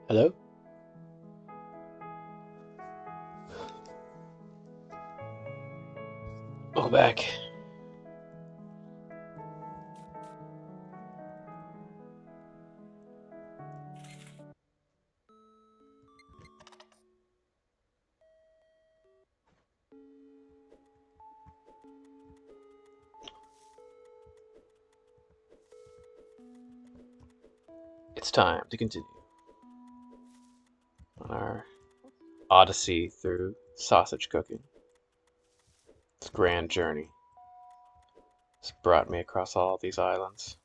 Hello? Welcome back. It's time to continue on our odyssey through sausage cooking. This grand journey has brought me across all these islands.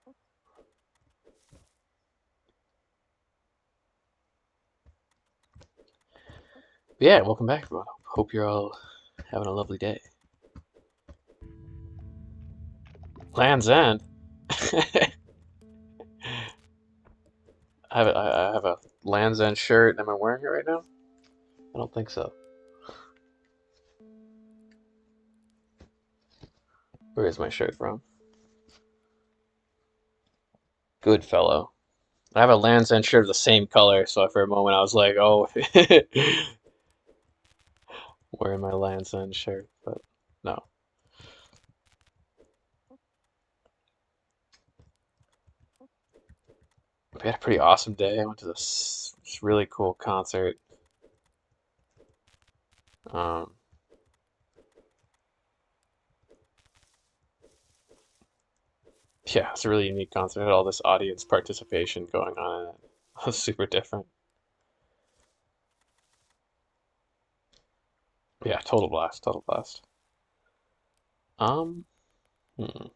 But yeah, welcome back, everyone. Hope you're all having a lovely day. Land's End. I have a Land's End shirt. Am I wearing it right now? I don't think so. Where is my shirt from? Goodfellow. I have a Land's End shirt of the same color, so for a moment I was like, oh, wearing my Land's End shirt, but no. We had a pretty awesome day. I went to this really cool concert. Um, yeah, it's a really unique concert. It had all this audience participation going on in it. It was super different. Yeah, total blast, total blast. Um, hmm.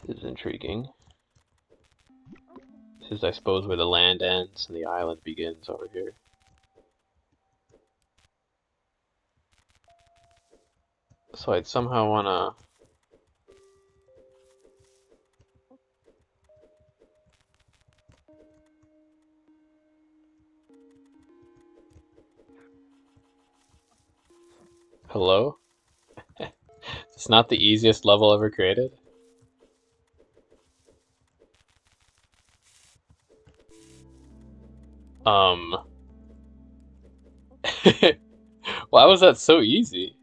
This is intriguing. This is, I suppose, where the land ends and the island begins over here. So I'd somehow wanna. Hello? It's not the easiest level ever created. Um, why was that so easy?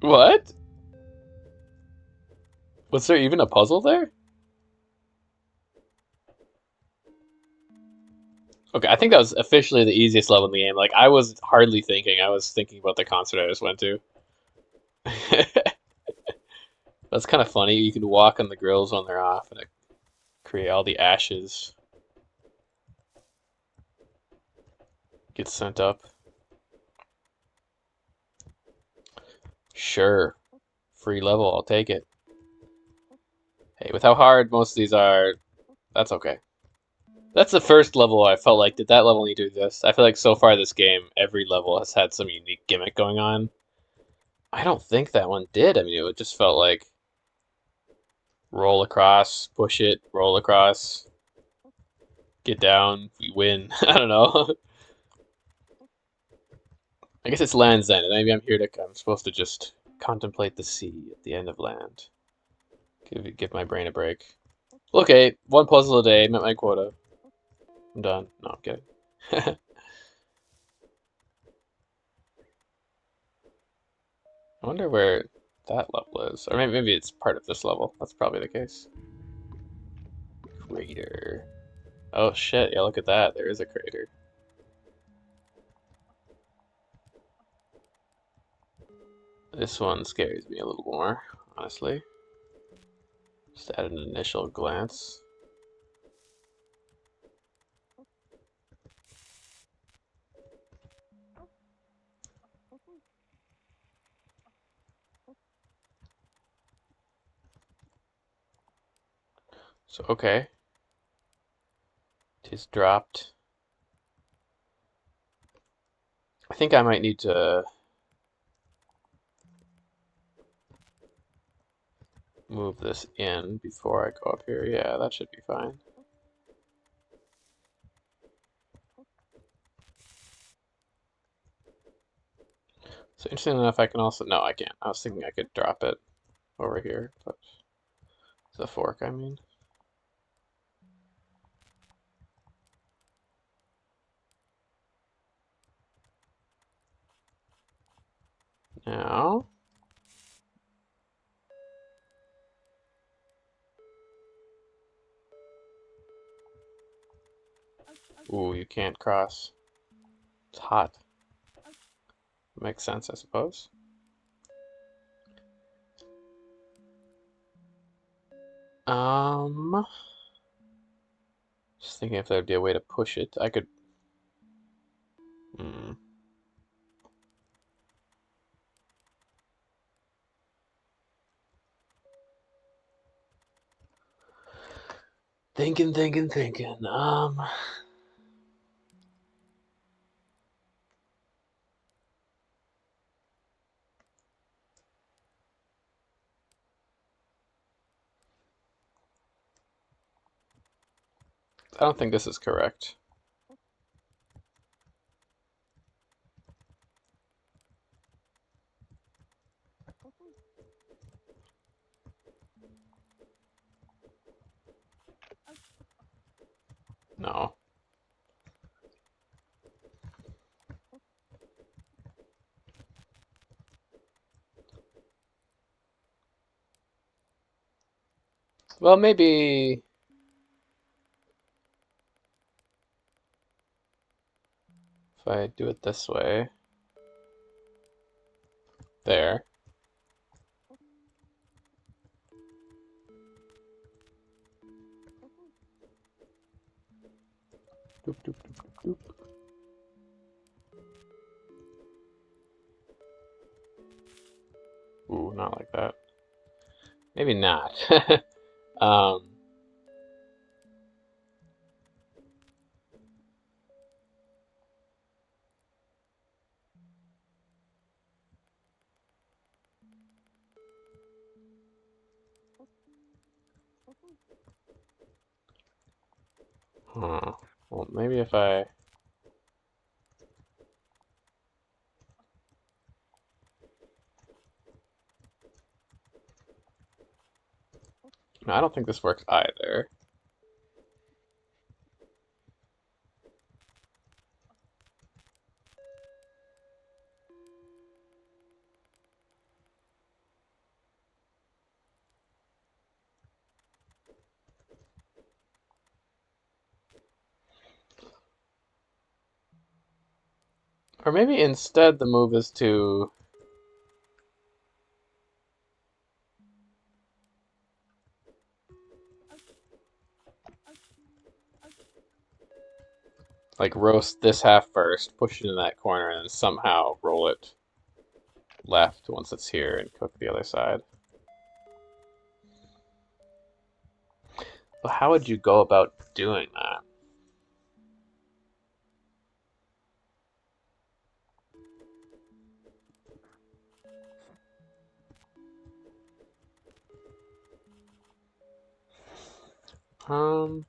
What? Was there even a puzzle there? Okay, I think that was officially the easiest level in the game. Like, I was hardly thinking. I was thinking about the concert I just went to. That's kind of funny. You can walk on the grills when they're off and it create all the ashes. Gets sent up. Sure. Free level, I'll take it. Hey, with how hard most of these are, that's okay. That's the first level I felt like, did that level need to exist? I feel like so far this game, every level has had some unique gimmick going on. I don't think that one did. I mean, it just felt like roll across, push it, roll across, get down, we win. I don't know. I guess it's Land's End, and maybe I'm supposed to just contemplate the sea at the end of land. Give my brain a break. Okay, one puzzle a day, met my quota. I'm done. No, I'm kidding. I wonder where that level is. Or maybe it's part of this level. That's probably the case. Crater. Oh shit, yeah, look at that. There is a crater. This one scares me a little more, honestly. Just at an initial glance. So, okay. Tis dropped. I think I might need to move this in before I go up here. Yeah, that should be fine. So interesting enough, I can also... No, I can't. I was thinking I could drop it over here, but it's a fork, I mean. Now... Ooh, you can't cross. It's hot. Makes sense, I suppose. Just thinking if there'd be a way to push it. I could... Hmm. Thinking. I don't think this is correct. No. Well, maybe... If I do it this way... There. Doop, doop, doop, doop, doop. Ooh, not like that. Maybe not. um, huh. Well, maybe if I... No, I don't think this works either. Or maybe instead the move is to... Like roast this half first, push it in that corner, and then somehow roll it left once it's here and cook the other side. But how would you go about doing that? Um,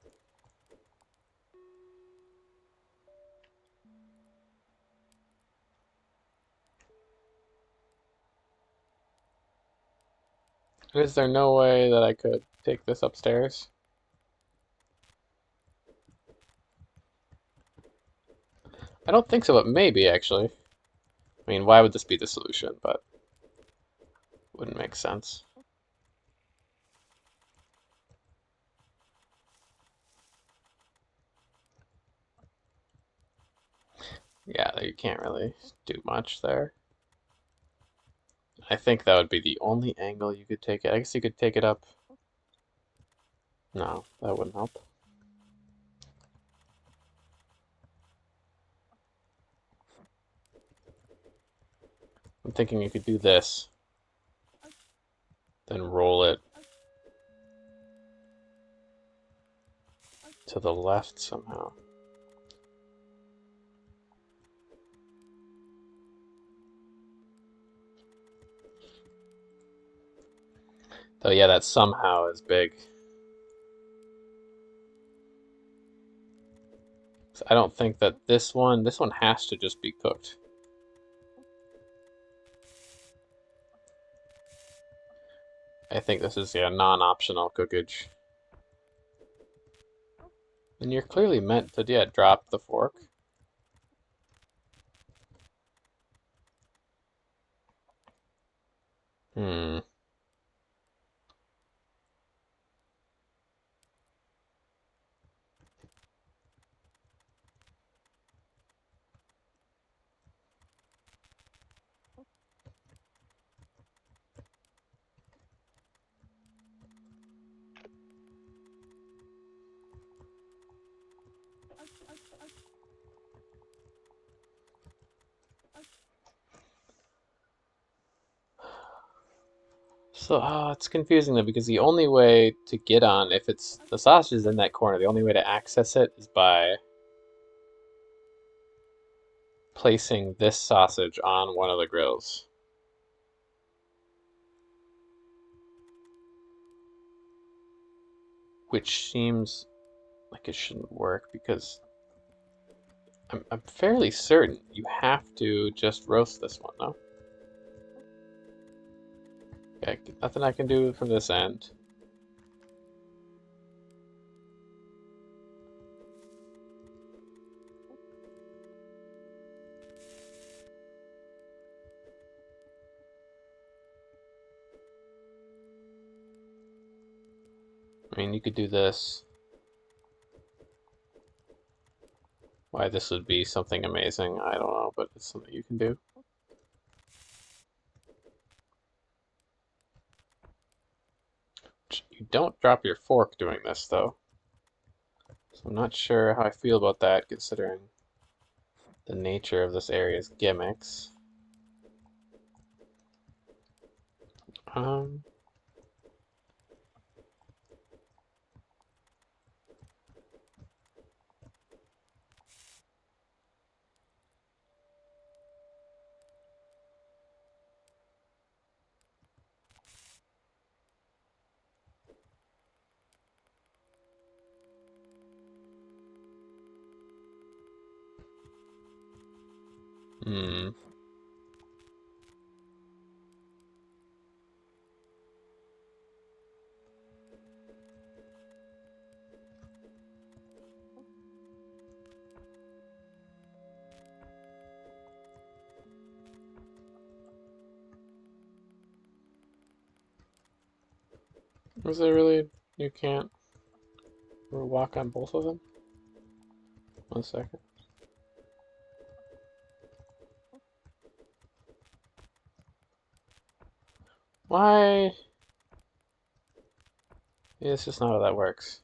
Is there no way that I could take this upstairs? I don't think so, but maybe, actually. I mean, why would this be the solution? But wouldn't make sense. Yeah, you can't really do much there. I think that would be the only angle you could take it. I guess you could take it up. No, that wouldn't help. I'm thinking you could do this, then roll it to the left somehow. Though, yeah, that somehow is big. So I don't think that this one has to just be cooked. I think this is, yeah, non-optional cookage. And you're clearly meant to, yeah, drop the fork. Hmm. So, it's confusing though, because the only way to get on, if it's the sausage is in that corner, the only way to access it is by placing this sausage on one of the grills. Which seems like it shouldn't work because I'm fairly certain you have to just roast this one, no? Okay, nothing I can do from this end. I mean, you could do this. Why this would be something amazing, I don't know, but it's something you can do. You don't drop your fork doing this, though. So I'm not sure how I feel about that, considering the nature of this area's gimmicks. Um, hmm. Is there really, you can't walk on both of them? 1 second. Why? Yeah, it's just not how that works.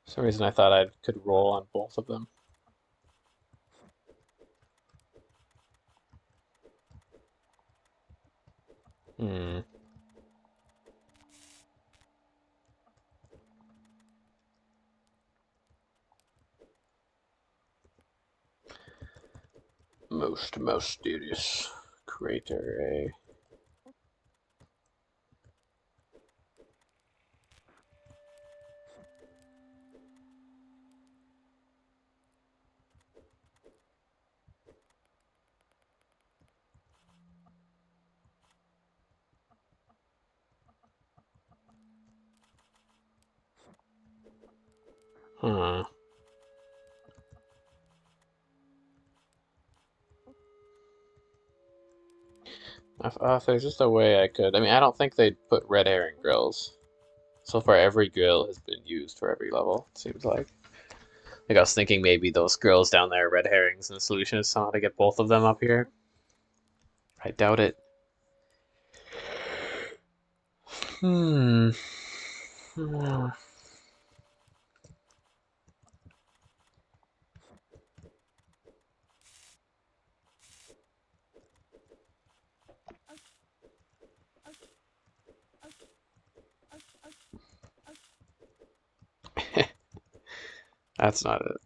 For some reason I thought I could roll on both of them. Hmm. Most mysterious crater, eh? Huh. If there's just a way I could. I mean, I don't think they'd put red herring grills. So far, every grill has been used for every level, it seems like. Like, I was thinking maybe those grills down there are red herrings, and the solution is somehow to get both of them up here. I doubt it. Hmm. That's not it.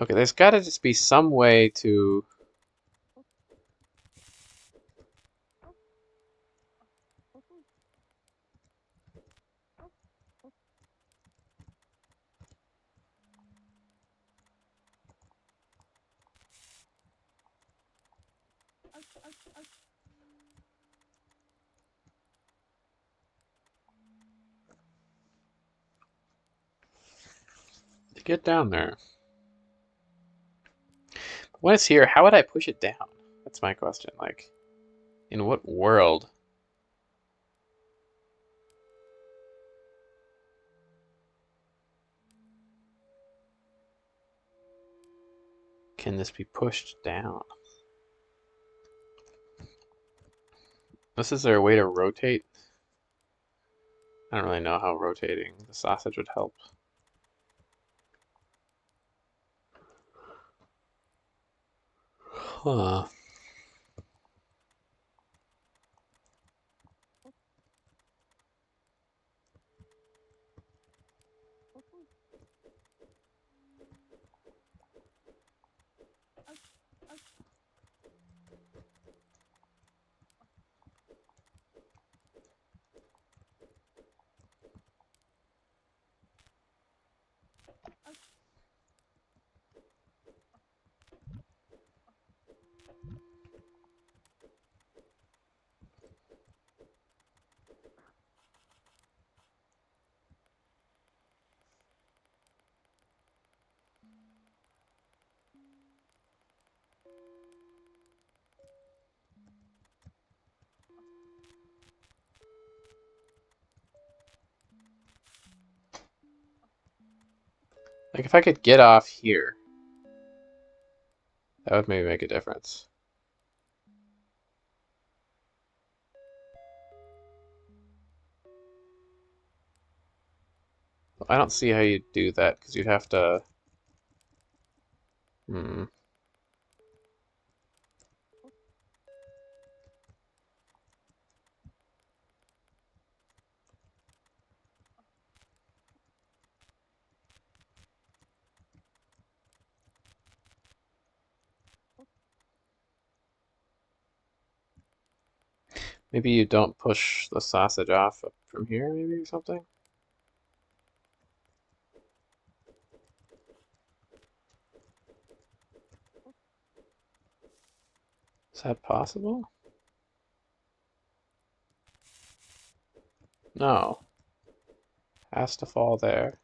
Okay, there's got to just be some way to. Get down there. When it's here, how would I push it down? That's my question. Like, in what world? Can this be pushed down? Is there a way to rotate? I don't really know how rotating the sausage would help. Huh. Like, if I could get off here, that would maybe make a difference. I don't see how you'd do that, because you'd have to. Hmm. Maybe you don't push the sausage off up from here, maybe, or something? Is that possible? No. Has to fall there.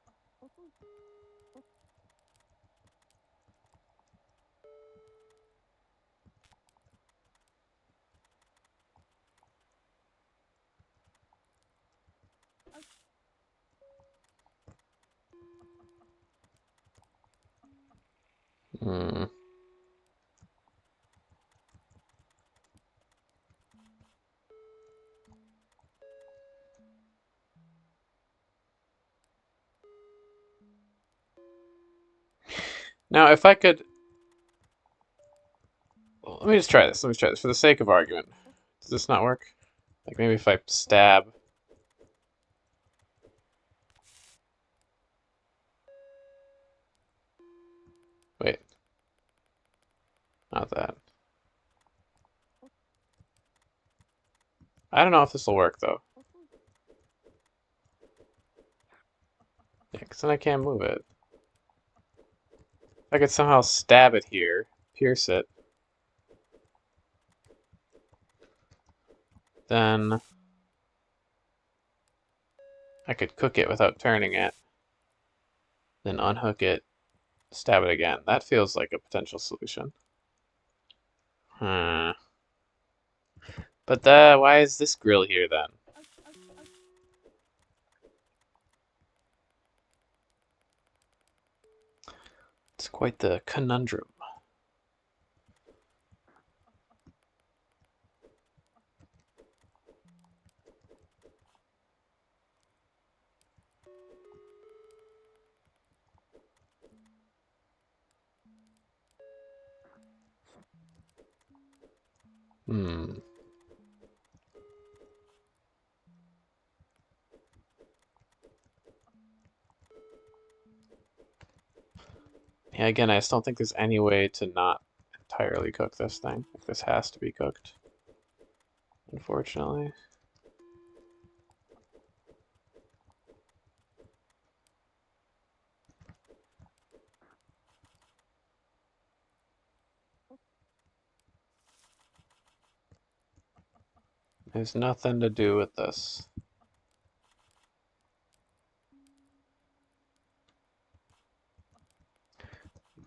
Hmm. Now, if I could. Well, let me just try this. Let me try this for the sake of argument. Does this not work? Like, maybe if I stab. Wait, not that. I don't know if this will work, though. Yeah, because then I can't move it. If I could somehow stab it here, pierce it, then I could cook it without turning it, then unhook it, stab it again. That feels like a potential solution. Hmm. But why is this grill here then? It's quite the conundrum. Hmm. Yeah, again, I just don't think there's any way to not entirely cook this thing. This has to be cooked, unfortunately. There's nothing to do with this.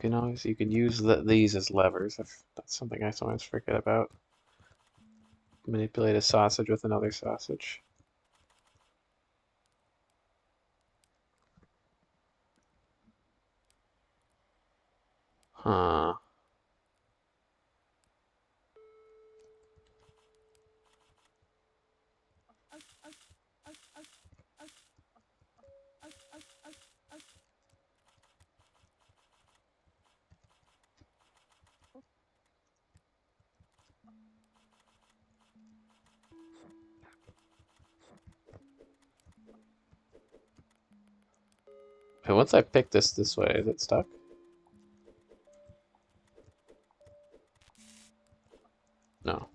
You can use these as levers. That's something I sometimes forget about. Manipulate a sausage with another sausage. Huh. But once I pick this way, is it stuck? No.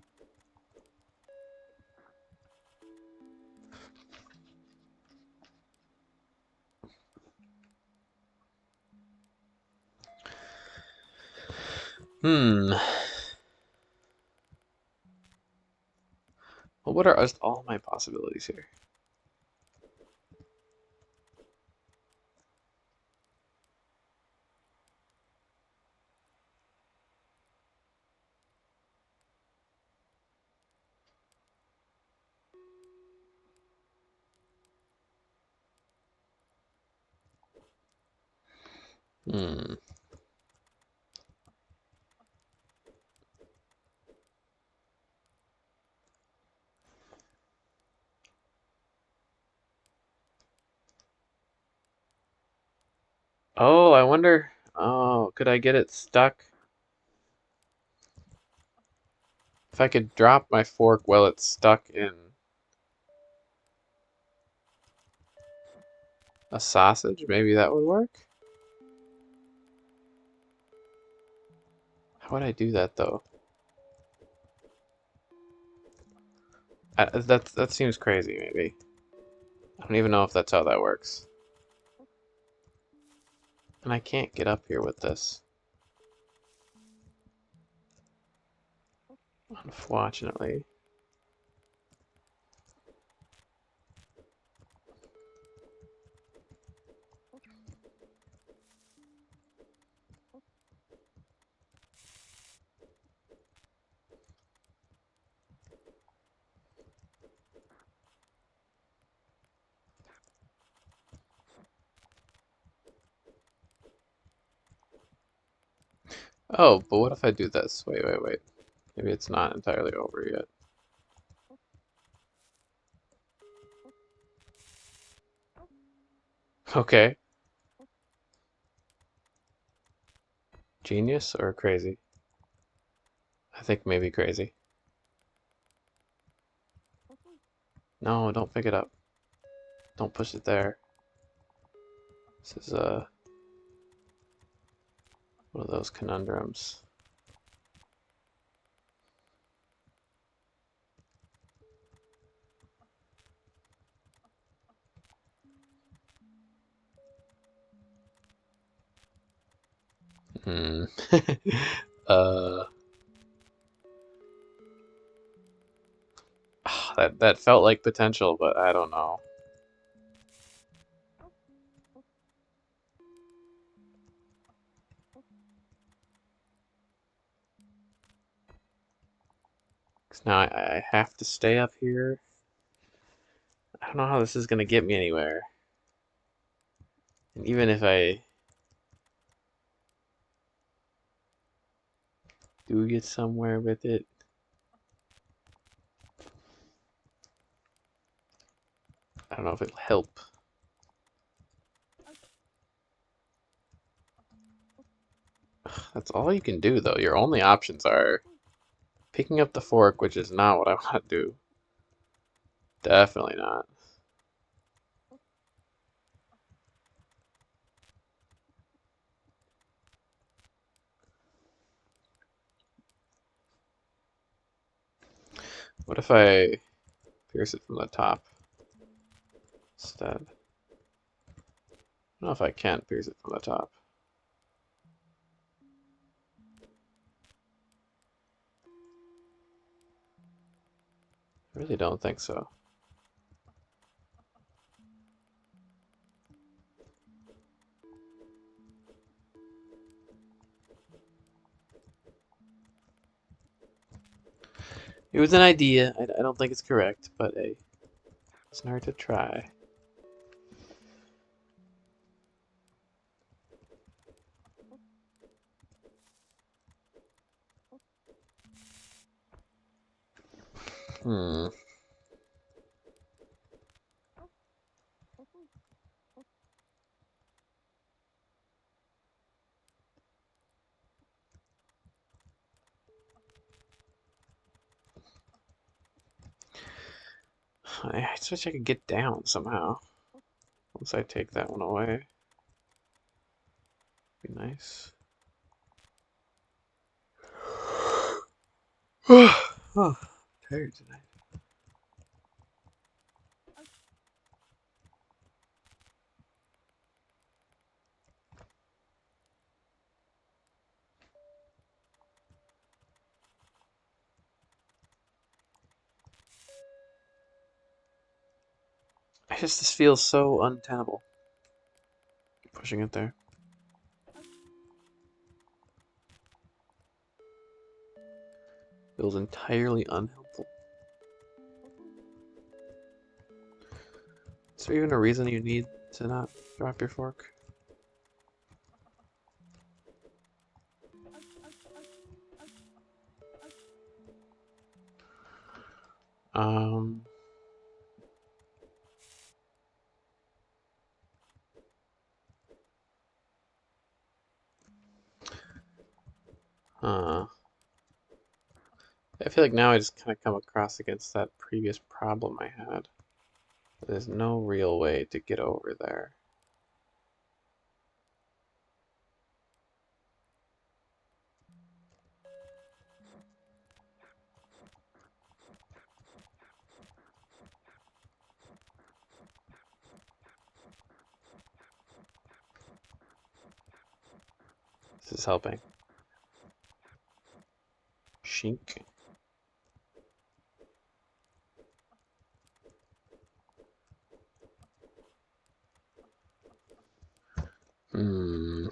Hmm. Well, what are all my possibilities here? Hmm. Oh, I wonder. Oh, could I get it stuck? If I could drop my fork while it's stuck in a sausage, maybe that would work? How would I do that though? That seems crazy, maybe. I don't even know if that's how that works. And I can't get up here with this, unfortunately. Oh, but what if I do this? Wait. Maybe it's not entirely over yet. Okay. Genius or crazy? I think maybe crazy. No, don't pick it up. Don't push it there. This is one of those conundrums. Hmm. uh, that felt like potential, but I don't know. Cause now I have to stay up here. I don't know how this is gonna get me anywhere. And even if I do get somewhere with it, I don't know if it'll help. That's all you can do, though. Your only options are picking up the fork, which is not what I want to do. Definitely not. What if I pierce it from the top instead? I don't know if I can pierce it from the top. I really don't think so. It was an idea. I don't think it's correct, but hey, it's hard to try. Hmm. I just wish I could get down somehow. Once I take that one away, be nice. Oh, tired tonight. This feels so untenable. Pushing it there. Feels entirely unhelpful. Is there even a reason you need to not drop your fork? Um. Huh. I feel like now I just kind of come across against that previous problem I had. There's no real way to get over there. This is helping. Shink. Hmm.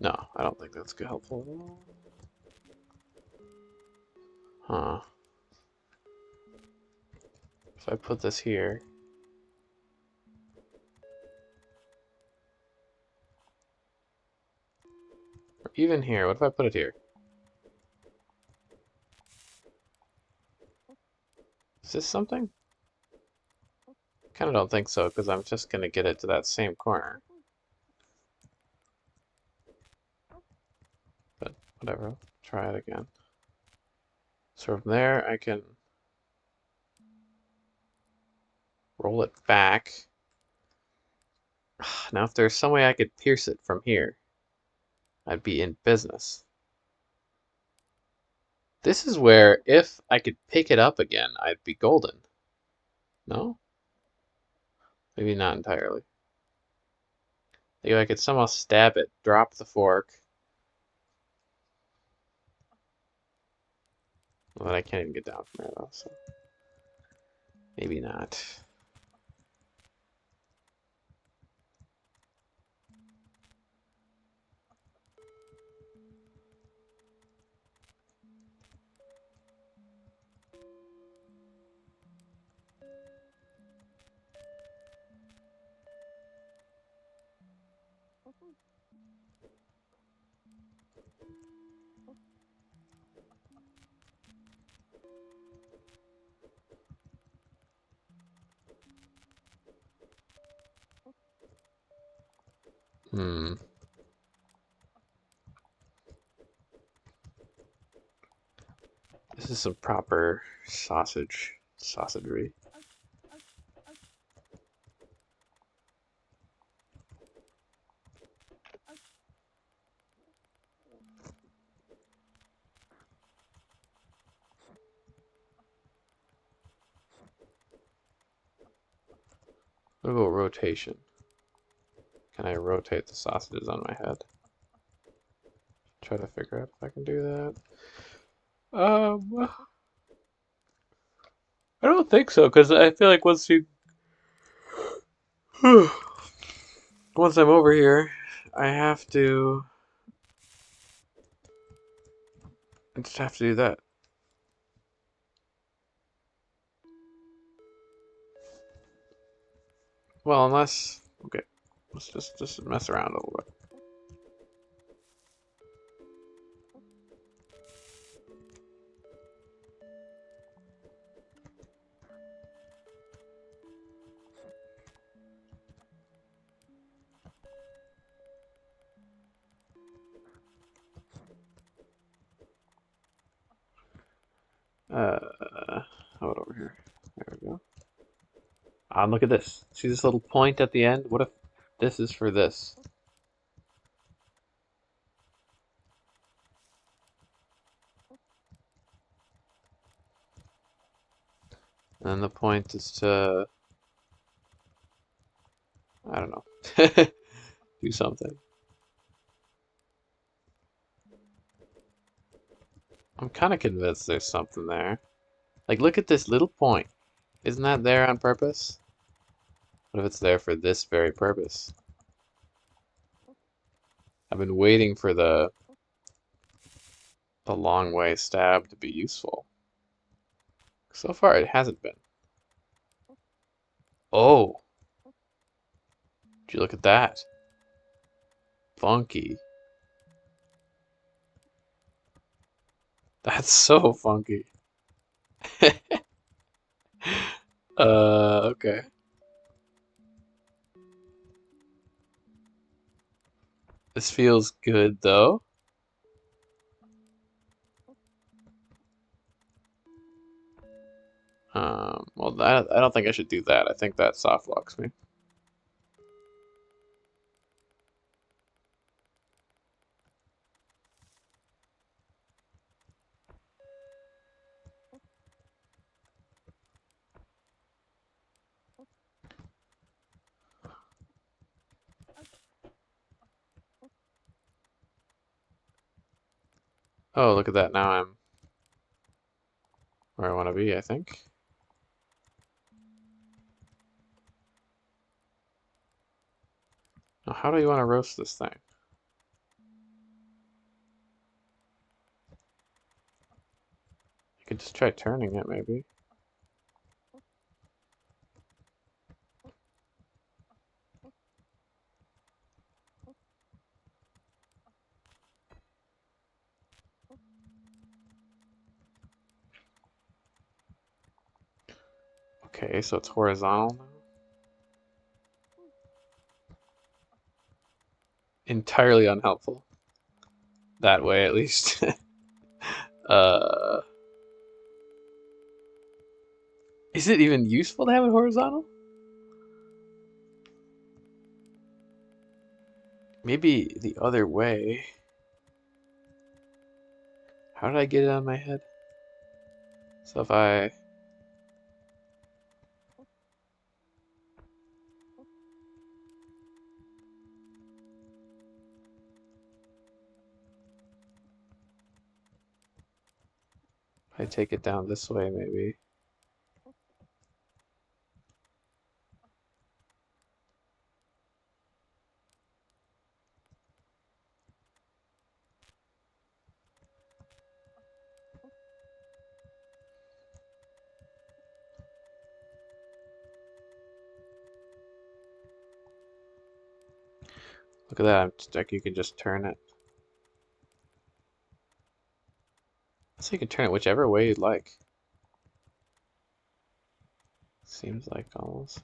No, I don't think that's good helpful at all. Huh. If I put this here. Or even here. What if I put it here? Is this something? Kind of don't think so, because I'm just going to get it to that same corner. But whatever. Try it again. So from there, I can Roll it back. Now, if there's some way I could pierce it from here, I'd be in business. This is where, if I could pick it up again, I'd be golden. No? Maybe not entirely. Maybe I could somehow stab it, drop the fork. Well, I can't even get down from there, though, so maybe not. Hmm. This is some proper sausagery. What about rotation? Can I rotate the sausages on my head? Try to figure out if I can do that. I don't think so, because I feel like once you once I'm over here, I just have to do that. Well, unless, okay, let's just mess around a little bit. How about over here? There we go. Look at this. See this little point at the end? What if this is for this? And then the point is to, I don't know, do something. I'm kind of convinced there's something there. Like, look at this little point. Isn't that there on purpose? What if it's there for this very purpose? I've been waiting for the long way stab to be useful. So far, it hasn't been. Oh, did you look at that? Funky. That's so funky. Okay. This feels good, though. Well, I don't think I should do that. I think that soft locks me. Oh, look at that. Now I'm where I want to be, I think. Now, how do you want to roast this thing? You could just try turning it, maybe. Okay, so it's horizontal now. Entirely unhelpful. That way, at least. Is it even useful to have it horizontal? Maybe the other way. How did I get it on my head? So if I take it down this way, maybe. Look at that, it's like you can just turn it. So you can turn it whichever way you'd like. Seems like almost.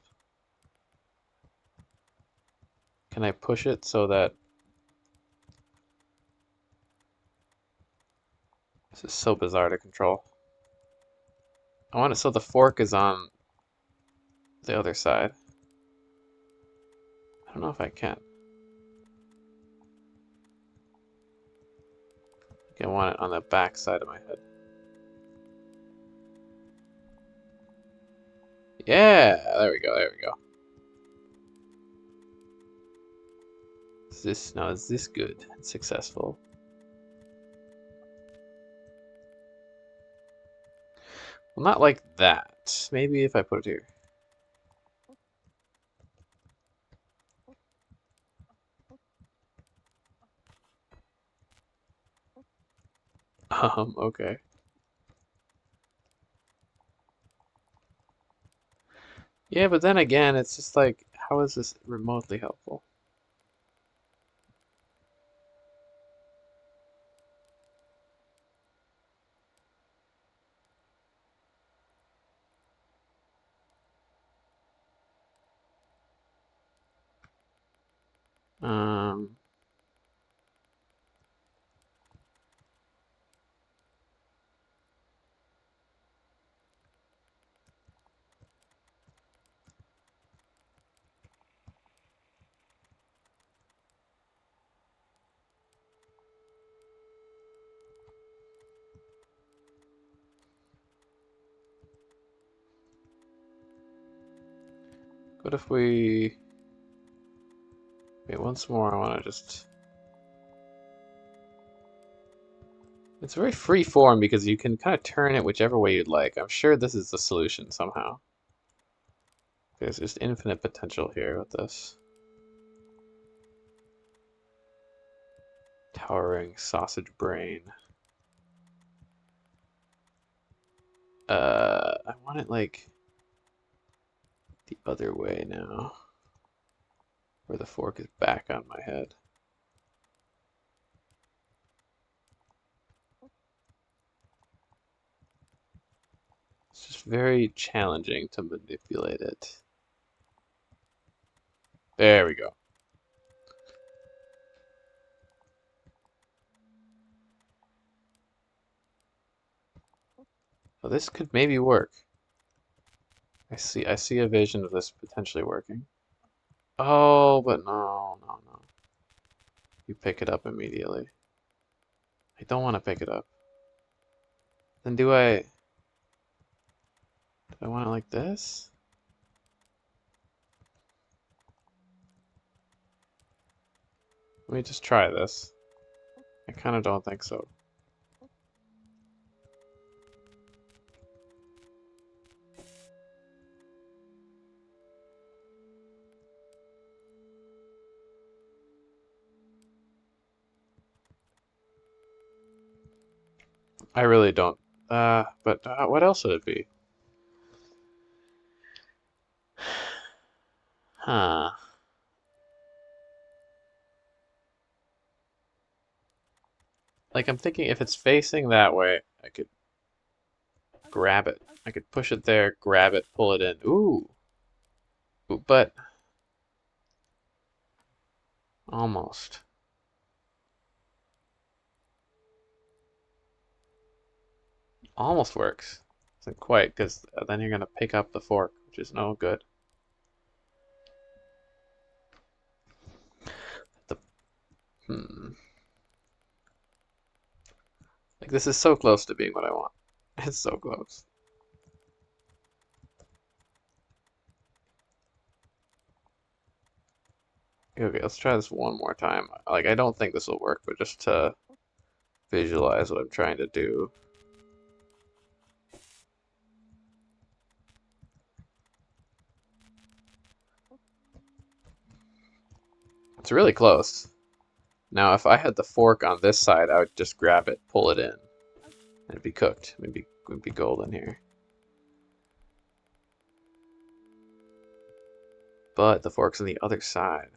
Can I push it so that... This is so bizarre to control. I want it so the fork is on the other side. I don't know if I can. I want it on the back side of my head. Yeah, there we go, there we go. Is this good and successful? Well, not like that. Maybe if I put it here. Okay. Yeah, but then again, it's just like, how is this remotely helpful? Um, what if we... Wait, once more, I want to just... It's very free form because you can kind of turn it whichever way you'd like. I'm sure this is the solution somehow. There's just infinite potential here with this. Towering sausage brain. I want it like the other way now. Where the fork is back on my head. It's just very challenging to manipulate it. There we go. Well, this could maybe work. I see a vision of this potentially working. Oh, but no, no, no. You pick it up immediately. I don't want to pick it up. Then do I want it like this? Let me just try this. I kind of don't think so. I really don't. But what else would it be? Huh. Like, I'm thinking if it's facing that way, I could grab it. I could push it there, grab it, pull it in. Ooh. Ooh, but almost. Almost works. Isn't quite, because then you're going to pick up the fork, which is no good. Hmm. Like, this is so close to being what I want. It's so close. Okay, let's try this one more time. Like, I don't think this will work, but just to visualize what I'm trying to do. It's really close. Now, if I had the fork on this side, I would just grab it, pull it in, and it'd be cooked. Maybe it'd be golden here. But the fork's on the other side.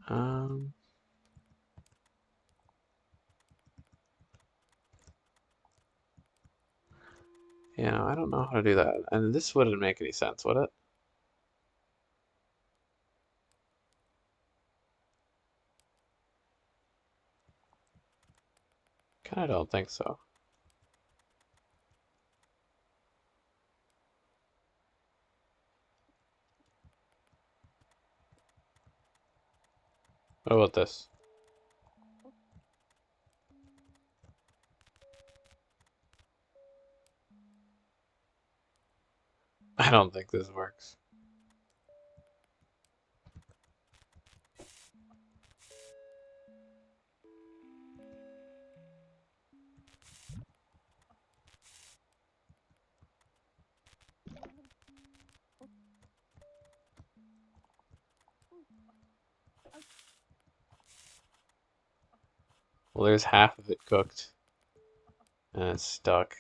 Um, I don't know how to do that. And this wouldn't make any sense, would it? Kinda don't think so. What about this? I don't think this works. Well, there's half of it cooked, and it's stuck.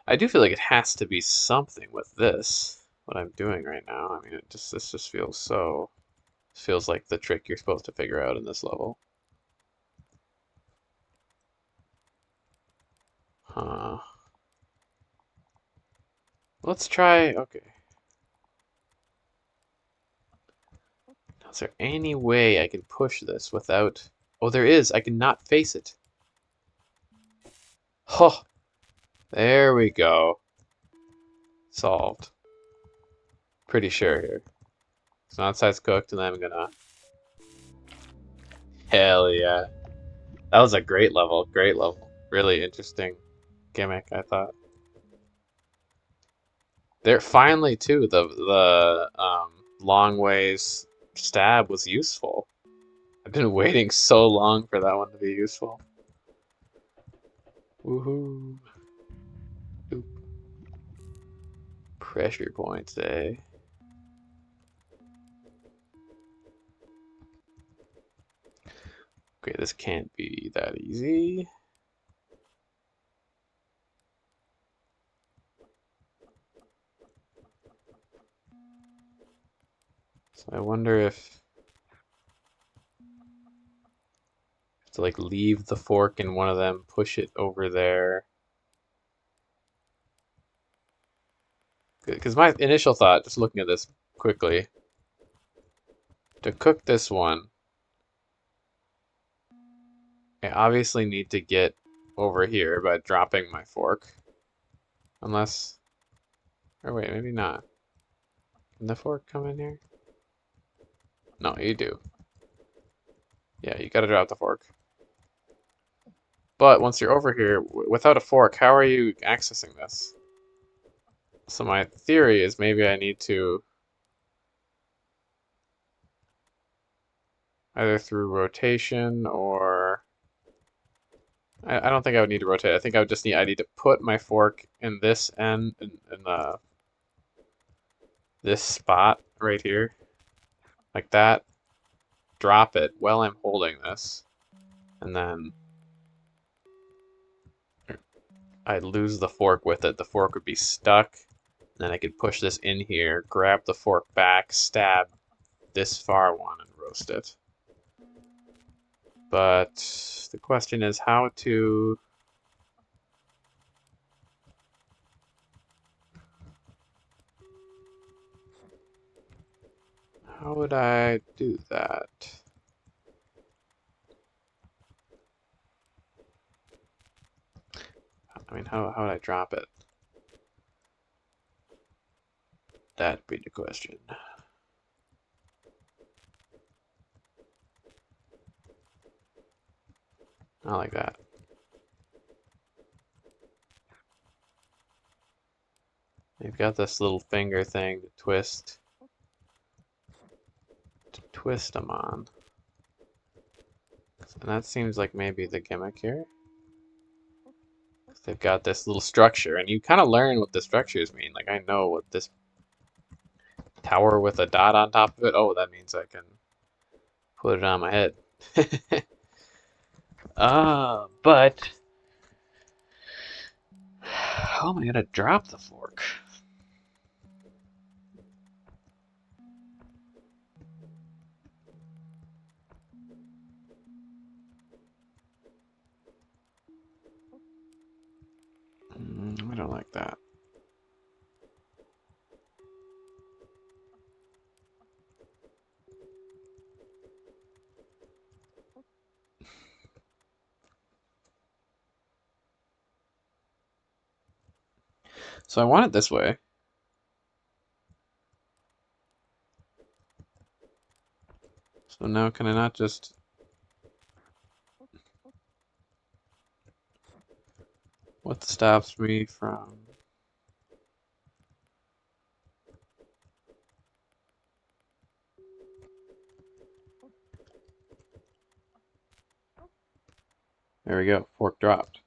I do feel like it has to be something with this, what I'm doing right now. I mean, this just feels so, feels like the trick you're supposed to figure out in this level. Huh. Let's try, okay. Is there any way I can push this without... Oh, there is. I cannot face it. Oh, there we go. Solved. Pretty sure here. So now outside's cooked, and then I'm gonna... Hell yeah. That was a great level. Great level. Really interesting gimmick, I thought. There finally too, the long ways stab was useful. I've been waiting so long for that one to be useful. Woohoo. Oop. Pressure points, eh? Okay, this can't be that easy. So I wonder if to like leave the fork in one of them, push it over there. Because my initial thought, just looking at this quickly, to cook this one, I obviously need to get over here by dropping my fork. Unless, or wait, maybe not. Can the fork come in here? No, you do. Yeah, you gotta drop the fork. But once you're over here, without a fork, how are you accessing this? So my theory is maybe I need to either through rotation or I don't think I would need to rotate. I think I need to put my fork in this end in this spot right here, like that. Drop it while I'm holding this, and then I'd lose the fork with it. The fork would be stuck. Then I could push this in here, grab the fork back, stab this far one, and roast it. But the question is how to... How would I do that? I mean, how would I drop it? That'd be the question. Not like that. You've got this little finger thing to twist them on. And that seems like maybe the gimmick here. They've got this little structure, and you kind of learn what the structures mean. Like, I know what this tower with a dot on top of it, oh, that means I can put it on my head. But how am I gonna drop the fork? I don't like that. So I want it this way. So now can I not just... What stops me from... There we go, fork dropped.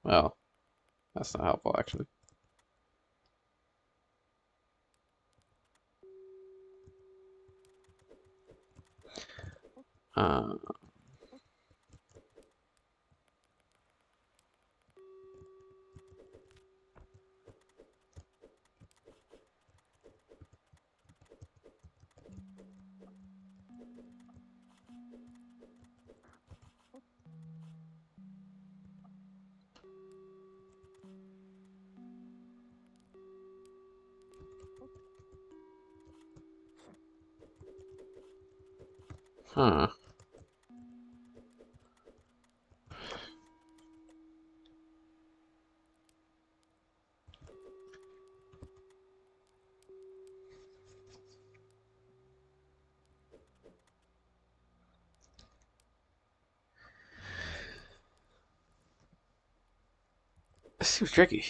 Well, that's not helpful actually. Uh, huh. This seems tricky.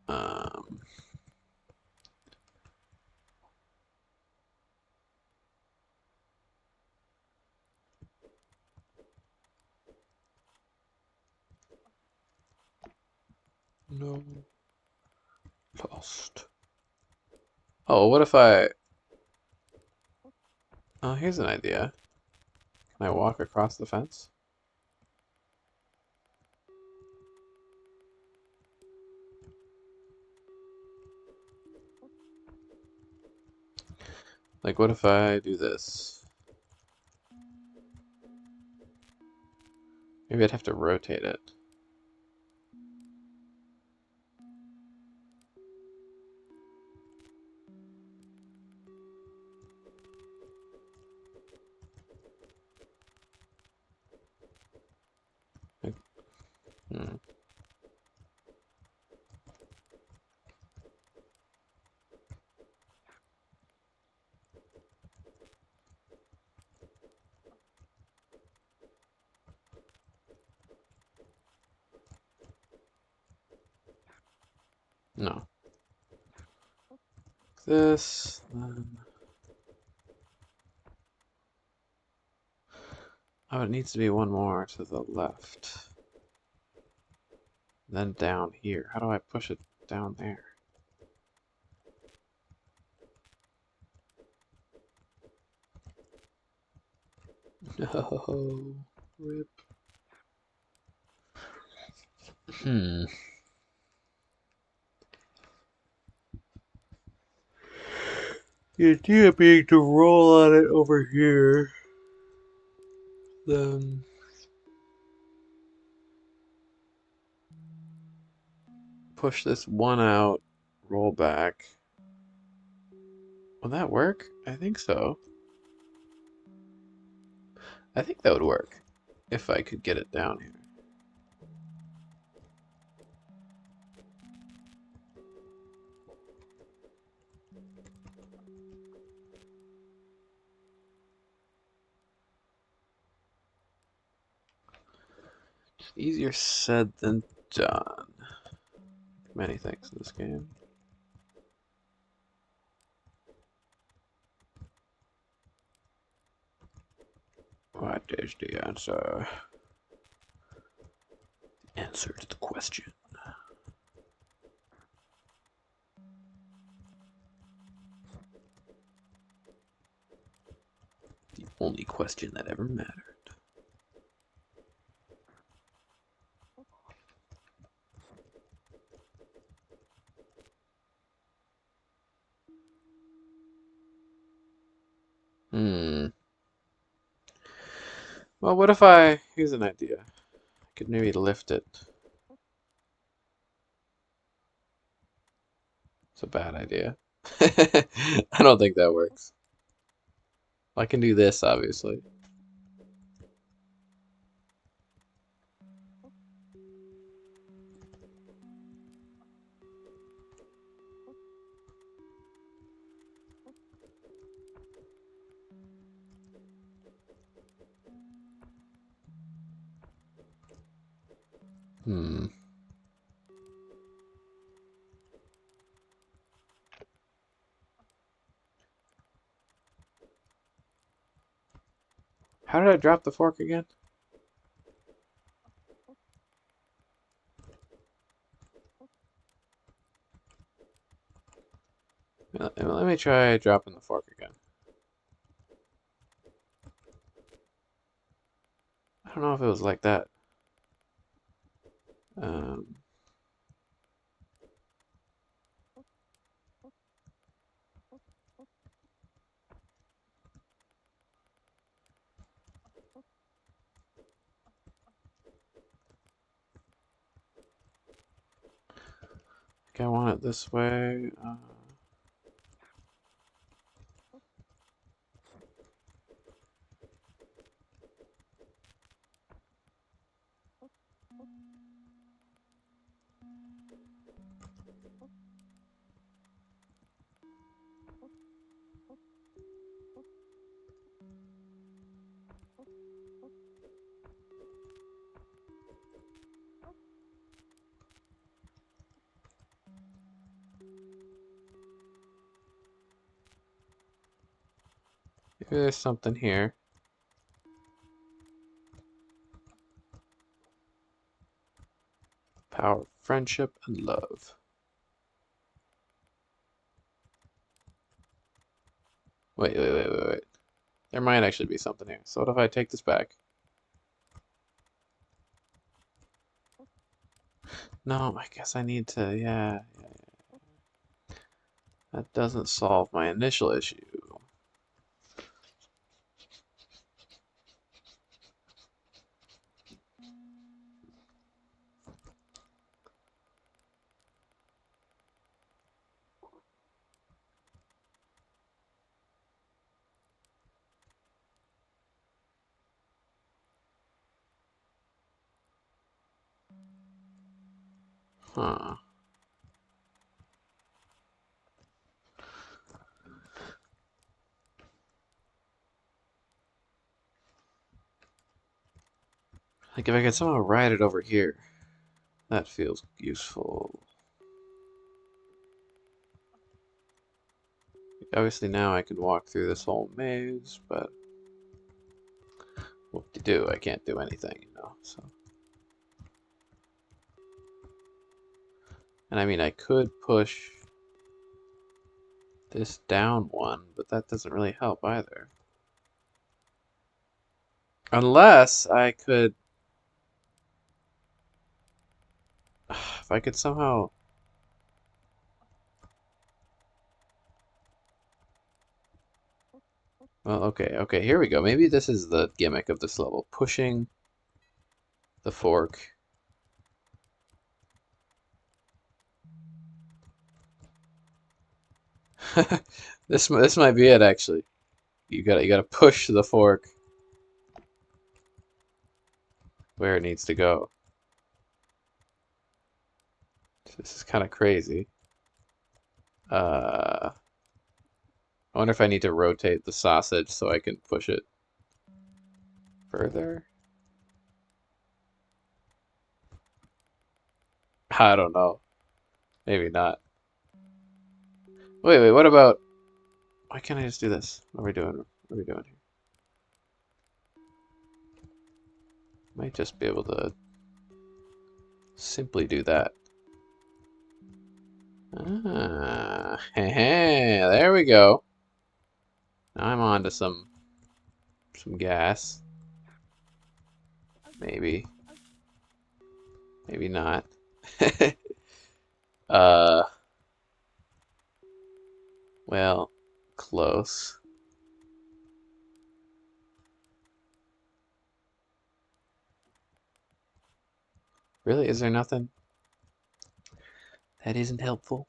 Um, no. Lost. Oh, what if I... Oh, here's an idea. Can I walk across the fence? Like, what if I do this? Maybe I'd have to rotate it. Like, hmm. No. This, then... Oh, it needs to be one more to the left. Then down here. How do I push it down there? No. Rip. Hmm. The idea being to roll on it over here. Then push this one out, roll back. Will that work? I think so. I think that would work if I could get it down here. Easier said than done. Many things in this game. What is the answer? The answer to the question. The only question that ever mattered. Well, what if here's an idea. I could maybe lift it. It's a bad idea. I don't think that works. I can do this, obviously. Hmm. How did I drop the fork again? Let me try dropping the fork again. I don't know if it was like that. Um, I think I want it this way. Maybe there's something here. Power of friendship and love. Wait. There might actually be something here. So what if I take this back? No, I guess I need to, yeah. That doesn't solve my initial issue. Huh. Like if I could somehow ride it over here, that feels useful. Obviously now I can walk through this whole maze, but Whoop-de-doo, I can't do anything, you know, so. And I mean, I could push this down one, but that doesn't really help either. Unless I could... If I could somehow... Well, okay, here we go. Maybe this is the gimmick of this level. Pushing the fork. This might be it, actually. You gotta push the fork where it needs to go. This is kind of crazy. I wonder if I need to rotate the sausage so I can push it further. I don't know. Maybe not. Wait, what about... Why can't I just do this? What are we doing? What are we doing here? Might just be able to simply do that. Ah, there we go. Now I'm on to some gas. Maybe. Maybe not. uh, well, close. Really? Is there nothing? That isn't helpful.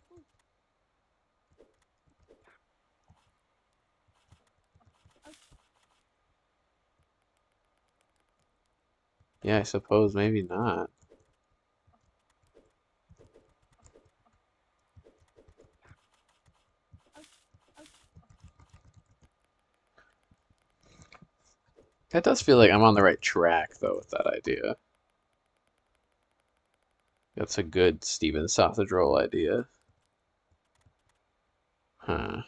Yeah, I suppose maybe not. That does feel like I'm on the right track, though, with that idea. That's a good Steven sausage roll idea. Huh.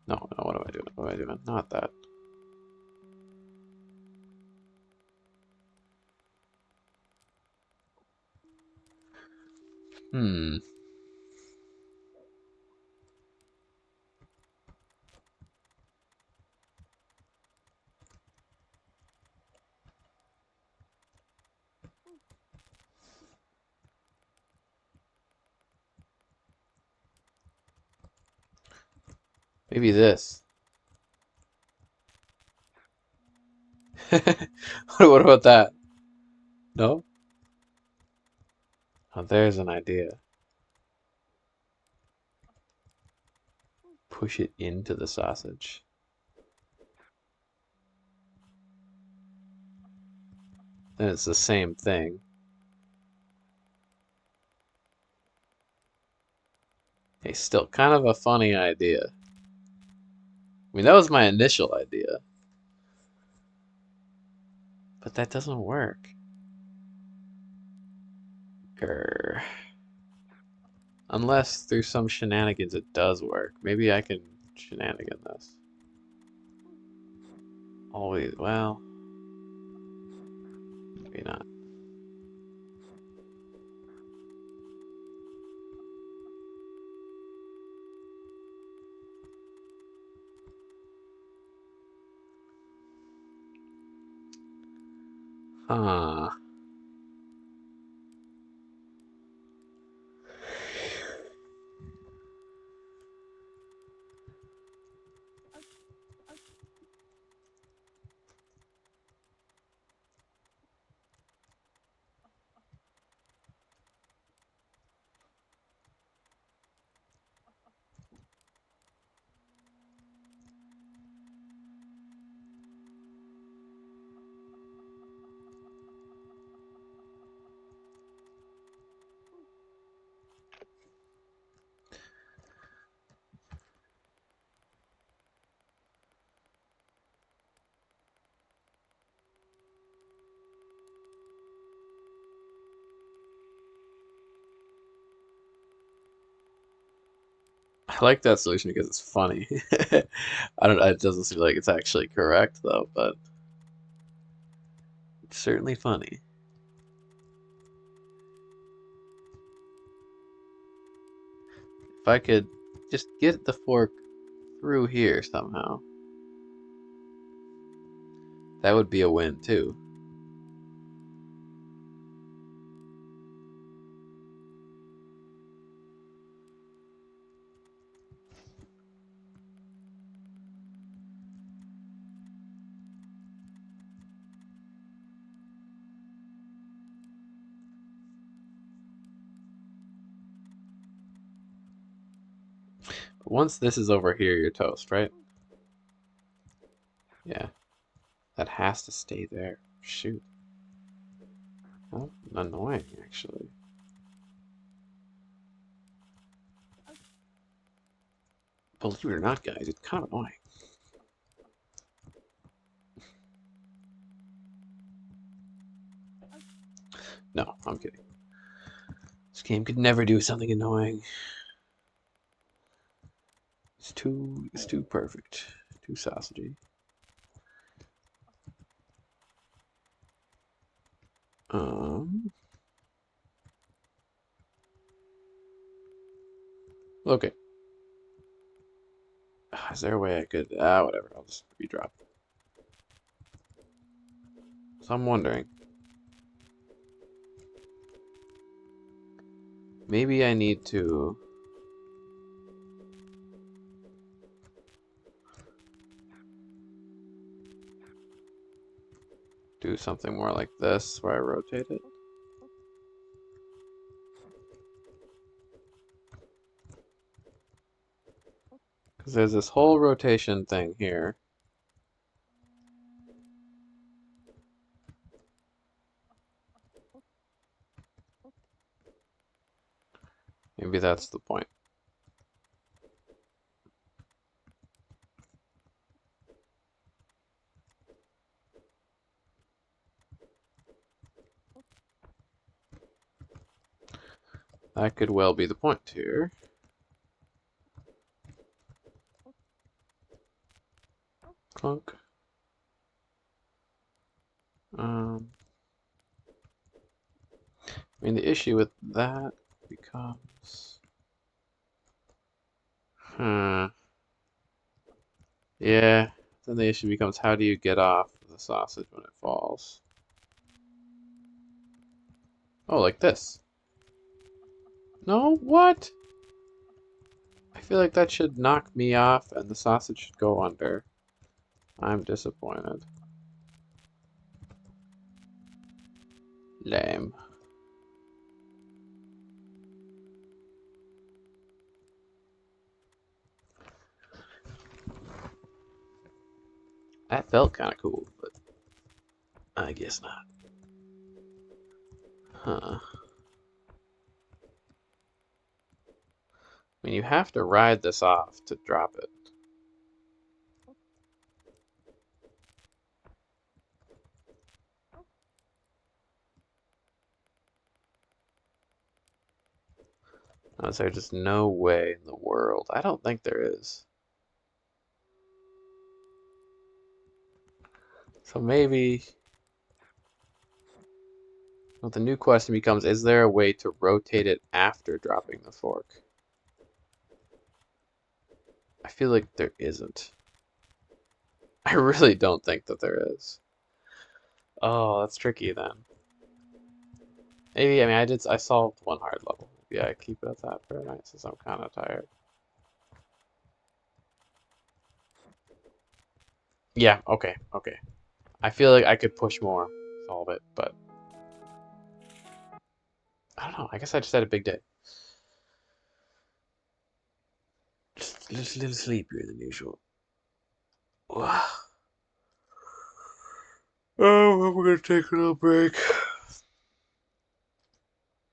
No, what am I doing? What am I doing? Not that. Hmm. Maybe this. What about that? No? Oh, there's an idea. Push it into the sausage. Then it's the same thing. Hey, still kind of a funny idea. I mean, that was my initial idea. But that doesn't work. Grr. Unless through some shenanigans it does work. Maybe I can shenanigan this. Always, well, maybe not. Huh. I like that solution because it's funny. I don't. It doesn't seem like it's actually correct though, but it's certainly funny. If I could just get the fork through here somehow, that would be a win too. But once this is over here, you're toast, right? Yeah, that has to stay there. Shoot. Oh, annoying, actually. Believe it or not, guys, it's kind of annoying. No, I'm kidding. This game could never do something annoying. It's too perfect. Too sausagey. Okay. Is there a way I could whatever, I'll just redrop. So I'm wondering. Maybe I need to do something more like this where I rotate it. Because there's this whole rotation thing here. Maybe that's the point. That could well be the point here. Clunk. I mean, the issue with that becomes... Yeah, then the issue becomes how do you get off the sausage when it falls? Oh, like this. No, what? I feel like that should knock me off and the sausage should go under. I'm disappointed. Lame. That felt kind of cool, but I guess not. Huh. I mean, you have to ride this off to drop it. Is there just no way in the world? I don't think there is. So maybe... Well, the new question becomes, is there a way to rotate it after dropping the fork? I feel like there isn't. I really don't think that there is. Oh, that's tricky then. Maybe, I mean, I solved one hard level. Yeah, I keep it at that for tonight since I'm kind of tired. Yeah, okay, okay. I feel like I could push more, solve it, but I don't know. I guess I just had a big day. Just a little sleepier than usual. Oh, we're gonna take a little break.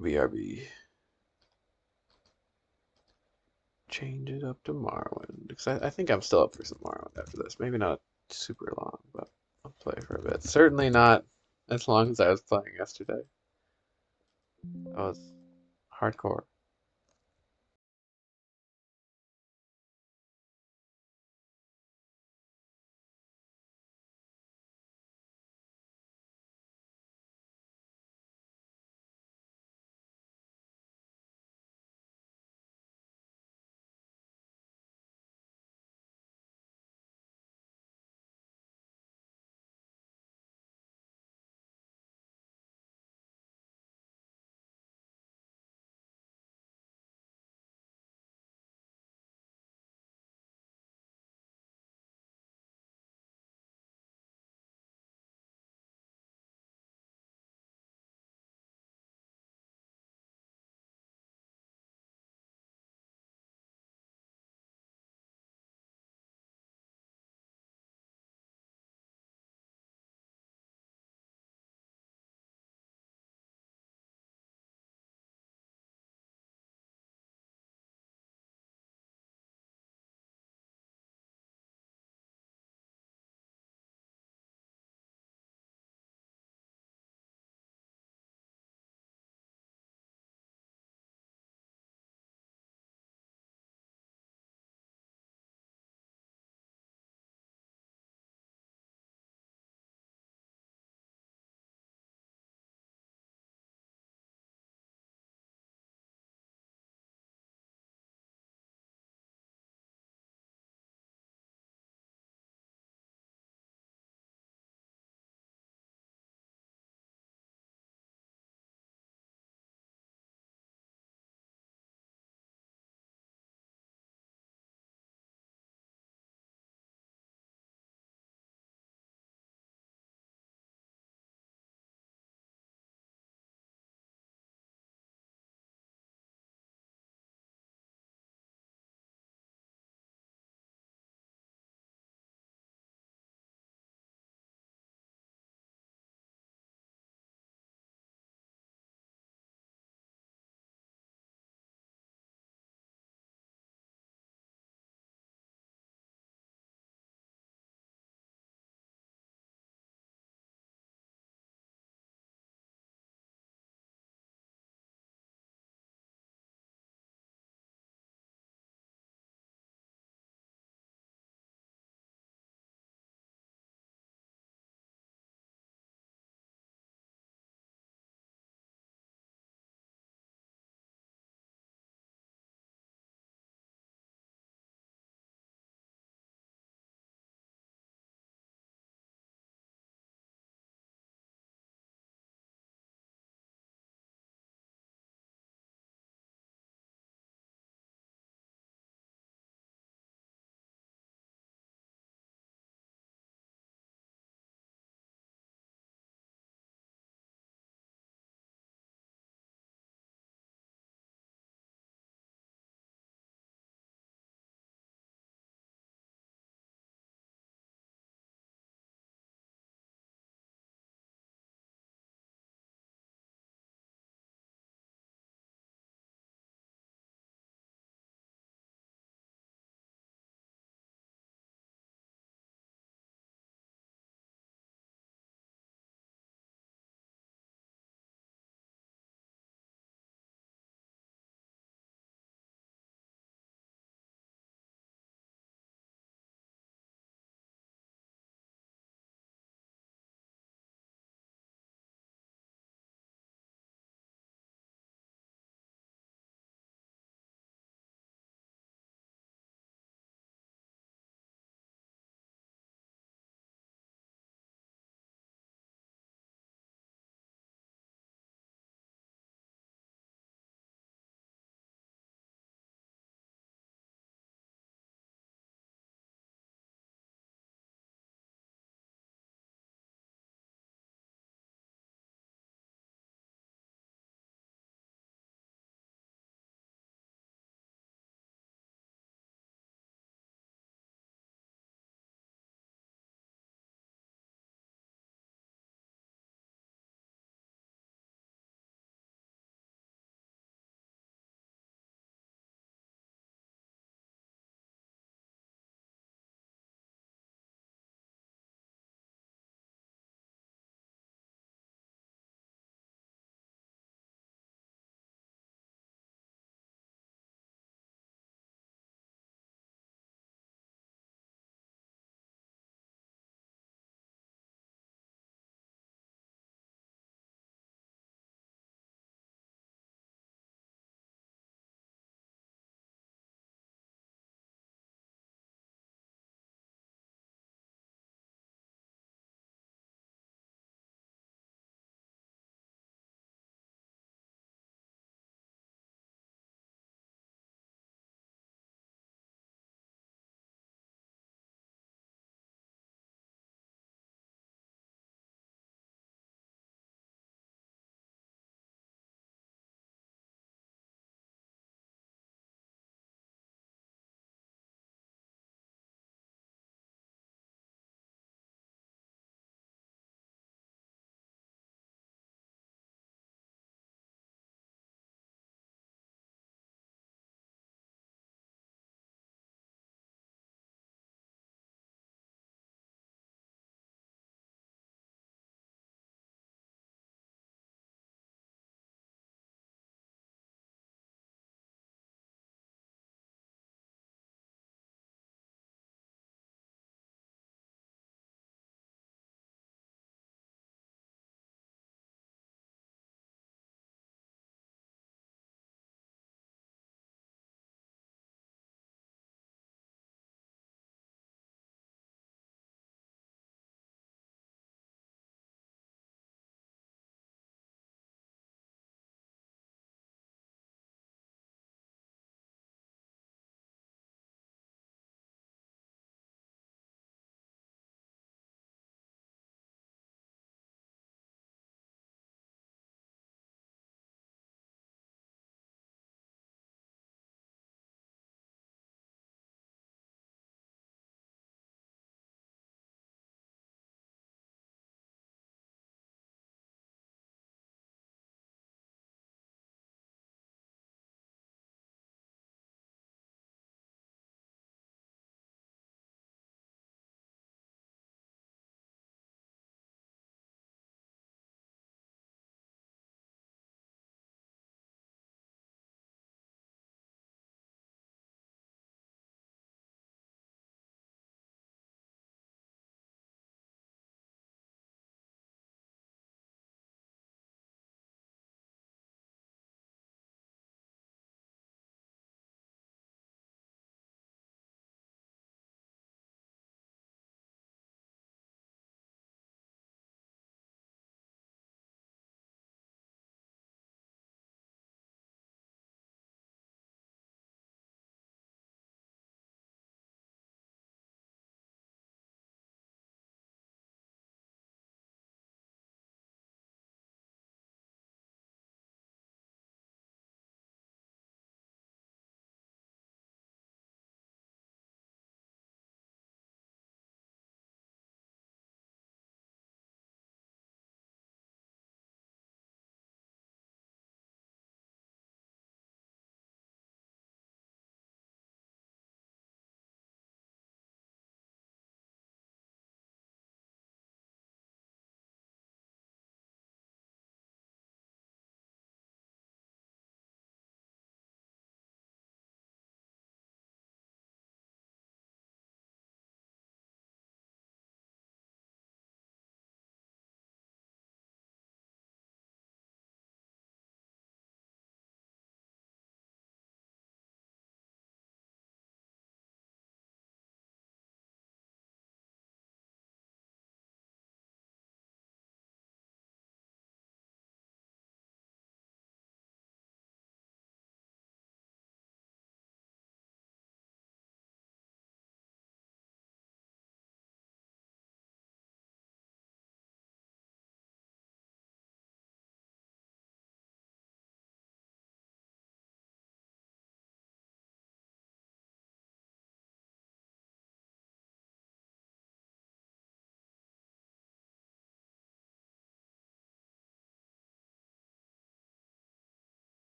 BRB. Change it up to Morrowind. Because I think I'm still up for some Morrowind after this. Maybe not super long, but I'll play for a bit. Certainly not as long as I was playing yesterday. That was hardcore.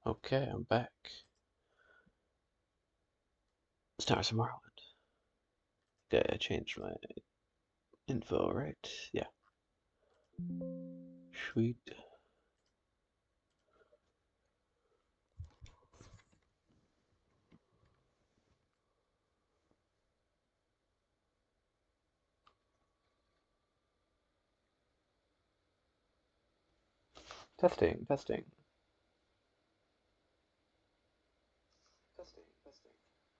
Okay, I'm back. Stars of Morrowind. Okay, I changed my info, right? Yeah. Sweet. Testing, testing.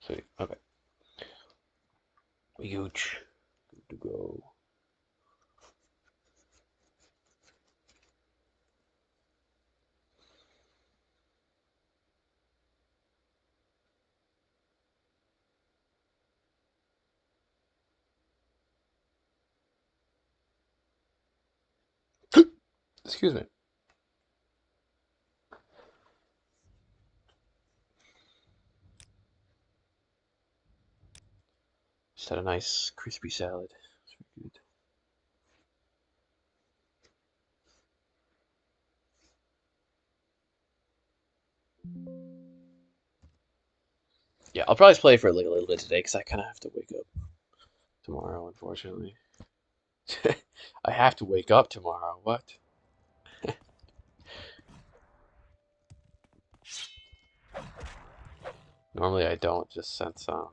Sweet, okay. Huge. Good to go. Excuse me. Just had a nice crispy salad. It's very good. Yeah, I'll probably play for like a little bit today because I kind of have to wake up tomorrow, unfortunately. I have to wake up tomorrow. What? Normally I don't, just since I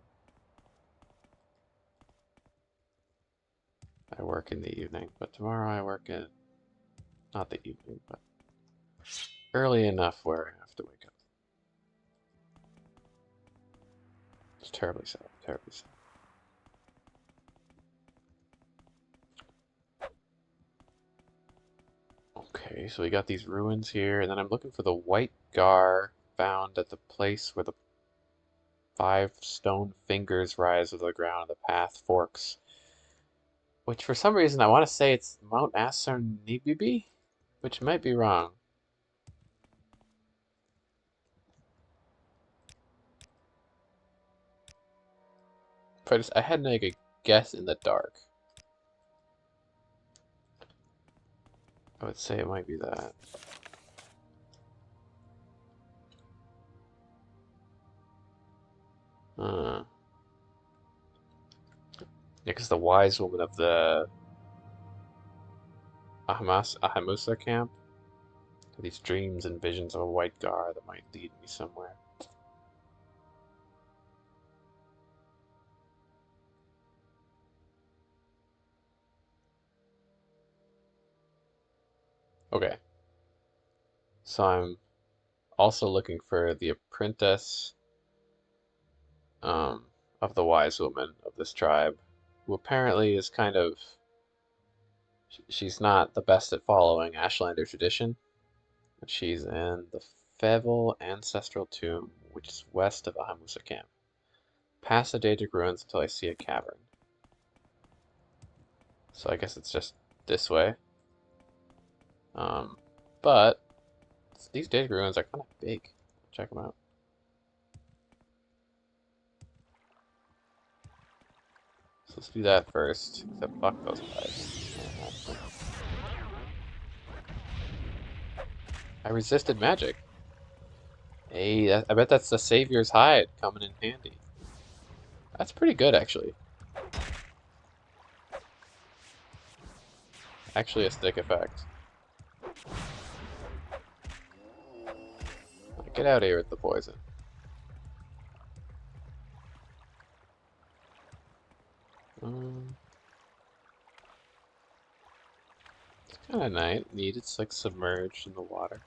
work in the evening, but tomorrow I work in not the evening, but early enough where I have to wake up. It's terribly sad, terribly sad. Okay, so we got these ruins here, and then I'm looking for the white gar found at the place where the 5 stone fingers rise of the ground and the path forks. Which for some reason I want to say it's Mount Asarnibibi, which might be wrong. But I had to make a guess in the dark. I would say it might be that. Yeah, because the wise woman of the Ahamusa camp had these dreams and visions of a white gar that might lead me somewhere. Okay, so I'm also looking for the apprentice um, of the wise woman of this tribe, who apparently is kind of she's not the best at following Ashlander tradition. But she's in the Fevel ancestral tomb, which is west of Ahamusa camp. Past the Daedric ruins until I see a cavern. So I guess it's just this way. Um, but these Daedric ruins are kind of big. Check them out. So let's do that first. Except fuck those guys. I resisted magic. Hey, I bet that's the Savior's Hide coming in handy. That's pretty good, actually. Actually, a stick effect. Get out of here with the poison. It's kind of neat. It's like submerged in the water.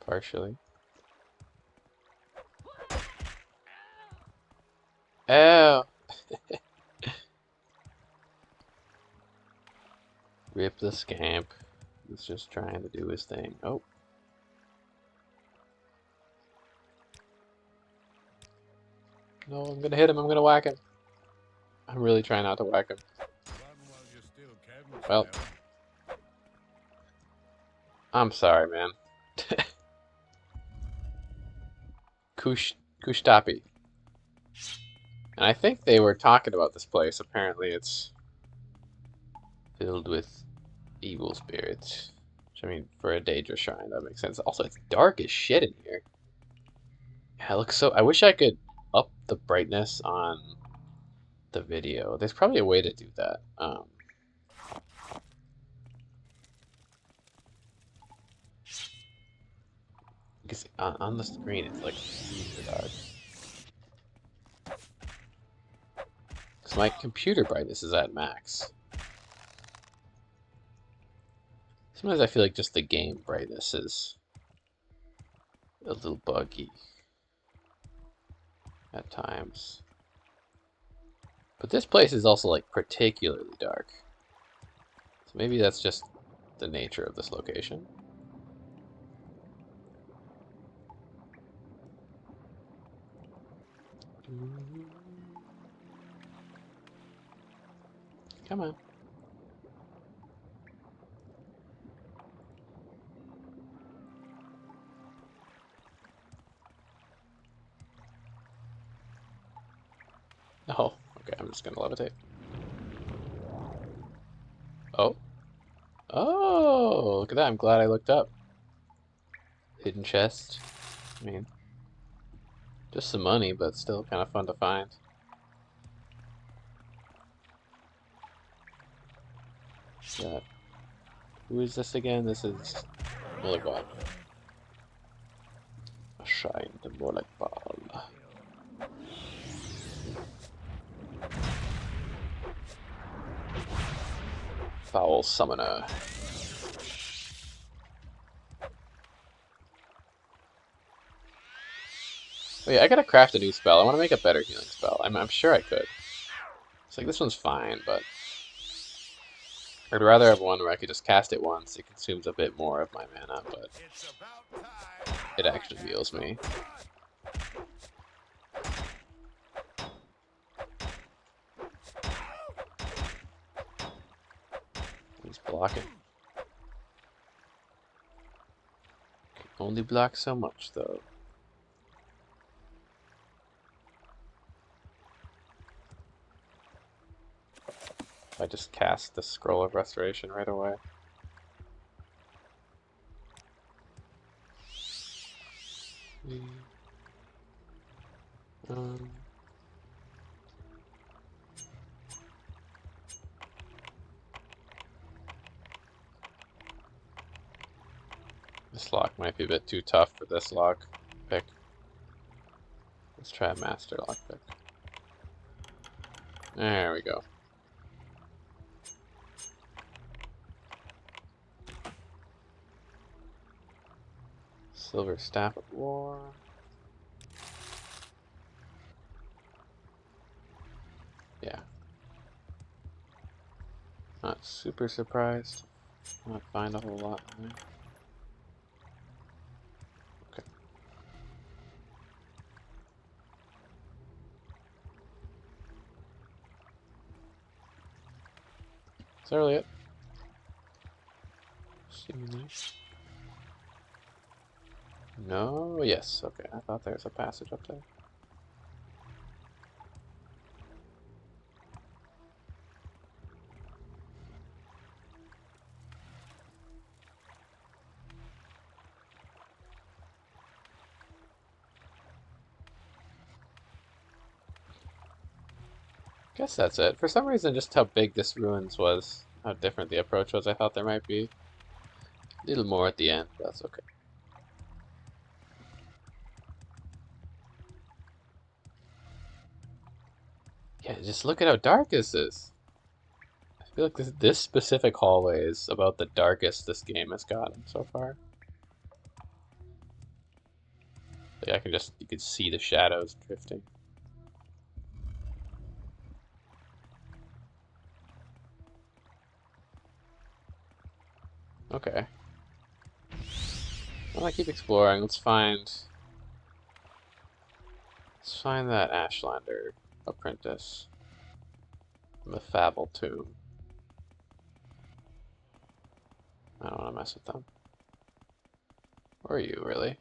Partially. Oh! Rip the scamp. He's just trying to do his thing. Oh. No, I'm gonna hit him. I'm gonna whack him. I'm really trying not to whack him. Well. I'm sorry, man. Kushtapi. And I think they were talking about this place. Apparently it's filled with evil spirits. Which, I mean, for a Daedra shrine, that makes sense. Also, it's dark as shit in here. Yeah, it looks so... I wish I could up the brightness on the video. There's probably a way to do that. Because on the screen, it's like super dark. Because my computer brightness is at max. Sometimes I feel like just the game brightness is a little buggy at times. But this place is also like particularly dark. So maybe that's just the nature of this location. Come on. Oh, okay, I'm just gonna levitate. Oh. Oh, look at that. I'm glad I looked up. Hidden chest. I mean, just some money, but still kind of fun to find. That. Who is this again? This is Morrowind. A shrine to Morrowind. Foul summoner. Oh yeah, I gotta craft a new spell. I want to make a better healing spell. I'm sure I could. It's like this one's fine, but I'd rather have one where I could just cast it once. It consumes a bit more of my mana, but it actually heals me. He's blocking. Can only block so much, though. I just cast the Scroll of Restoration right away. This lock might be a bit too tough for this lock pick. Let's try a master lock pick. There we go. Silver Staff of War. Yeah. Not super surprised. Not find a whole lot in there. Okay. Is that really it? Seemingly. No, yes, okay. I thought there was a passage up there. Guess that's it. For some reason, just how big this ruins was, how different the approach was, I thought there might be a little more at the end, but that's okay. Yeah, just look at how dark this is. I feel like this specific hallway is about the darkest this game has gotten so far. Like you can see the shadows drifting. Okay. Well, I keep exploring. Let's find that Ashlander apprentice. The Fable tomb. I don't want to mess with them. Or are you, really?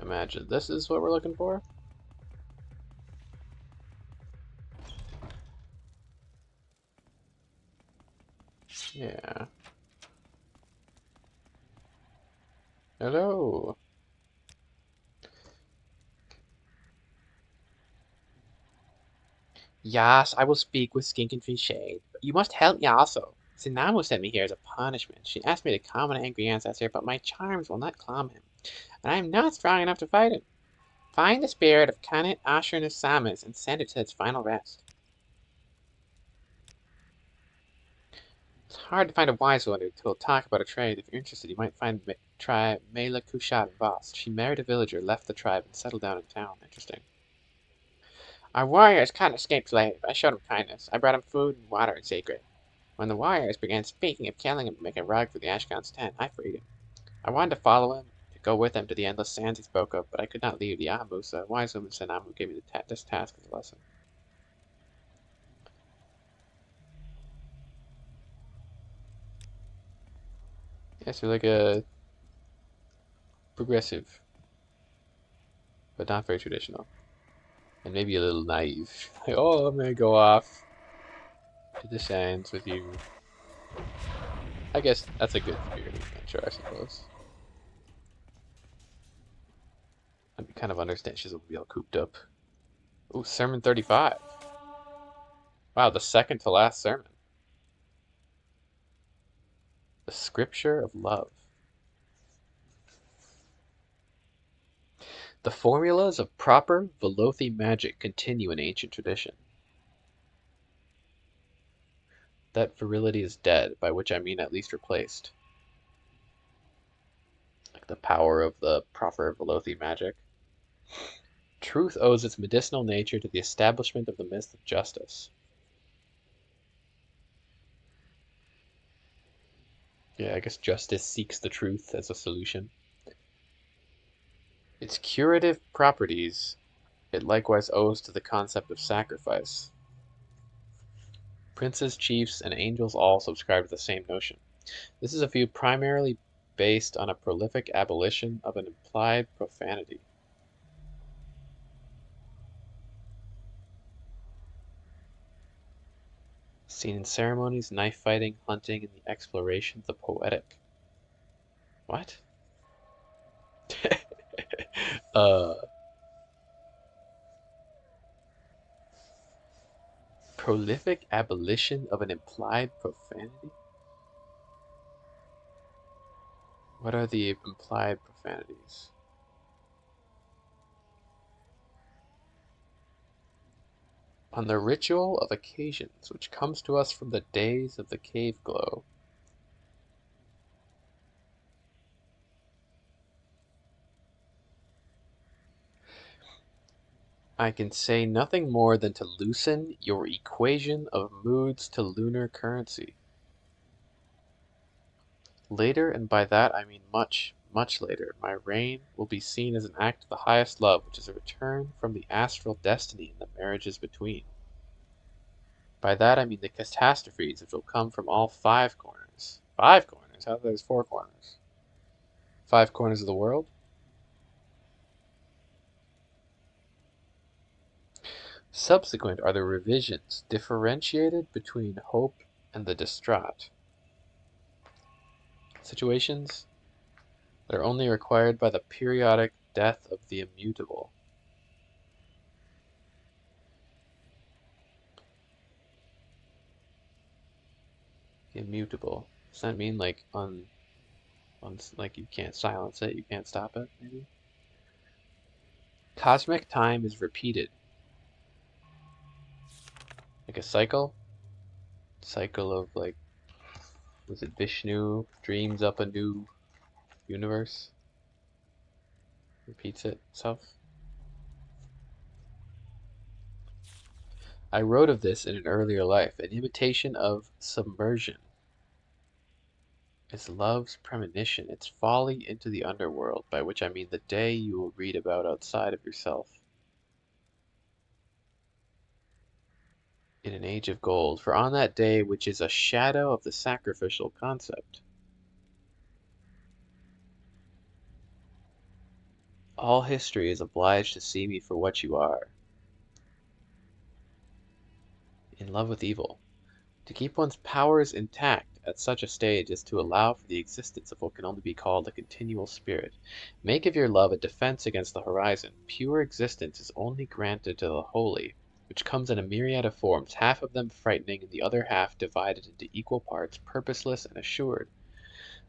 Imagine this is what we're looking for? Yeah. Hello. Yes, I will speak with Skink and Shade, but you must help me also. Sinamo sent me here as a punishment. She asked me to calm an angry ancestor, but my charms will not calm him, and I am not strong enough to fight him. Find the spirit of Kanet Ashur Samas and send it to its final rest. It's hard to find a wise one who will talk about a trade. If you're interested, you might try Mela Kushat Voss. She married a villager, left the tribe, and settled down in town. Interesting. Our warriors can't escape slave. I showed him kindness. I brought him food and water and sacred. When the warriors began speaking of killing him to make a rug for the Ashkan's tent, I freed him. I wanted to follow him, to go with him to the endless sands he spoke of, but I could not leave the Ahamusa. A wise woman said Amu gave me this task as a lesson. Yes, you're like a progressive, but not very traditional. And maybe a little naive. Like, oh, I'm gonna go off to the sands with you. I guess that's a good spirit of adventure, I suppose. I kind of understand she's gonna be all cooped up. Ooh, Sermon 35. Wow, the second to last sermon. The Scripture of Love. The formulas of proper Velothi magic continue in ancient tradition. That virility is dead, by which I mean at least replaced. Like the power of the proper Velothi magic. Truth owes its medicinal nature to the establishment of the myth of justice. Yeah, I guess justice seeks the truth as a solution. Its curative properties it likewise owes to the concept of sacrifice. Princes, chiefs, and angels all subscribe to the same notion. This is a view primarily based on a prolific abolition of an implied profanity. Seen in ceremonies, knife fighting, hunting, and the exploration of the poetic. What? uh, Prolific abolition of an implied profanity? What are the implied profanities? On the ritual of occasions which comes to us from the days of the cave glow. I can say nothing more than to loosen your equation of moods to lunar currency. Later, and by that I mean much, much later, my reign will be seen as an act of the highest love, which is a return from the astral destiny and the marriages between. By that I mean the catastrophes which will come from all five corners. Five corners? How there's four corners? Five corners of the world? Subsequent are the revisions, differentiated between hope and the distraught. Situations that are only required by the periodic death of the immutable. Immutable. Does that mean like like you can't silence it, you can't stop it, maybe? Cosmic time is repeated. Like a cycle? Cycle of like was it Vishnu dreams up a new universe? Repeats itself? I wrote of this in an earlier life, an imitation of submersion. It's love's premonition, its folly into the underworld, by which I mean the day you will read about outside of yourself. In an age of gold, for on that day which is a shadow of the sacrificial concept, all history is obliged to see me for what you are, in love with evil, to keep one's powers intact at such a stage as to allow for the existence of what can only be called a continual spirit. Make of your love a defense against the horizon. Pure existence is only granted to the holy, which comes in a myriad of forms, half of them frightening and the other half divided into equal parts, purposeless and assured.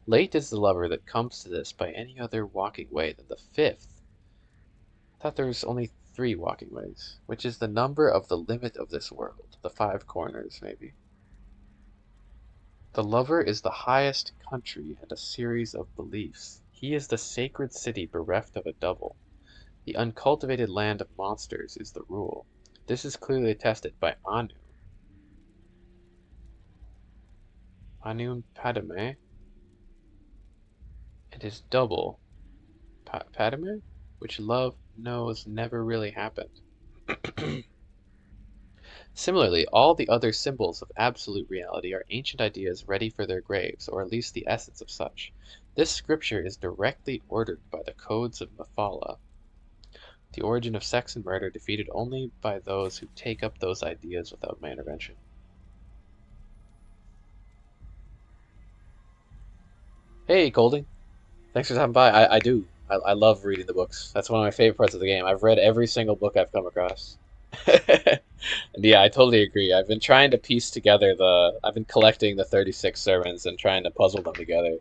Late is the lover that comes to this by any other walking way than the fifth. I thought there was only 3 walking ways, which is the number of the limit of this world, the 5 corners, maybe. The lover is the highest country and a series of beliefs. He is the sacred city bereft of a double. The uncultivated land of monsters is the rule. This is clearly attested by Anu Padme, and his double, Padme, which love knows never really happened. Similarly, all the other symbols of absolute reality are ancient ideas ready for their graves, or at least the essence of such. This scripture is directly ordered by the codes of Mephala, the origin of sex and murder defeated only by those who take up those ideas without my intervention. Hey, Golding. Thanks for stopping by. I do. I love reading the books. That's one of my favorite parts of the game. I've read every single book I've come across. And yeah, I totally agree. I've been trying to piece together I've been collecting the 36 sermons and trying to puzzle them together.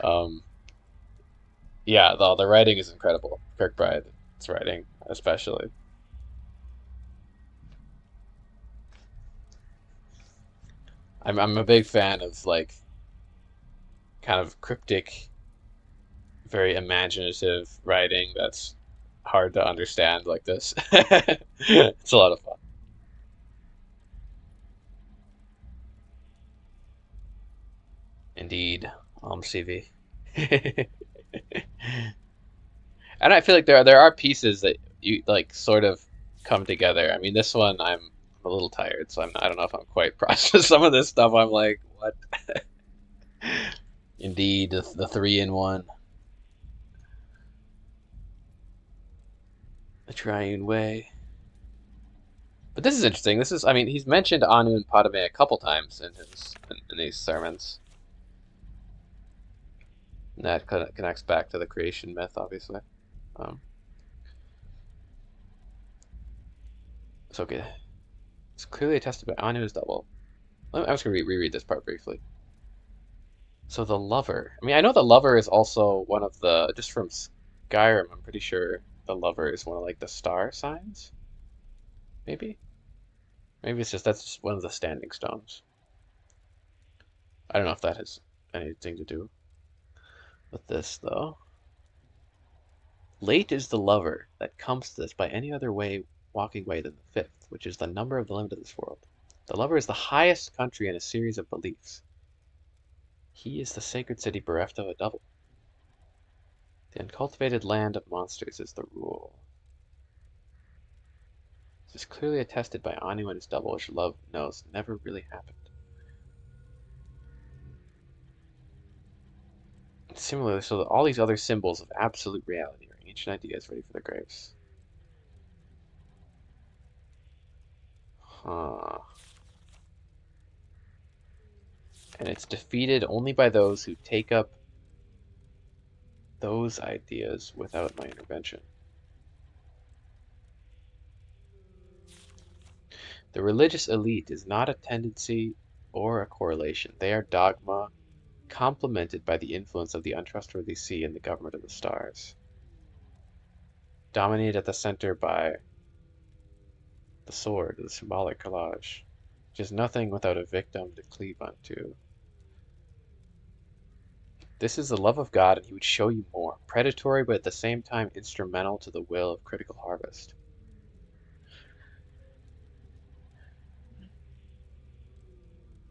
Um, yeah, the writing is incredible. Kirkbride's writing, especially. I'm a big fan of like kind of cryptic, very imaginative writing that's hard to understand like this. It's a lot of fun. Indeed, CV. And I feel like there are pieces that you like sort of come together. I mean, this one I'm a little tired, so I don't know if I'm quite processed some of this stuff. I'm like, what? Indeed, the 3-in-1, the triune way. But this is interesting. This is, I mean, he's mentioned Anu and Padme a couple times in these sermons. And that connects back to the creation myth, obviously. Um, so okay, it's clearly attested by Anu's double. I'm just gonna reread this part briefly. So the lover. I mean, I know the lover is also one of the just from Skyrim. I'm pretty sure the lover is one of like the star signs. Maybe. Maybe that's just one of the standing stones. I don't know if that has anything to do with this though. Late is the lover that comes to this by any other way walking way than the fifth, which is the number of the limit of this world. The lover is the highest country in a series of beliefs. He is the sacred city bereft of a double. The uncultivated land of monsters is the rule. This is clearly attested by Anu and his double, which love knows never really happened. Similarly, so that all these other symbols of absolute reality are ancient ideas ready for their graves. Huh. And it's defeated only by those who take up those ideas without my intervention. The religious elite is not a tendency or a correlation. They are dogma, complemented by the influence of the untrustworthy sea and the government of the stars. Dominated at the center by the sword, the symbolic collage, which is nothing without a victim to cleave unto. This is the love of God, and he would show you more. Predatory, but at the same time instrumental to the will of critical harvest.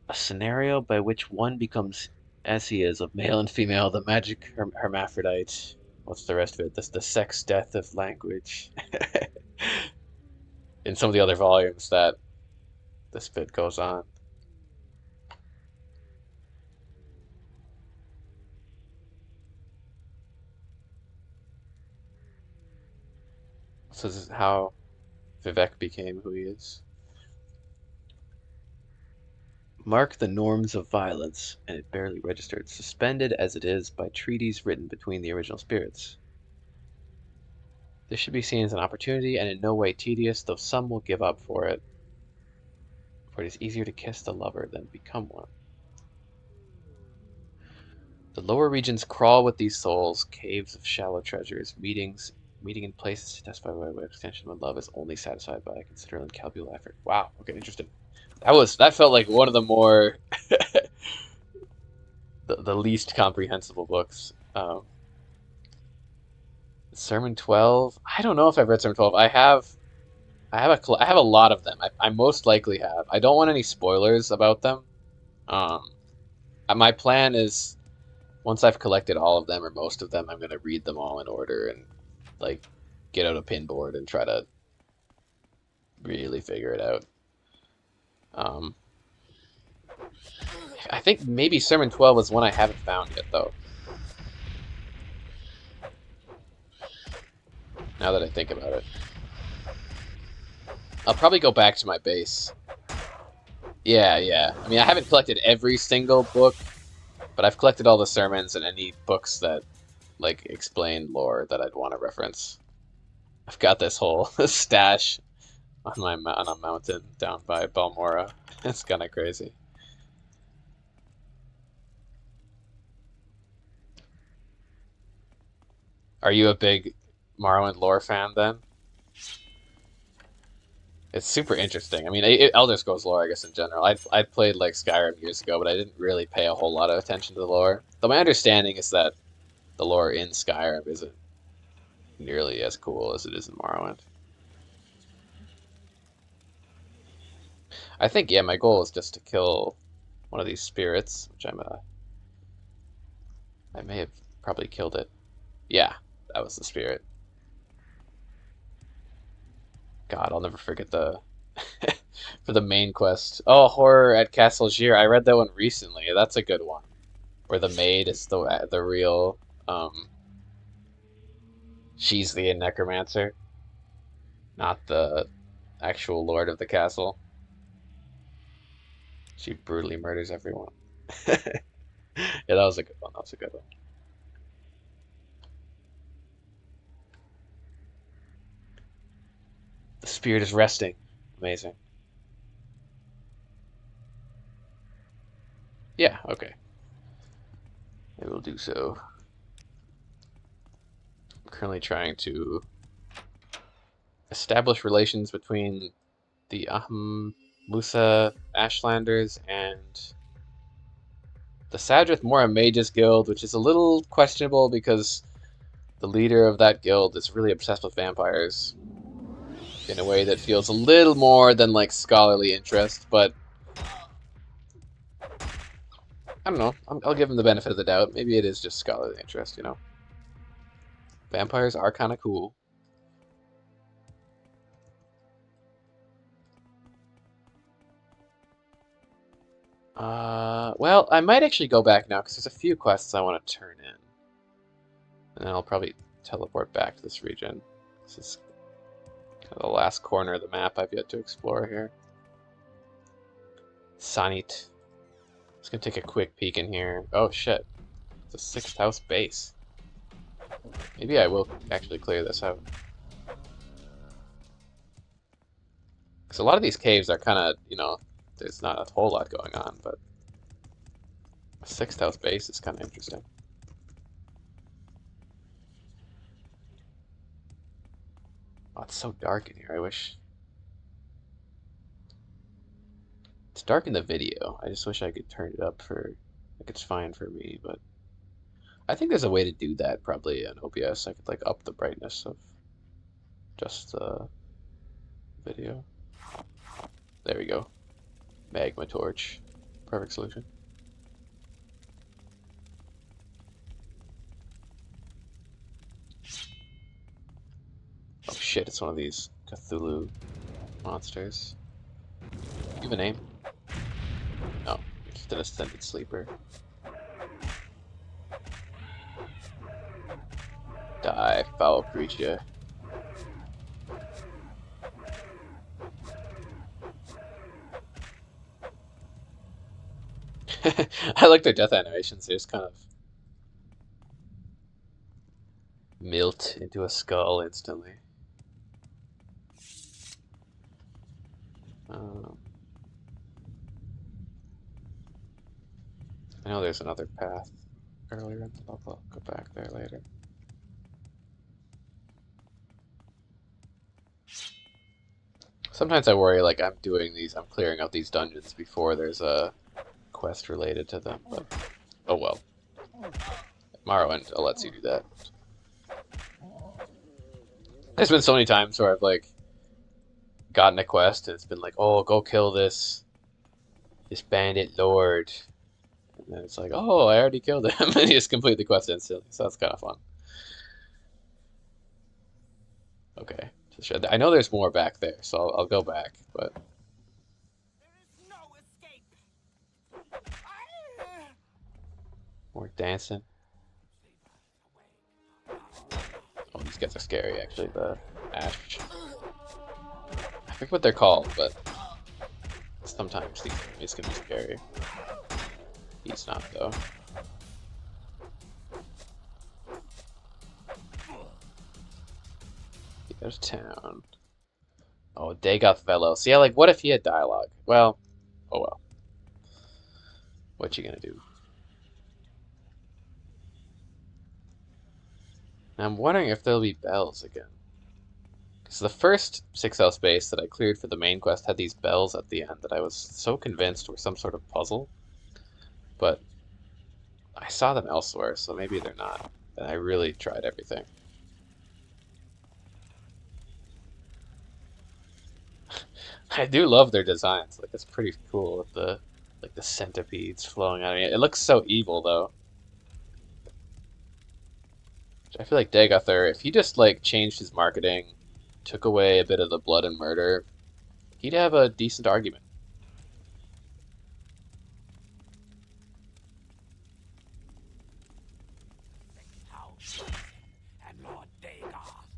A scenario by which one becomes as he is, of male and female, the magic hermaphrodite. What's the rest of it? The sex death of language. In some of the other volumes that this bit goes on. So this is how Vivek became who he is. Mark the norms of violence, and it barely registered, suspended as it is by treaties written between the original spirits. This should be seen as an opportunity and in no way tedious, though some will give up for it. For it is easier to kiss the lover than become one. The lower regions crawl with these souls, caves of shallow treasures, meeting in places to testify by extension when love is only satisfied by a considerable incalculable effort. Wow, okay, interesting. That felt like one of the more the least comprehensible books. Sermon 12. I don't know if I've read Sermon 12. I have a lot of them. I most likely have. I don't want any spoilers about them. Um, my plan is once I've collected all of them or most of them, I'm gonna read them all in order and like get out a pin board and try to really figure it out. Um, I think maybe Sermon 12 is one I haven't found yet though. Now that I think about it, I'll probably go back to my base. Yeah, yeah. I mean, I haven't collected every single book, but I've collected all the sermons and any books that like explain lore that I'd want to reference. I've got this whole stash on a mountain down by Balmora. It's kind of crazy. Are you a big Morrowind lore fan then? It's super interesting. I mean, Elder Scrolls lore, I guess in general. I played like Skyrim years ago, but I didn't really pay a whole lot of attention to the lore. Though my understanding is that the lore in Skyrim isn't nearly as cool as it is in Morrowind. I think, yeah, my goal is just to kill one of these spirits, which I may have probably killed it. Yeah, that was the spirit. God, I'll never forget the for the main quest. Oh, Horror at Castle Gier. I read that one recently. That's a good one. Where the maid is the real she's the necromancer, not the actual lord of the castle. She brutally murders everyone. Yeah, that was a good one. That was a good one. The spirit is resting. Amazing. Yeah, okay. I will do so. I'm currently trying to establish relations between the Musa Ashlanders and the Sadrith Mora Mages Guild, which is a little questionable because the leader of that guild is really obsessed with vampires in a way that feels a little more than like scholarly interest, but I don't know. I'll give him the benefit of the doubt. Maybe it is just scholarly interest, you know? Vampires are kind of cool. Well, I might actually go back now because there's a few quests I want to turn in. And then I'll probably teleport back to this region. This is kind of the last corner of the map I've yet to explore here. Sanit. Just gonna take a quick peek in here. Oh shit. It's a 6th house base. Maybe I will actually clear this out. Because a lot of these caves are kind of, you know, there's not a whole lot going on, but a 6th house base is kind of interesting. Oh, it's so dark in here. I wish. It's dark in the video. I just wish I could turn it up for, like it's fine for me, but I think there's a way to do that probably in OBS. I could like up the brightness of just the video. There we go. Magma torch. Perfect solution. Oh shit, it's one of these Cthulhu monsters. You have a name? No, you're just an ascended sleeper. Die, foul creature. I like their death animations. They just kind of melt into a skull instantly. Um, I know there's another path earlier in the level. I'll go back there later. Sometimes I worry like I'm clearing out these dungeons before there's a quest related to them, but oh well. Morrowind lets you do that. There's been so many times where I've like gotten a quest and it's been like, oh, go kill this bandit lord, and then it's like, oh, I already killed him, and you just complete the quest instantly. So that's kind of fun. Okay, I know there's more back there, so I'll go back, but. More dancing. Oh, these guys are scary, actually. The Ash. I forget what they're called, but sometimes these enemies can be scary. He's not, though. There's town. Oh, Dagoth Velos. Yeah, like, what if he had dialogue? Well, oh well. What you gonna do? I'm wondering if there'll be bells again. Because the first 6L space that I cleared for the main quest had these bells at the end that I was so convinced were some sort of puzzle. But I saw them elsewhere, so maybe they're not. And I really tried everything. I do love their designs. Like, it's pretty cool with the centipedes flowing out of it. It looks so evil though. I feel like Dagother, if he just like changed his marketing, took away a bit of the blood and murder, he'd have a decent argument.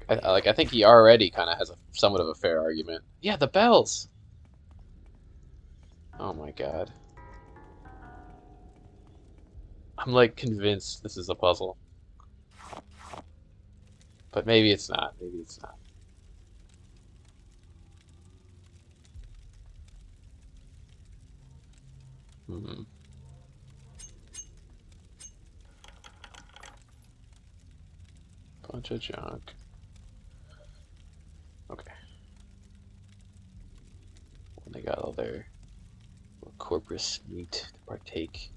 I think he already kind of has somewhat of a fair argument. Yeah, the bells. Oh my god. I'm like convinced this is a puzzle. But maybe it's not. Maybe it's not. Hmm. Bunch of junk. Okay. When they got all their corpus meat to partake.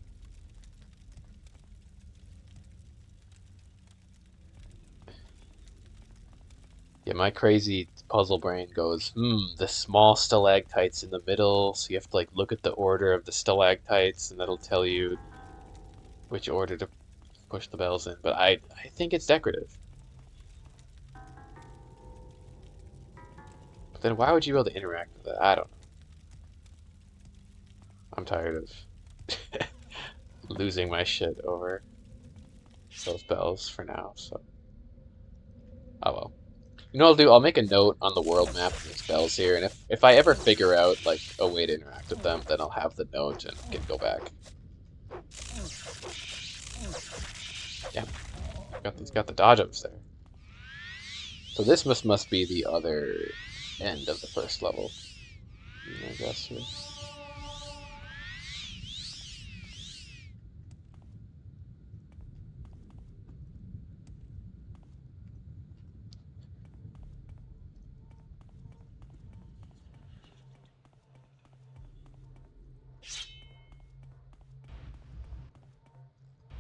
Yeah, my crazy puzzle brain goes, the small stalactites in the middle, so you have to like look at the order of the stalactites and that'll tell you which order to push the bells in. But I think it's decorative. But then why would you be able to interact with it? I don't know. I'm tired of losing my shit over those bells for now, so. Oh well. You know what I'll do? I'll make a note on the world map of these bells here, and if I ever figure out like a way to interact with them, then I'll have the note and can go back. Yeah, got the dodge ups there. So this must be the other end of the first level, I guess. Here.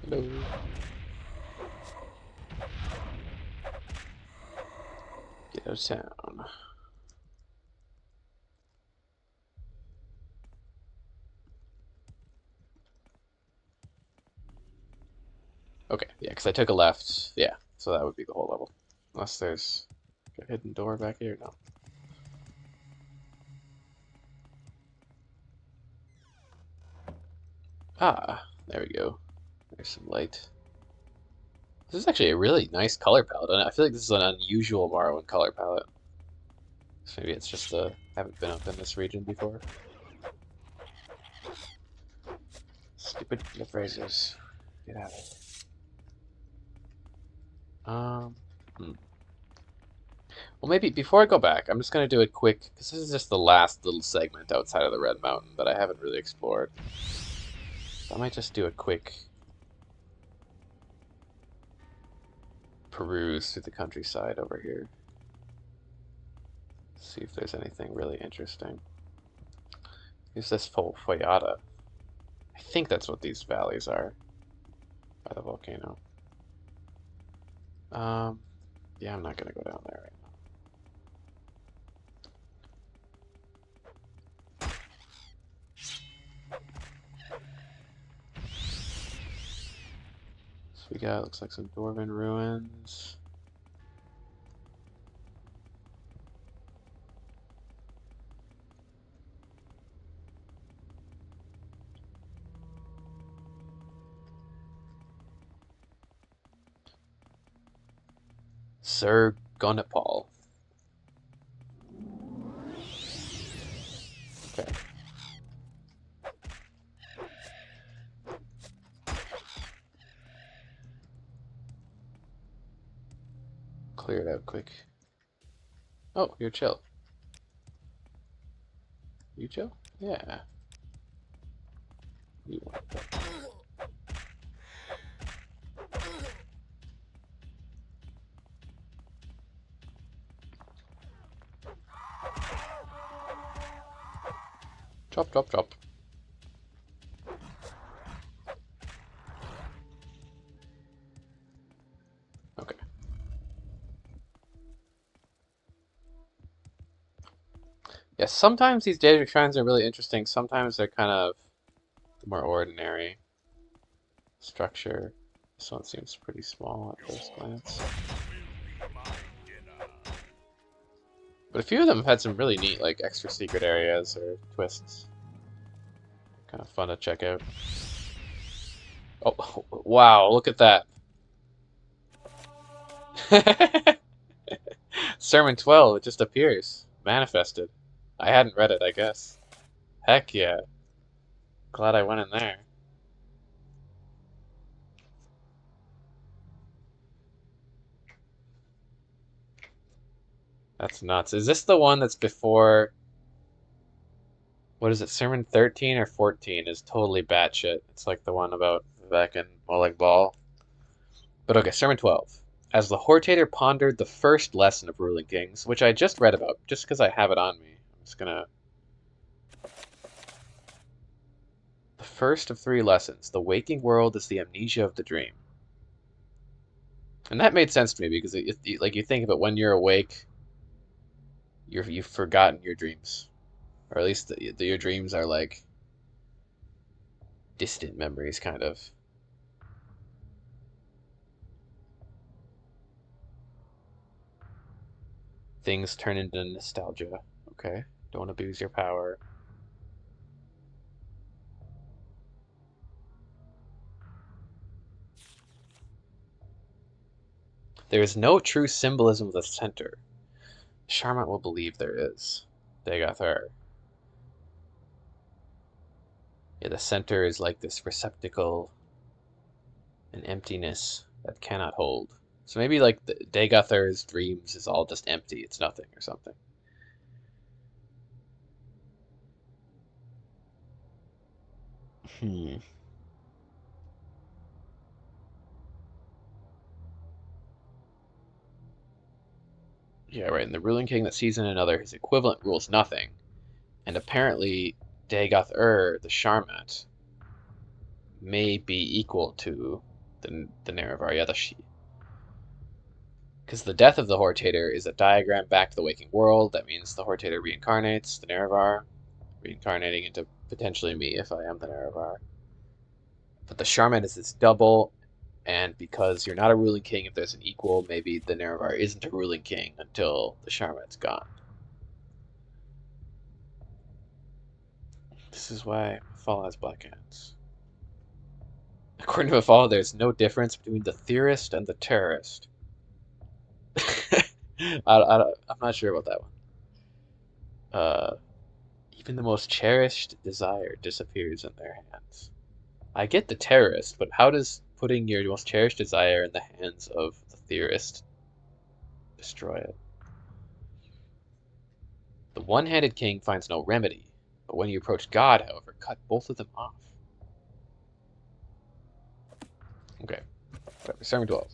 Hello. Get out of town. Okay, yeah, because I took a left. Yeah, so that would be the whole level. Unless there's a hidden door back here. No. Ah, there we go. There's some light. This is actually a really nice color palette, and I feel like this is an unusual Morrowind color palette. So maybe it's just haven't been up in this region before. Stupid phrases. Get out of here. Well, maybe before I go back, I'm just gonna do a quick, because this is just the last little segment outside of the Red Mountain that I haven't really explored. So I might just do a quick peruse through the countryside over here. See if there's anything really interesting. Here's this Foyata. I think that's what these valleys are by the volcano. Yeah, I'm not gonna go down there right now. So we got, looks like some Dwarven ruins. Sir Gunapal. Okay. Clear it out quick. Oh, you're chill. You chill? Yeah. You want that. Chop, chop, chop. Okay. Yeah, sometimes these daedric shrines are really interesting. Sometimes they're kind of the more ordinary structure. This one seems pretty small at first glance. But a few of them have had some really neat, like, extra secret areas or twists. Kind of fun to check out. Oh, wow, look at that. Sermon 12, it just appears. Manifested. I hadn't read it, I guess. Heck yeah. Glad I went in there. That's nuts. Is this the one that's before... What is it, Sermon 13 or 14 is totally batshit. It's like the one about Vivek and Oleg Ball. But okay, Sermon 12. As the Hortator pondered the first lesson of ruling kings, which I just read about, just because I have it on me. I'm just gonna... The first of 3 lessons. The waking world is the amnesia of the dream. And that made sense to me because, like, you think of it, when you're awake, you've forgotten your dreams. Or at least your dreams are, like, distant memories, kind of. Things turn into nostalgia. Okay, don't abuse your power. There is no true symbolism of the center. Charmat will believe there is. Dagoth. Yeah, the center is like this receptacle, an emptiness that cannot hold. So maybe like the Dagothar's dreams is all just empty, it's nothing or something. Hmm. Yeah, right. And the ruling king that sees in another his equivalent rules nothing. And apparently Dagoth the Sharmat, may be equal to the Nerevar Yadashi. Because the death of the Hortator is a diagram back to the waking world. That means the Hortator reincarnates the Nerevar, reincarnating into potentially me if I am the Nerevar. But the Sharmat is this double, and because you're not a ruling king, if there's an equal, maybe the Nerevar isn't a ruling king until the Sharmat's gone. This is why Fall has black hands. According to Fall, there's no difference between the theorist and the terrorist. I'm not sure about that one. Even the most cherished desire disappears in their hands. I get the terrorist, but how does putting your most cherished desire in the hands of the theorist destroy it? The one-handed king finds no remedy, but when you approach God, however, cut both of them off. Okay, whatever. Sermon 12.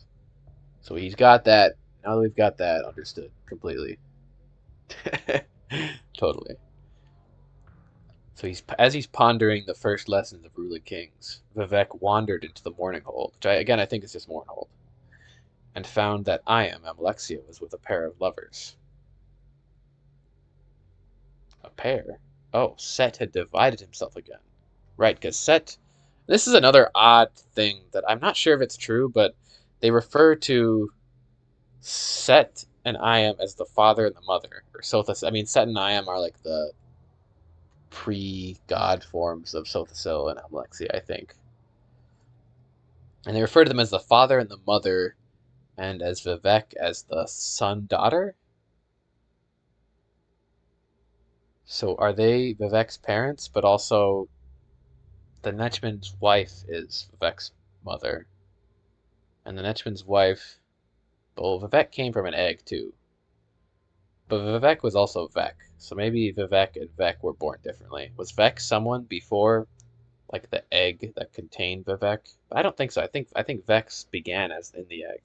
So he's got that. Now that we've got that understood completely. Totally. So as he's pondering the first lessons of ruling kings, Vivek wandered into the mourning hold, which I think is just Mournhold, and found that Alexia, was with a pair of lovers. A pair? Oh, Set had divided himself again. Right, because Set. This is another odd thing that I'm not sure if it's true, but they refer to Set and Iam as the father and the mother. Or Sothis. I mean, Set and Iam are like the pre-god forms of Sothisil and Alexia, I think. And they refer to them as the father and the mother, and as Vivek as the son-daughter. So are they Vivek's parents, but also the Netchman's wife is Vivek's mother? And the Netchman's wife, well, Vivek came from an egg too. But Vivek was also Vec, so maybe Vivek and Vec were born differently. Was Vec someone before, like the egg that contained Vivek? I don't think so. I think Vex began as in the egg.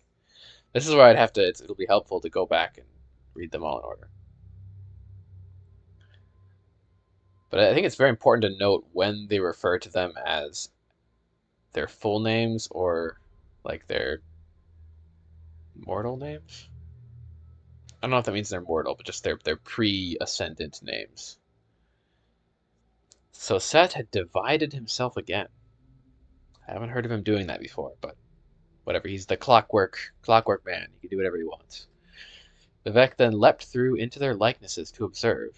This is where I'd have to. It'll be helpful to go back and read them all in order. But I think it's very important to note when they refer to them as their full names or like their mortal names. I don't know if that means they're mortal, but just their pre-ascendant names. So Set had divided himself again. I haven't heard of him doing that before, but whatever. He's the clockwork man. He can do whatever he wants. Vivek then leapt through into their likenesses to observe,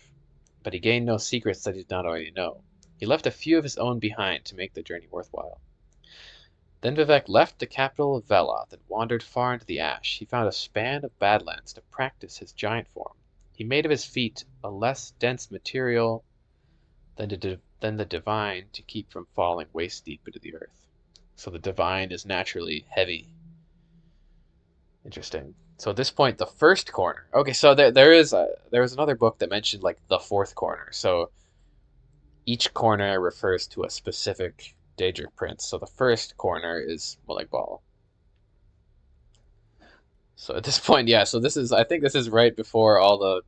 but he gained no secrets that he did not already know. He left a few of his own behind to make the journey worthwhile. Then Vivek left the capital of Veloth and wandered far into the ash. He found a span of badlands to practice his giant form. He made of his feet a less dense material than the divine to keep from falling waist deep into the earth. So the divine is naturally heavy. Interesting. So at this point, the first corner. Okay, so there was another book that mentioned like the fourth corner. So each corner refers to a specific Daedric prince. So the first corner is Molag Bal. So at this point, yeah. So I think this is right before all the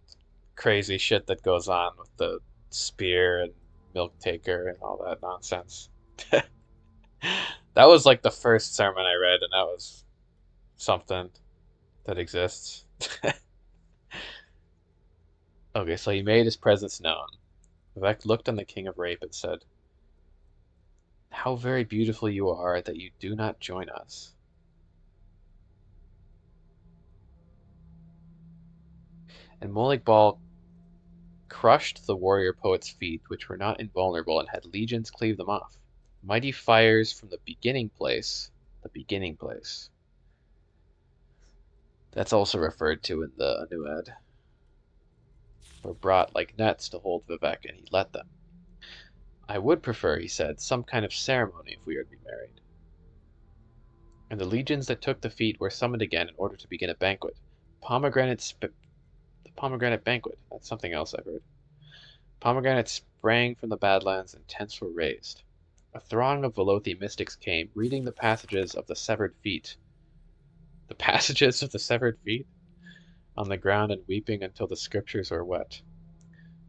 crazy shit that goes on with the spear and milk taker and all that nonsense. That was like the first sermon I read, and that was something that exists. Okay, so he made his presence known. Vivek looked on the King of Rape and said, "How very beautiful you are that you do not join us." And Molag Bal crushed the warrior poet's feet, which were not invulnerable, and had legions cleave them off. Mighty fires from the beginning place. That's also referred to in the Anuad, were brought like nets to hold Vivek, and he let them. "I would prefer," he said, "some kind of ceremony if we are to be married." And the legions that took the feet were summoned again in order to begin a banquet. The pomegranate banquet. That's something else I've heard. Pomegranates sprang from the Badlands and tents were raised. A throng of Velothi mystics came, reading the passages of the severed feet. The passages of the severed feet? On the ground and weeping until the scriptures were wet.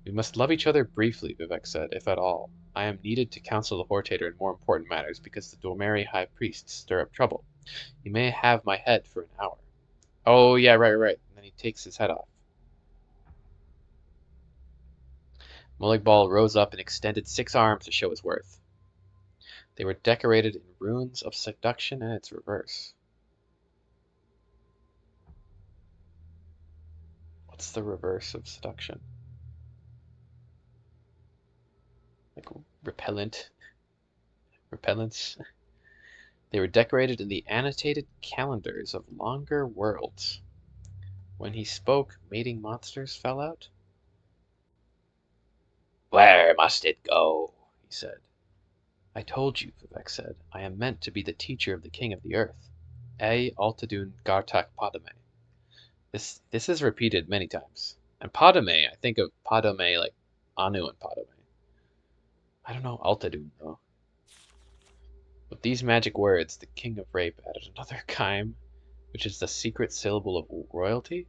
"We must love each other briefly," Vivek said, "if at all. I am needed to counsel the Hortator in more important matters, because the Dwamari high priests stir up trouble. You may have my head for an hour." Oh, yeah, right. And then he takes his head off. Molag Bal rose up and extended 6 arms to show his worth. They were decorated in runes of seduction and its reverse. What's the reverse of seduction? Like repellence? They were decorated in the annotated calendars of longer worlds. When he spoke, mating monsters fell out. "Where must it go?" he said. I told you, Vivek said. I am meant to be the teacher of the king of the earth. E altadun gartak padame. This is repeated many times. And padame, I think of padame like Anu and padame. I don't know altadun though. With these magic words, the king of rape added another chime, which is the secret syllable of royalty?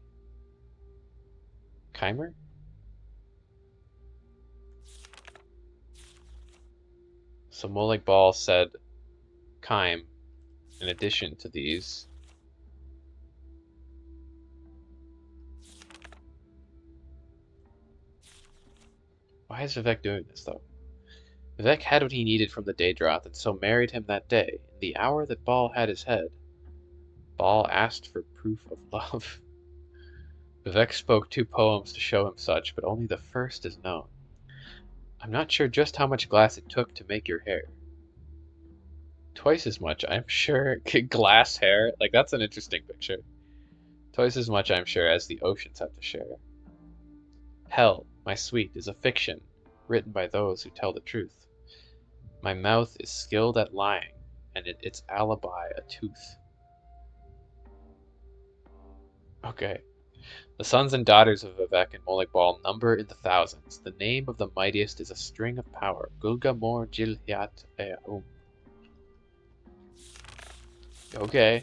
Chimer? So Molag Bal said chime in addition to these. Why is Vivek doing this though? Vivek had what he needed from the Daedroth and so married him that day. In the hour that Bal had his head, Bal asked for proof of love. Vivek spoke 2 poems to show him such, but only the first is known. I'm not sure just how much glass it took to make your hair. Twice as much, I'm sure. Glass hair? Like, that's an interesting picture. Twice as much, I'm sure, as the oceans have to share. Hell, my sweet, is a fiction, written by those who tell the truth. My mouth is skilled at lying, and its alibi a tooth. Okay. The sons and daughters of Vivek and Molag Bal number in the thousands. The name of the mightiest is a string of power. Gulga Mor Jilhiat Eum. Okay.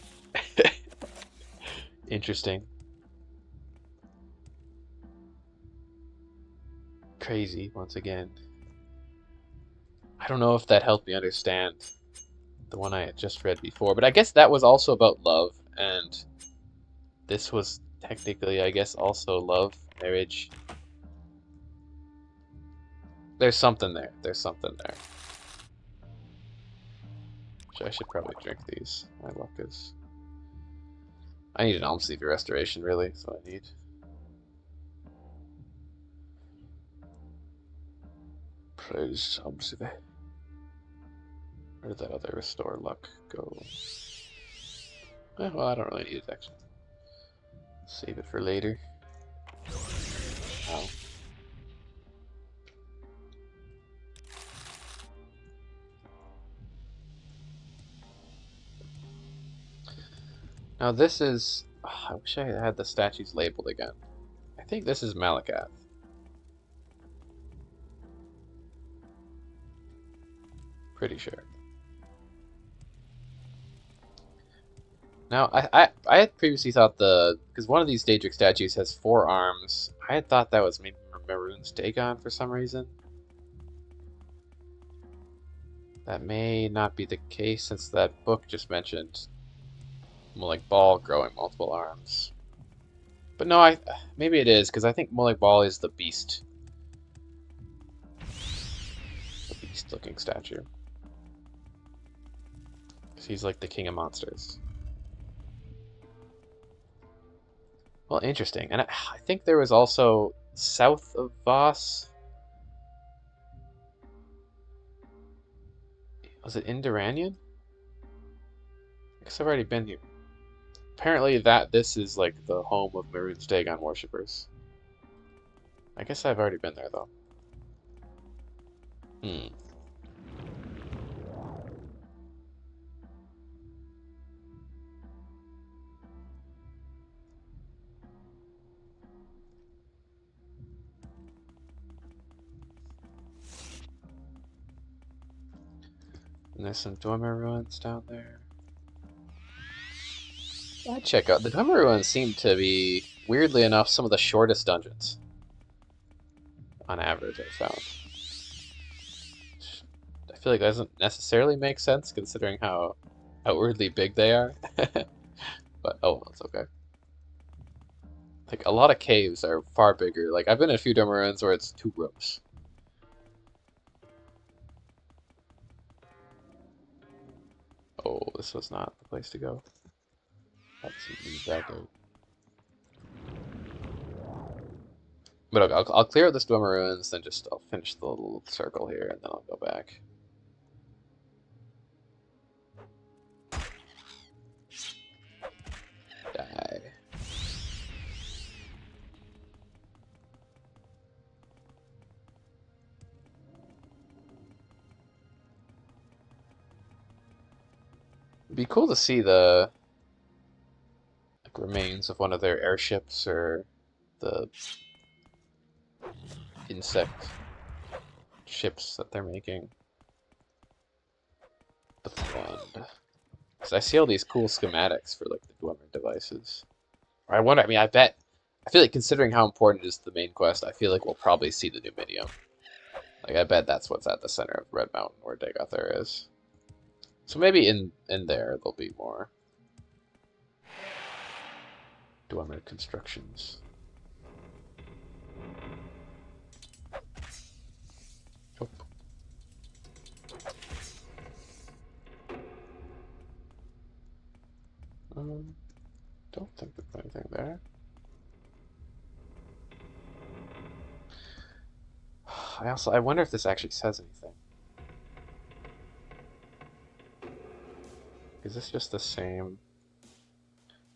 Interesting. Crazy, once again. I don't know if that helped me understand the one I had just read before, but I guess that was also about love, and this was technically, I guess, also love, marriage. There's something there. There's something there. I should probably drink these. My luck is... I need an Almsleeve restoration, really. That's what I need. Praise Almsleeve. Where did that other restore luck go? Well, I don't really need it, actually. Save it for later. Ow. Now this is... Oh, I wish I had the statues labeled again. I think this is Malakath. Pretty sure. Now, I had previously thought because one of these Daedric statues has 4 arms. I had thought that was maybe Maroon's Dagon for some reason. That may not be the case since that book just mentioned Molag Bal growing multiple arms. But no, maybe it is, because I think Molag Bal is the beast. The beast-looking statue. Because he's like the king of monsters. Well, interesting. And I think there was also south of Voss. Was it in Duranion? I guess I've already been here. Apparently this is like the home of Maroon's Dagon worshippers. I guess I've already been there though. And there's some Dwemer ruins down there. I'd check out. The Dwemer ruins seem to be, weirdly enough, some of the shortest dungeons. On average, I've found. I feel like that doesn't necessarily make sense considering how outwardly big they are. But, oh, that's okay. Like, a lot of caves are far bigger. Like, I've been in a few Dwemer ruins where it's 2 rooms. Oh, this was not the place to go. Let's leave that out. But okay, I'll clear out the Dwemer ruins, then I'll finish the little circle here, and then I'll go back. Die. be cool to see the like remains of one of their airships or the insect ships that they're making. The Fund. Because I see all these cool schematics for like the Dwemer devices. Or I wonder, I mean, I feel like considering how important it is to the main quest, I feel like we'll probably see the Numinium. Like, I bet that's what's at the center of Red Mountain where Dagoth is. So maybe in there there'll be more Dwemer constructions. Oh. Don't think there's anything there. I wonder if this actually says anything. Is this just the same?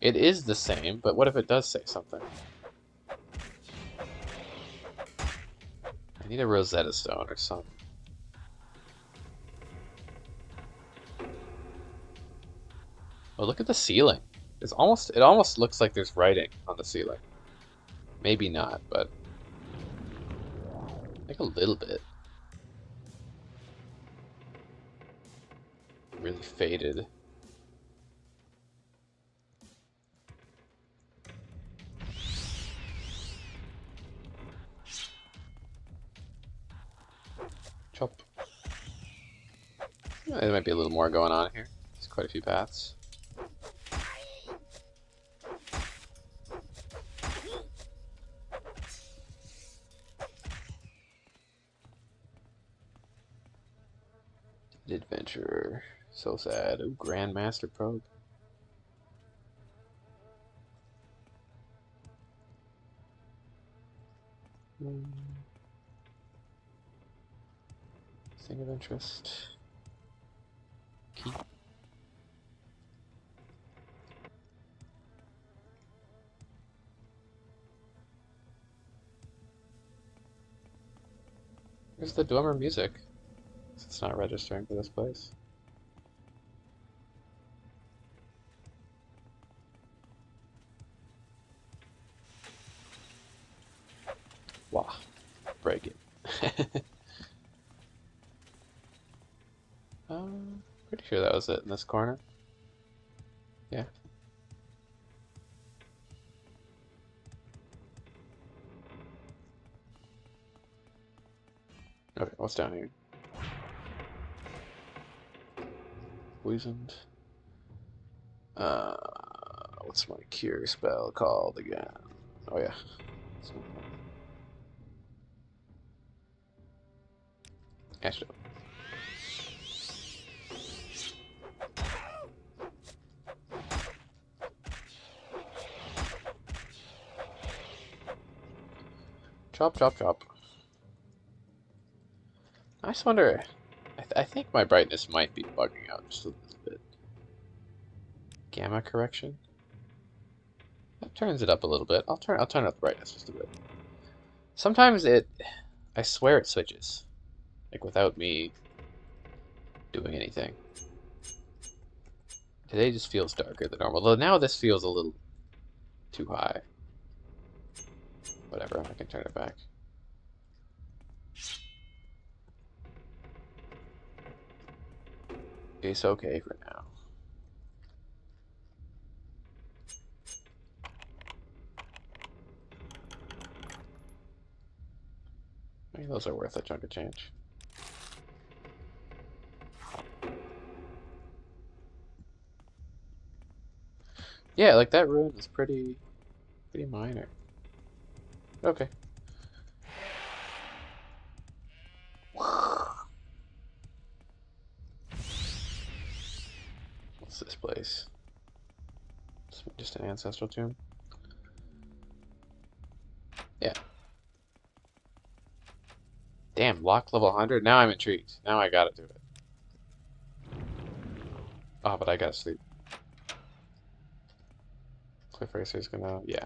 It is the same, but what if it does say something? I need a Rosetta Stone or something. Oh, look at the ceiling. It almost looks like there's writing on the ceiling. Maybe not, but like a little bit. Really faded. Chop. There might be a little more going on here. There's quite a few paths. Adventurer. So sad. Ooh, Grandmaster Probe. Thing of interest. Key. Where's the Dwemer music? It's not registering for this place. Wow. Break it. Pretty sure that was it in this corner. Yeah. Okay, what's down here? Poisoned. What's my cure spell called again? Oh yeah. Actually. Chop, chop, chop. I just wonder. I think my brightness might be bugging out just a little bit. Gamma correction. That turns it up a little bit. I'll turn up the brightness just a bit. Sometimes I swear it switches, like without me doing anything. Today just feels darker than normal. Though now this feels a little too high. Whatever, I can turn it back. It's okay for now. I mean, those are worth a chunk of change. Yeah, like that rune is pretty minor. Okay. What's this place? Just an ancestral tomb? Yeah. Damn, lock level 100? Now I'm intrigued. Now I gotta do it. Oh, but I gotta sleep. Cliff Racer's gonna... Yeah.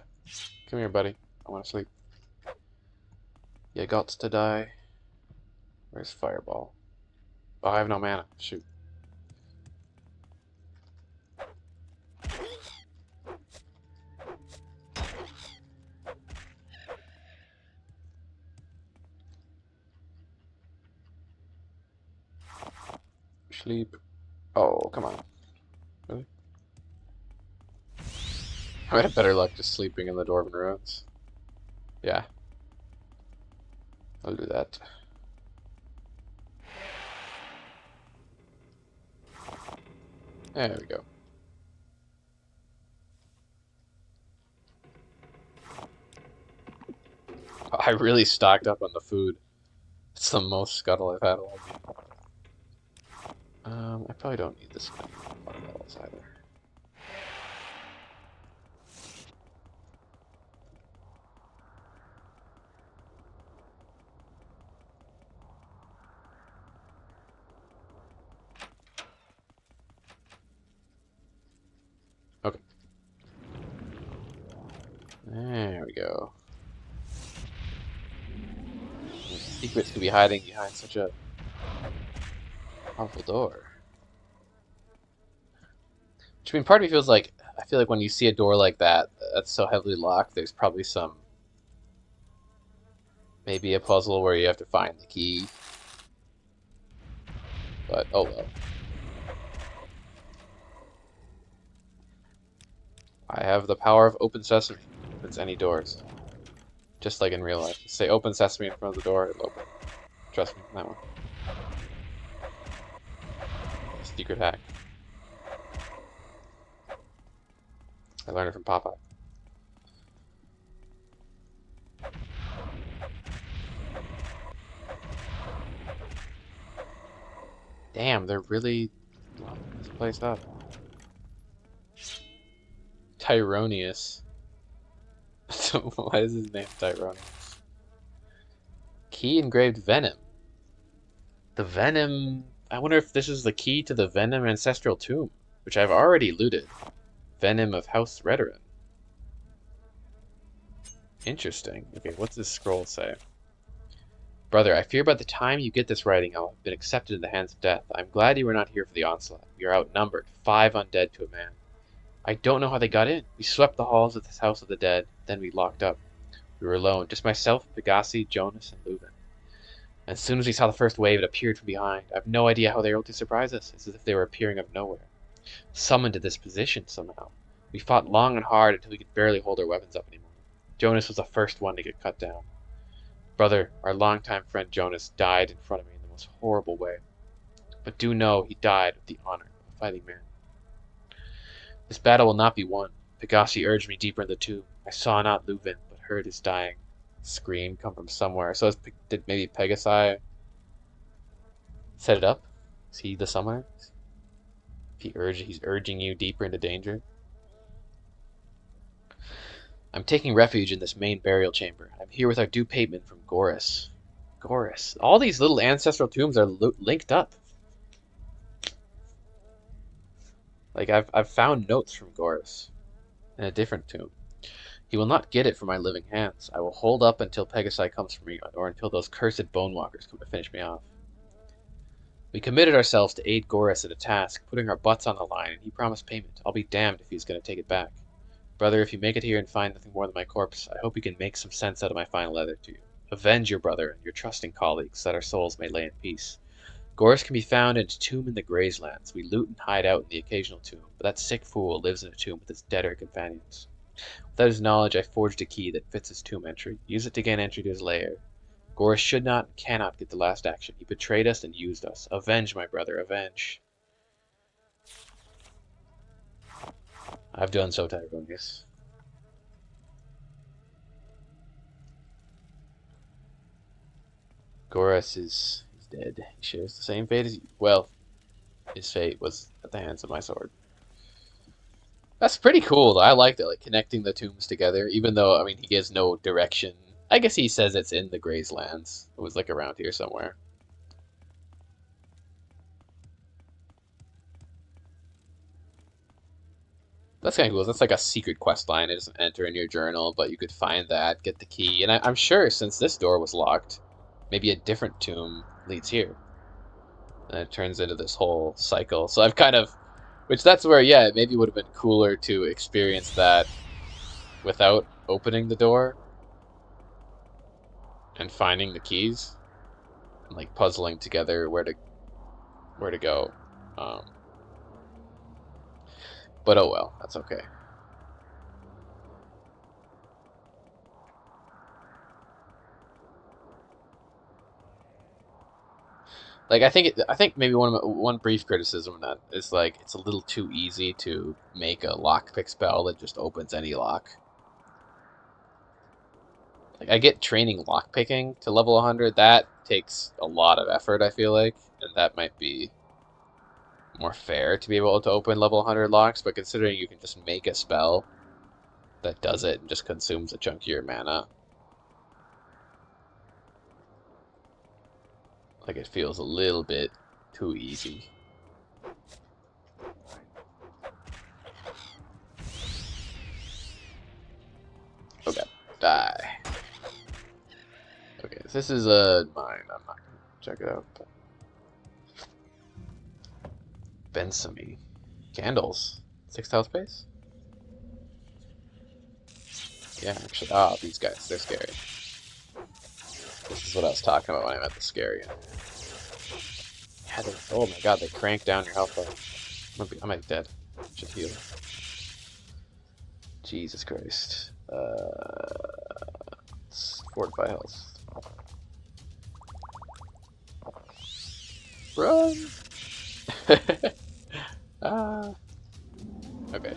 Come here, buddy. I wanna sleep. You got to die. Where's Fireball? Oh, I have no mana. Shoot. Sleep. Oh, come on. Really? I had better luck just sleeping in the Dwarven ruins. Yeah. I'll do that. There we go. I really stocked up on the food. It's the most scuttle I've had all game. I probably don't need this many water bottles either. Okay. There we go. Secrets could be hiding behind such a powerful door. Which, I mean, part of me feels like, I feel like when you see a door like that, that's so heavily locked, there's probably some, maybe a puzzle where you have to find the key. But, oh well. I have the power of open sesame. Opens any doors. Just like in real life. Just say open sesame in front of the door, it'll open. Trust me, that one. Secret hack. I learned it from Popeye. Damn, they're really locking this place up. Tyronius. Why is his name Tyronius? Key engraved venom. The venom... I wonder if this is the key to the venom ancestral tomb, which I've already looted. Venom of House Redoran. Interesting. Okay, what's this scroll say? Brother, I fear by the time you get this writing, I'll have been accepted in the hands of death. I'm glad you were not here for the onslaught. We are outnumbered, 5 undead to a man. I don't know how they got in. We swept the halls of this house of the dead, then we locked up. We were alone, just myself, Pegasi, Jonas, and Leuven. As soon as we saw the first wave, it appeared from behind. I have no idea how they were able to surprise us. It's as if they were appearing out of nowhere. Summoned to this position somehow. We fought long and hard until we could barely hold our weapons up anymore. Jonas was the first one to get cut down. Brother, our longtime friend Jonas died in front of me in the most horrible way. But do know he died with the honor of a fighting man. This battle will not be won. Pegasi urged me deeper in the tomb. I saw not Leuven, but heard his dying scream come from somewhere. So did maybe Pegasi set it up? Is he the summoner? He's urging you deeper into danger? I'm taking refuge in this main burial chamber. I'm here with our due payment from Goris. Goris. All these little ancestral tombs are linked up. Like, I've found notes from Goris in a different tomb. He will not get it from my living hands. I will hold up until Pegasi comes for me, or until those cursed bone walkers come to finish me off. We committed ourselves to aid Goris in a task, putting our butts on the line, and he promised payment. I'll be damned if he's going to take it back. Brother, if you make it here and find nothing more than my corpse, I hope you can make some sense out of my final letter to you. Avenge your brother and your trusting colleagues, that our souls may lay in peace. Goris can be found in a tomb in the Grayslands. We loot and hide out in the occasional tomb, but that sick fool lives in a tomb with his deader companions. Without his knowledge, I forged a key that fits his tomb entry. Use it to gain entry to his lair. Goris should not and cannot get the last action. He betrayed us and used us. Avenge, my brother, avenge. I've done so, Tyronius. Goris is dead. He shares the same fate as you. Well, his fate was at the hands of my sword. That's pretty cool, though. I like that, like connecting the tombs together, even though, I mean, he gives no direction. I guess he says it's in the Grayslands. It was like around here somewhere. That's kind of cool. That's like a secret quest line. It doesn't enter in your journal, but you could find that, get the key. And I'm sure since this door was locked, maybe a different tomb leads here. And it turns into this whole cycle. So I've kind of, which that's where, yeah, it maybe would have been cooler to experience that without opening the door and finding the keys and like puzzling together where to go. Um, but oh well, that's okay. Like I think maybe one brief criticism of that is like it's a little too easy to make a lockpick spell that just opens any lock. Like I get training lockpicking to level 100. That takes a lot of effort, I feel like, and that might be more fair to be able to open level 100 locks. But considering you can just make a spell that does it and just consumes a chunk of your mana, like it feels a little bit too easy. Okay, die. Okay, this is mine. I'm not gonna check it out. But... Bensamy. Candles. 6 tile space? Yeah, actually. Ah, these guys. They're scary. This is what I was talking about when I meant the scary. Yeah, oh my god, they crank down your health bar. I might be dead. Should heal. Jesus Christ. It's fortify health. Run! Ah. Okay.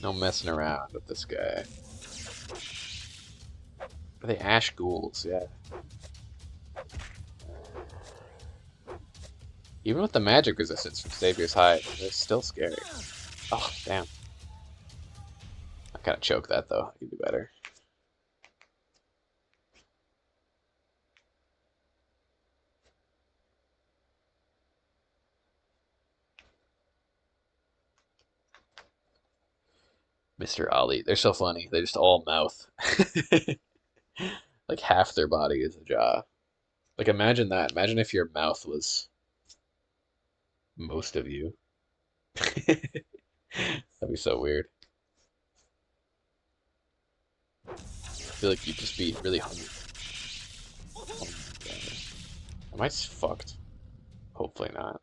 No messing around with this guy. Are they ash ghouls? Yeah. Even with the magic resistance from Savior's Hide, they're still scary. Oh, damn. I kind of choked that, though. I can do better. Mr. Ali. They're so funny. They're just all mouth. Like half their body is a jaw. Like imagine that. Imagine if your mouth was most of you. That'd be so weird. I feel like you'd just be really hungry. Oh my God. Am I fucked? Hopefully not.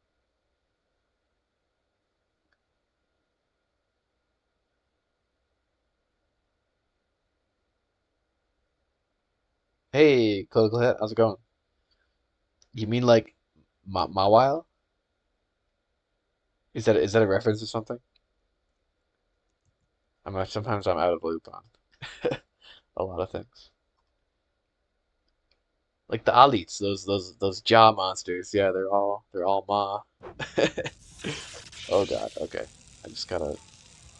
Hey, Close, how's it going? You mean like Mawile? Is that a reference to something? Sometimes I'm out of loop on a lot of things. Like the Alits, those jaw monsters. Yeah, they're all Ma. Oh God. Okay. I just gotta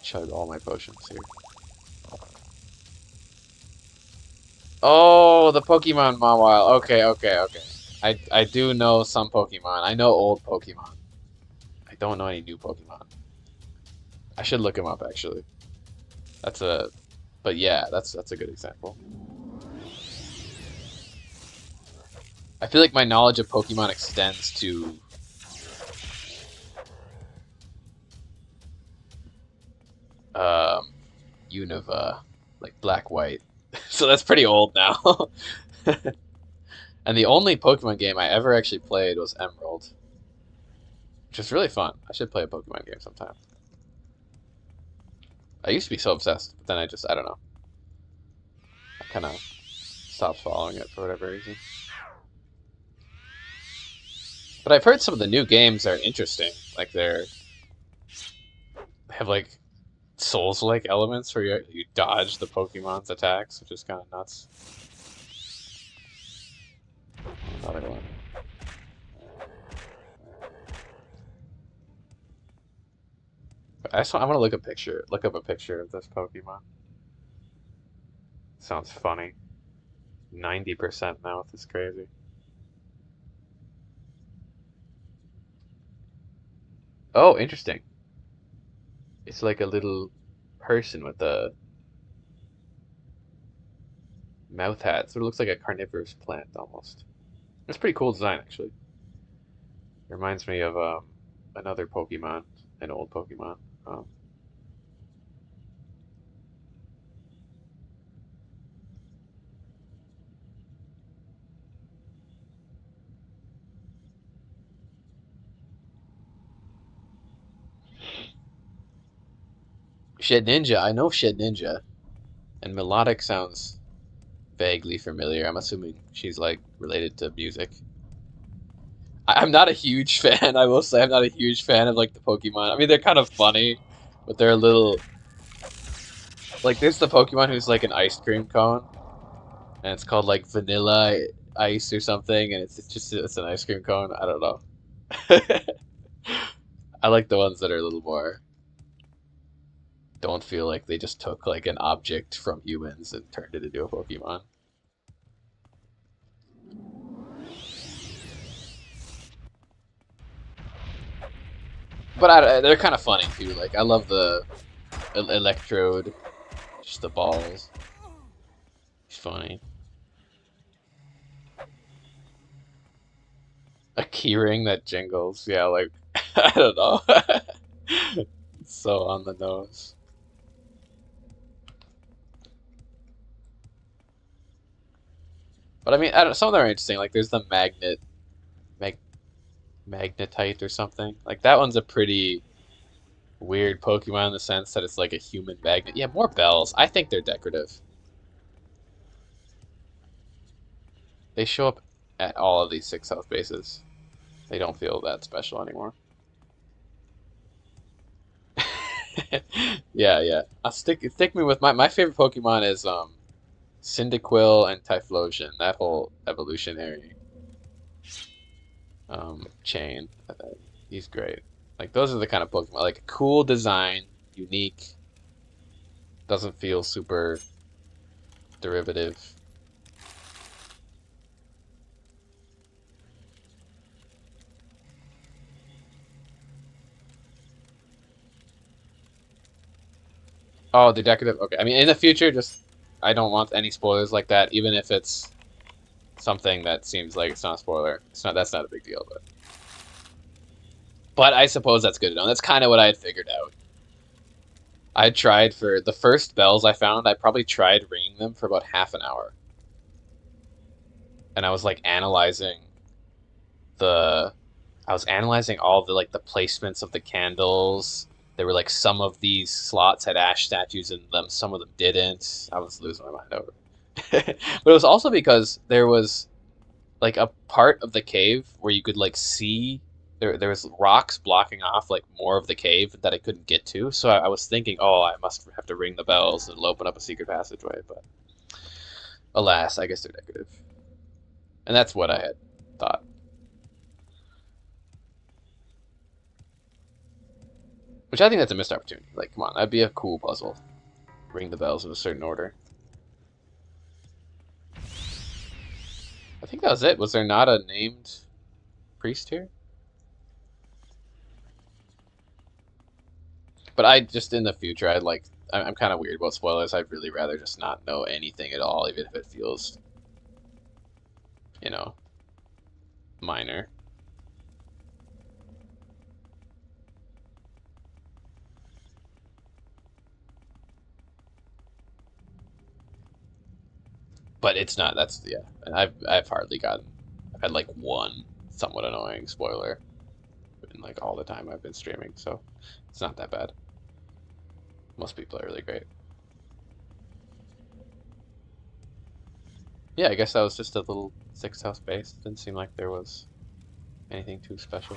chug all my potions here. Oh, the Pokemon Mawile. Okay, okay, okay. I do know some Pokemon. I know old Pokemon. I don't know any new Pokemon. I should look them up actually. That's a, but yeah, that's a good example. I feel like my knowledge of Pokemon extends to um Unova, like Black White. So that's pretty old now. And the only Pokemon game I ever actually played was Emerald, which is really fun. I should play a Pokemon game sometime. I used to be so obsessed, but then I don't know. I kind of stopped following it for whatever reason. But I've heard some of the new games are interesting. Like they have like Souls-like elements where you dodge the Pokemon's attacks, which is kind of nuts. Another one. I want to look up a picture of this Pokemon. Sounds funny. 90% mouth is crazy. Oh, interesting. It's like a little person with a mouth hat. Sort of looks like a carnivorous plant almost. It's pretty cool design actually. It reminds me of another Pokemon, an old Pokemon. Um, Shed Ninja. I know Shed Ninja. And melodic sounds vaguely familiar. I'm assuming she's like related to music. I'm not a huge fan. I will say I'm not a huge fan of like the Pokemon. I mean, they're kind of funny, but they're a little like there's the Pokemon who's like an ice cream cone, and it's called like Vanilla Ice or something, and it's an ice cream cone. I don't know. I like the ones that are a little more don't feel like they just took like an object from humans and turned it into a Pokemon. But they're kind of funny too. Like I love the Electrode, just the balls. It's funny. A keyring that jingles. Yeah, like I don't know. So on the nose. But I mean, I don't, some of them are interesting. Like there's the mag, Magnetite or something. Like that one's a pretty weird Pokemon in the sense that it's like a human magnet. Yeah, more bells. I think they're decorative. They show up at all of these 6 health bases. They don't feel that special anymore. Yeah, yeah. I'll stick me with my favorite Pokemon is Cyndaquil and Typhlosion. That whole evolutionary chain. He's great. Like those are the kind of Pokemon like cool design, unique, doesn't feel super derivative. Oh, the decorative. Okay. I mean, in the future, just I don't want any spoilers like that, even if it's something that seems like it's not a spoiler. It's not. That's not a big deal, but I suppose that's good to know. That's kind of what I had figured out. I tried for the first bells I found. I probably tried ringing them for about half an hour, and I was like analyzing the. I was analyzing all the like the placements of the candles. There were like some of these slots had ash statues in them, some of them didn't. I was losing my mind over it. But it was also because there was like a part of the cave where you could like see there was rocks blocking off like more of the cave that I couldn't get to. So I was thinking, oh, I must have to ring the bells and it'll open up a secret passageway. But alas, I guess they're decorative, and that's what I had thought. Which I think that's a missed opportunity. Like, come on, that'd be a cool puzzle. Ring the bells in a certain order. I think that was it. Was there not a named priest here? But I just in the future, I'd like. I'm kind of weird about spoilers. I'd really rather just not know anything at all, even if it feels, you know, minor. But it's not. That's yeah. And I've hardly gotten. I've had like one somewhat annoying spoiler in like all the time I've been streaming, so it's not that bad. Most people are really great. Yeah, I guess that was just a little 6 house base. Didn't seem like there was anything too special.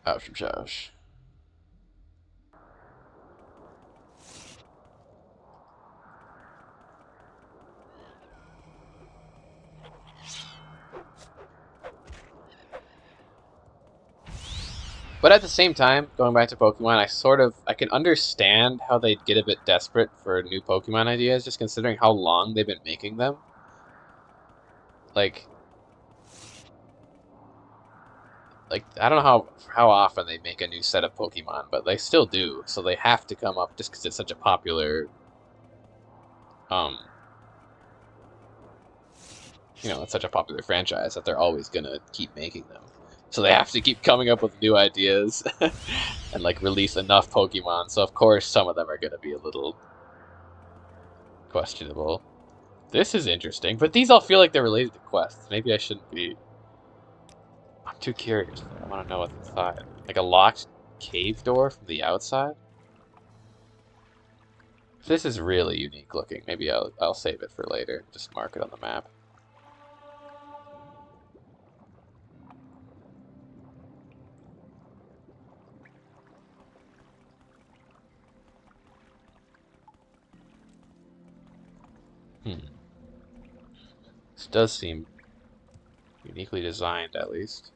Ouch from Josh. But at the same time, going back to Pokemon, I can understand how they'd get a bit desperate for new Pokemon ideas, just considering how long they've been making them. Like, I don't know how often they make a new set of Pokemon, but they still do. So they have to come up just because it's such a popular, um, it's such a popular franchise that they're always gonna keep making them. So they have to keep coming up with new ideas and like release enough Pokemon. So of course some of them are going to be a little questionable. This is interesting, but these all feel like they're related to quests. Maybe I shouldn't be. I'm too curious. I want to know what's inside. Like a locked cave door from the outside? This is really unique looking. Maybe I'll save it for later. Just mark it on the map. This does seem uniquely designed, at least.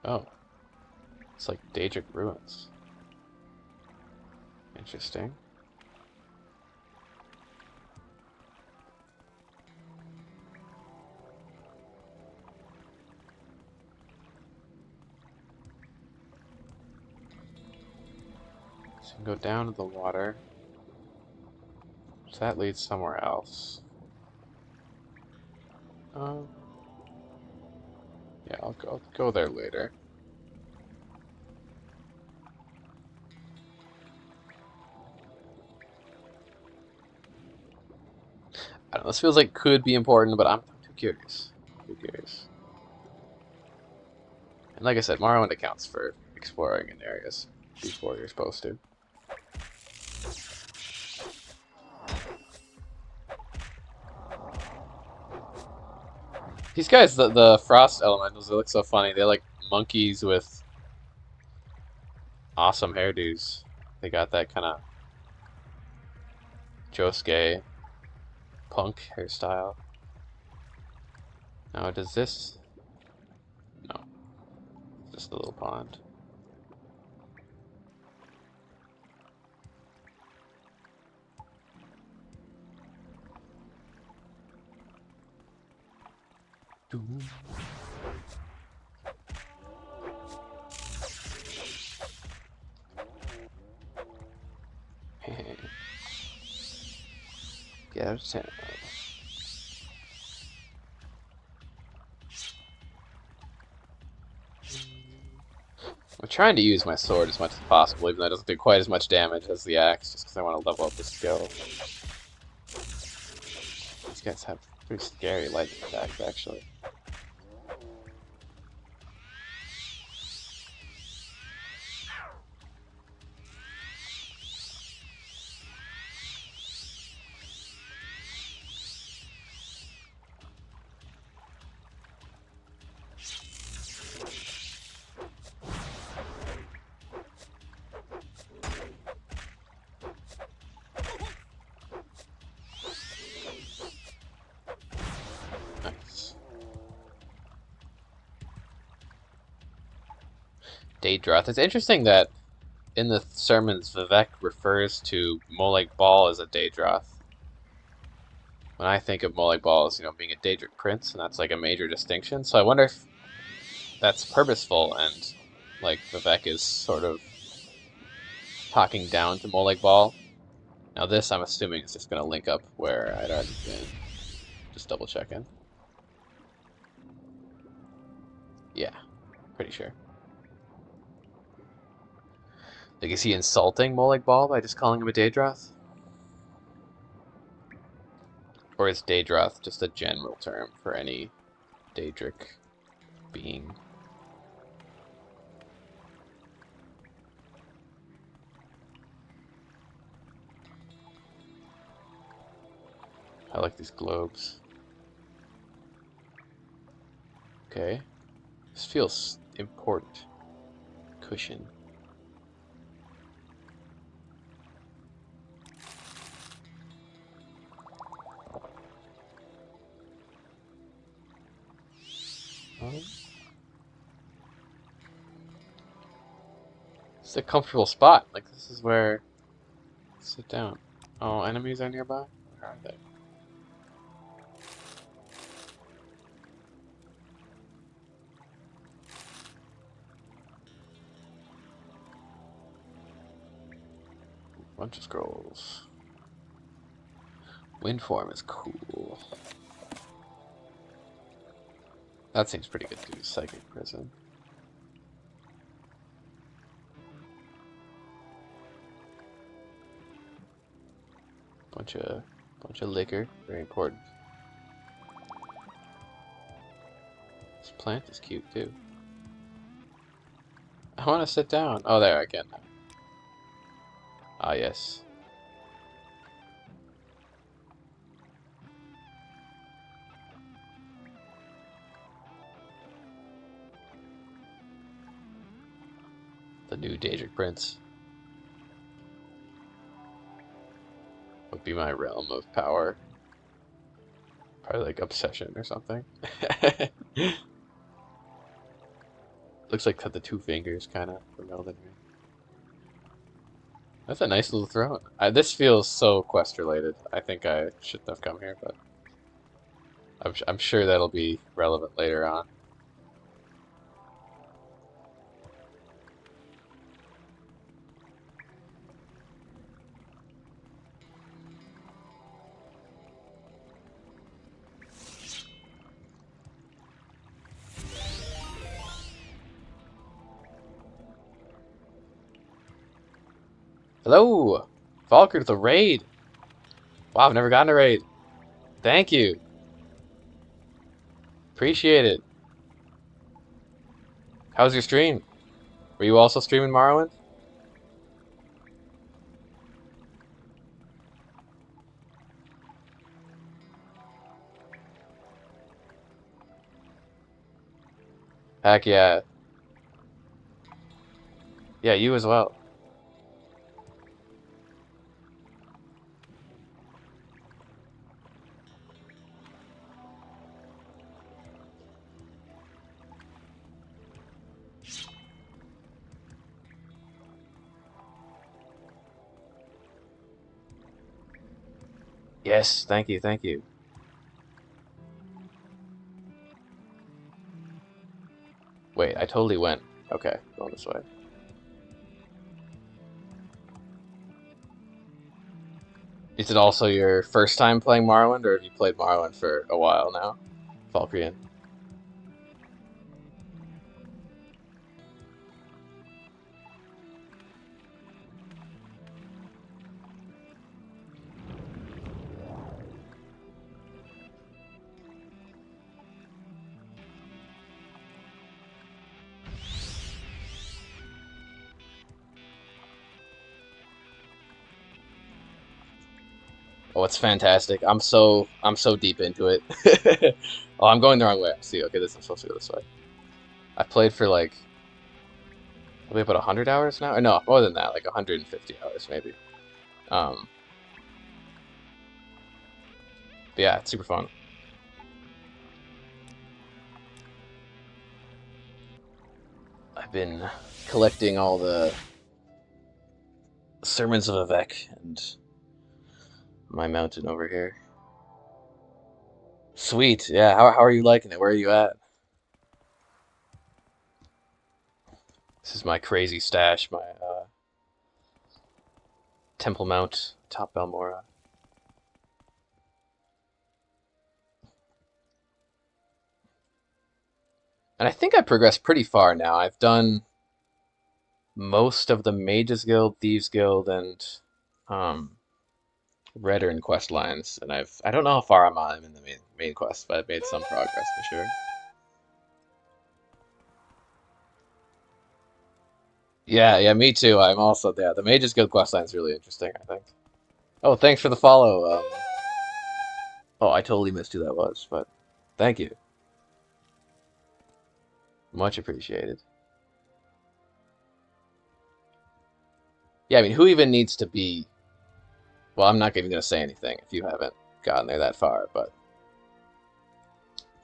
Oh, it's like Daedric ruins. Interesting. So you can go down to the water. So that leads somewhere else. Um, yeah, I'll go there later. I don't know, this feels like could be important, but I'm too curious. Too curious. And like I said, Morrowind accounts for exploring in areas before you're supposed to. These guys, the frost elementals, they look so funny. They're like monkeys with awesome hairdos. They got that kind of Josuke punk hairstyle. Now, does this... No. Just a little pond. Yeah, I'm trying to use my sword as much as possible, even though it doesn't do quite as much damage as the axe, just because I want to level up the skill. These guys have pretty scary lightning attacks, actually. Nice. Daedroth. It's interesting that in the sermons, Vivek refers to Molag Bal as a Daedroth. When I think of Molag Bal as, being a Daedric prince, and that's like a major distinction. So I wonder if that's purposeful and like Vivek is sort of talking down to Molag Bal. Now this, I'm assuming, is just going to link up where I'd already been. Just double checking. Yeah, pretty sure. Like, is he insulting Molag Bal by just calling him a Daedroth? Or is Daedroth just a general term for any Daedric being? I like these globes. Okay. This feels important. Cushion. It's a comfortable spot. Like, this is where... Sit down. Oh, enemies are nearby? Where are they? Bunch of scrolls. Wind form is cool. That seems pretty good too. Psychic prison. Bunch of liquor, very important. This plant is cute too. I want to sit down. Oh, there I can. Ah, yes. The new Daedric Prince would be my realm of power. Probably like obsession or something. Looks like cut the two fingers kind of from Elden Ring. That's a nice little throne. This feels so quest related. I think I shouldn't have come here, but I'm sure that'll be relevant later on. Hello! Falker to the raid! Wow, I've never gotten a raid. Thank you. Appreciate it. How's your stream? Were you also streaming Morrowind? Heck yeah. Yeah, you as well. Yes, thank you, thank you. Wait, I totally went. Okay, going this way. Is it also your first time playing Morrowind, or have you played Morrowind for a while now? Valkyrian. Oh, it's fantastic. I'm so deep into it. Oh, I'm going the wrong way. See, okay, I'm supposed to go this way. I've played for like probably about 100 hours now. Or no, more than that, like 150 hours maybe. But yeah, it's super fun. I've been collecting all the sermons of Avec and my mountain over here. Sweet, yeah. How are you liking it? Where are you at? This is my crazy stash, my Temple Mount, Top Balmora. And I think I progressed pretty far now. I've done most of the Mages Guild, Thieves Guild, and Redern quest lines, and I don't know how far I'm on in the main quest, but I've made some progress for sure. Yeah, me too. I'm also the Mages Guild quest line is really interesting, I think. Oh, thanks for the follow. Oh, I totally missed who that was, but thank you. Much appreciated. Yeah, I mean, who even needs to be? Well, I'm not even going to say anything if you haven't gotten there that far, but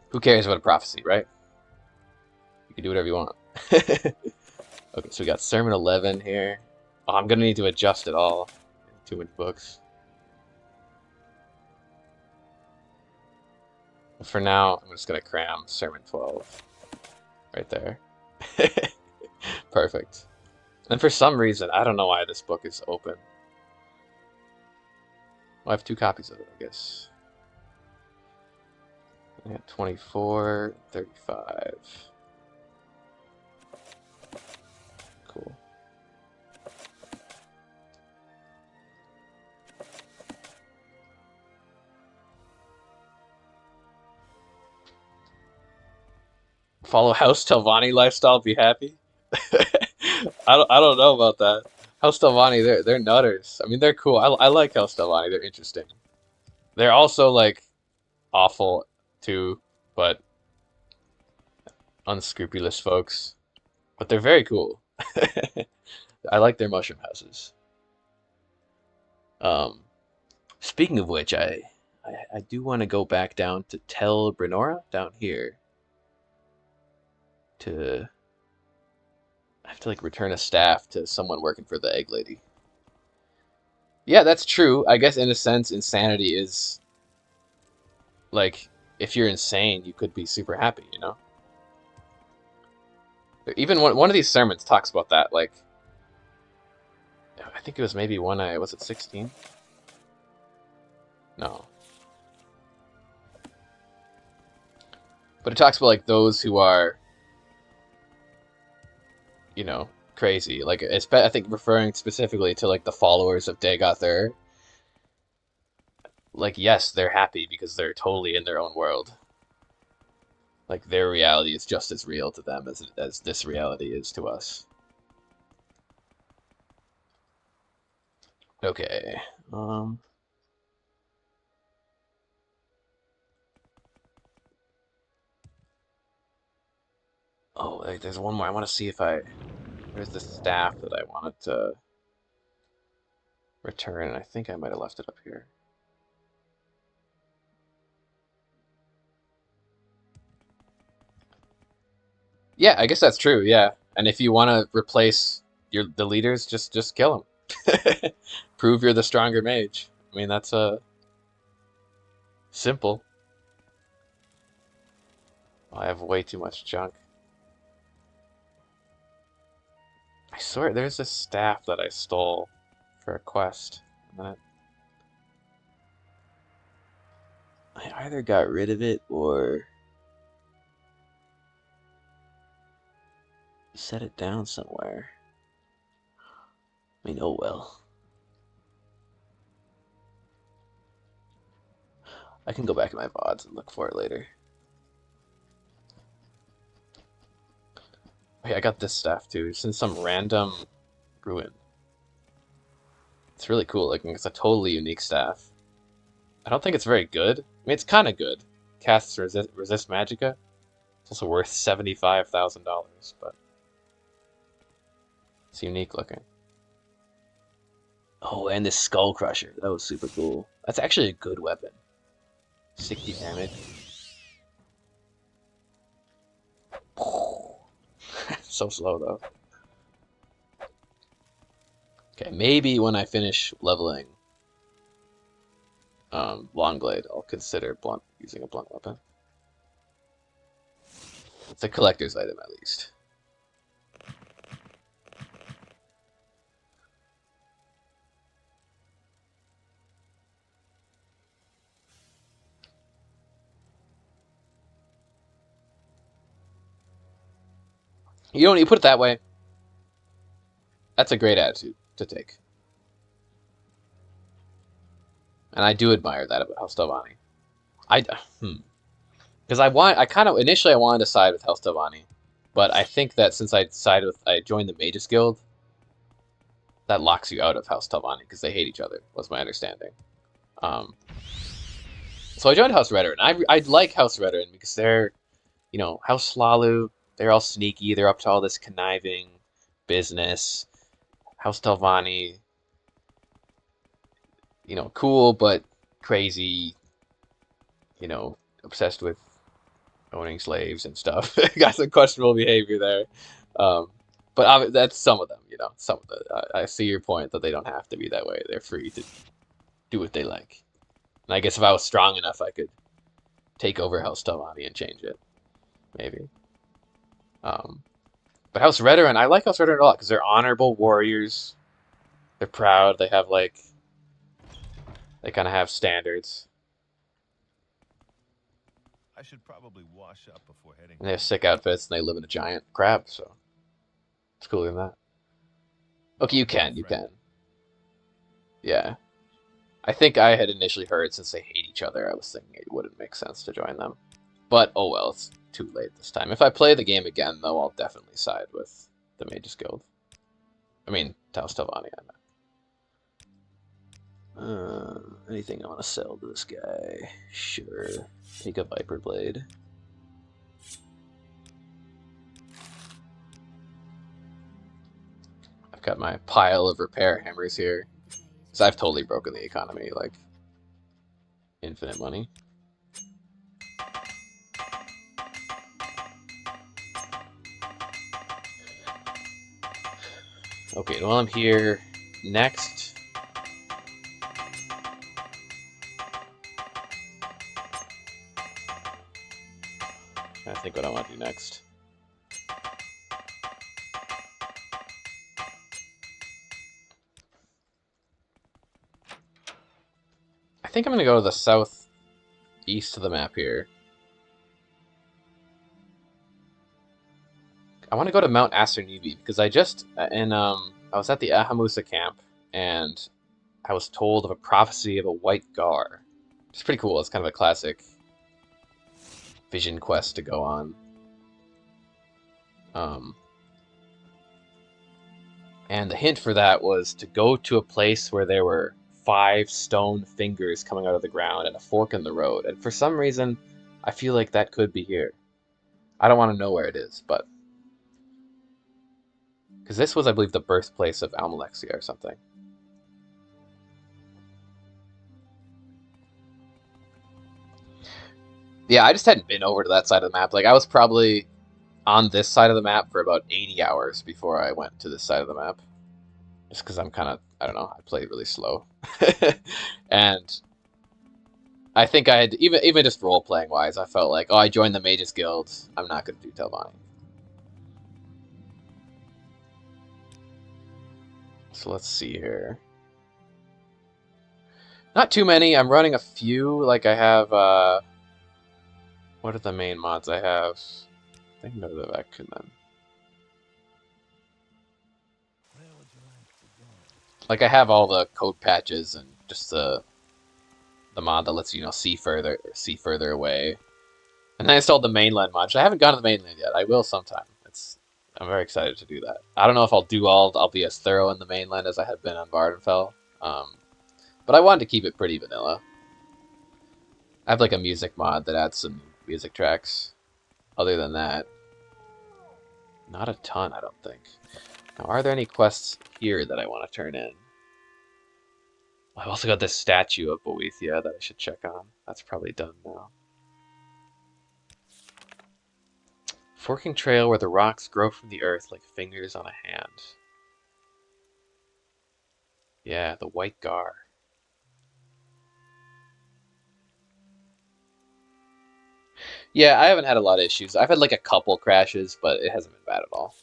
who cares about a prophecy, right? You can do whatever you want. Okay, so we got Sermon 11 here. Oh, I'm going to need to adjust it all. Too many books. For now, I'm just going to cram Sermon 12 right there. Perfect. And for some reason, I don't know why this book is open. I have 2 copies of it, I guess. I got 24, 35. Cool. Follow House Telvanni lifestyle, be happy. I don't know about that. House Telvanni, they're nutters. I mean, they're cool. I like House Telvanni. They're interesting. They're also like awful too, but unscrupulous folks. But they're very cool. I like their mushroom houses. Um, Speaking of which, I do want to go back down to Tel Brenora down here to I have to like return a staff to someone working for the egg lady. Yeah, that's true. I guess in a sense, insanity is like if you're insane, you could be super happy, you know? Even one of these sermons talks about that. Like, I think it was maybe when I was at 16. No, but it talks about like those who are, you know, crazy. Like, I think referring specifically to like the followers of Dagoth. Like, yes, they're happy because they're totally in their own world. Like their reality is just as real to them as this reality is to us. Okay. Um. Oh, like, there's one more. I want to see if I. There's the staff that I wanted to return. I think I might have left it up here. Yeah, I guess that's true. Yeah, and if you want to replace the leaders, just kill them. Prove you're the stronger mage. I mean, that's simple. I have way too much junk. I swear there's a staff that I stole for a quest. And I either got rid of it or set it down somewhere. I mean, oh well. I can go back in my VODs and look for it later. Hey, I got this staff too. It's in some random ruin. It's really cool looking. It's a totally unique staff. I don't think it's very good. I mean, it's kind of good. Casts resist magicka. It's also worth $75,000, but it's unique looking. Oh, and this skull crusher. That was super cool. That's actually a good weapon. 60 damage. So slow though. Okay, maybe when I finish leveling Longblade, I'll consider using a blunt weapon. It's a collector's item at least. You know, when you put it that way, that's a great attitude to take. And I do admire that about House Telvanni. Because I kind of initially I wanted to side with House Telvanni, but I think that since I joined the Mages Guild, that locks you out of House Telvanni because they hate each other. Was my understanding. Um, so I joined House Redoran. I like House Redoran because they're, you know, House Slalu. They're all sneaky. They're up to all this conniving business. House Telvanni, you know, cool but crazy. You know, obsessed with owning slaves and stuff. Got some questionable behavior there. Um, but that's some of them, you know. Some of I see your point that they don't have to be that way. They're free to do what they like. And I guess if I was strong enough, I could take over House Telvanni and change it, maybe. Um, but House Redoran, I like House Redoran a lot because they're honorable warriors. They're proud. They have like They kind of have standards. I should probably wash up before heading. And they have sick outfits, and they live in a giant crab, so it's cooler than that. Okay, you can. Yeah. I think I had initially heard since they hate each other, I was thinking it wouldn't make sense to join them. But, oh well, it's too late this time. If I play the game again, though, I'll definitely side with the Mages Guild. I mean, Taos Telvanni, I know. Anything I want to sell to this guy? Sure. Take a Viper Blade. I've got my pile of repair hammers here. Because I've totally broken the economy, like, infinite money. Okay, while I'm here, next... I think what I want to do next. I think I'm going to go to the southeast of the map here. I want to go to Mount Asurnibi because I was at the Ahamusa camp and I was told of a prophecy of a white gar. It's pretty cool. It's kind of a classic vision quest to go on. And the hint for that was to go to a place where there were 5 stone fingers coming out of the ground and a fork in the road. And for some reason, I feel like that could be here. I don't want to know where it is, but... Because this was, I believe, the birthplace of Almalexia or something. Yeah, I just hadn't been over to that side of the map. Like, I was probably on this side of the map for about 80 hours before I went to this side of the map. Just because I'm kind of, I don't know, I play really slow. And I think I had, even just role-playing wise, I felt like, oh, I joined the Mages Guild, I'm not going to do Telvanni. So let's see here. Not too many, I'm running a few, like I have, what are the main mods I have? I think go to the back and then. Like I have all the code patches and just the mod that lets you see further away. And then I installed the mainland mod. I haven't gone to the mainland yet. I will sometime. I'm very excited to do that. I don't know if I'll be as thorough in the mainland as I have been on Vardenfell. But I wanted to keep it pretty vanilla. I have like a music mod that adds some music tracks. Other than that, not a ton, I don't think. Now, are there any quests here that I want to turn in? I've also got this statue of Boethia that I should check on. That's probably done now. Forking trail where the rocks grow from the earth like fingers on a hand. Yeah, the white gar. Yeah, I haven't had a lot of issues. I've had like a couple crashes, but it hasn't been bad at all.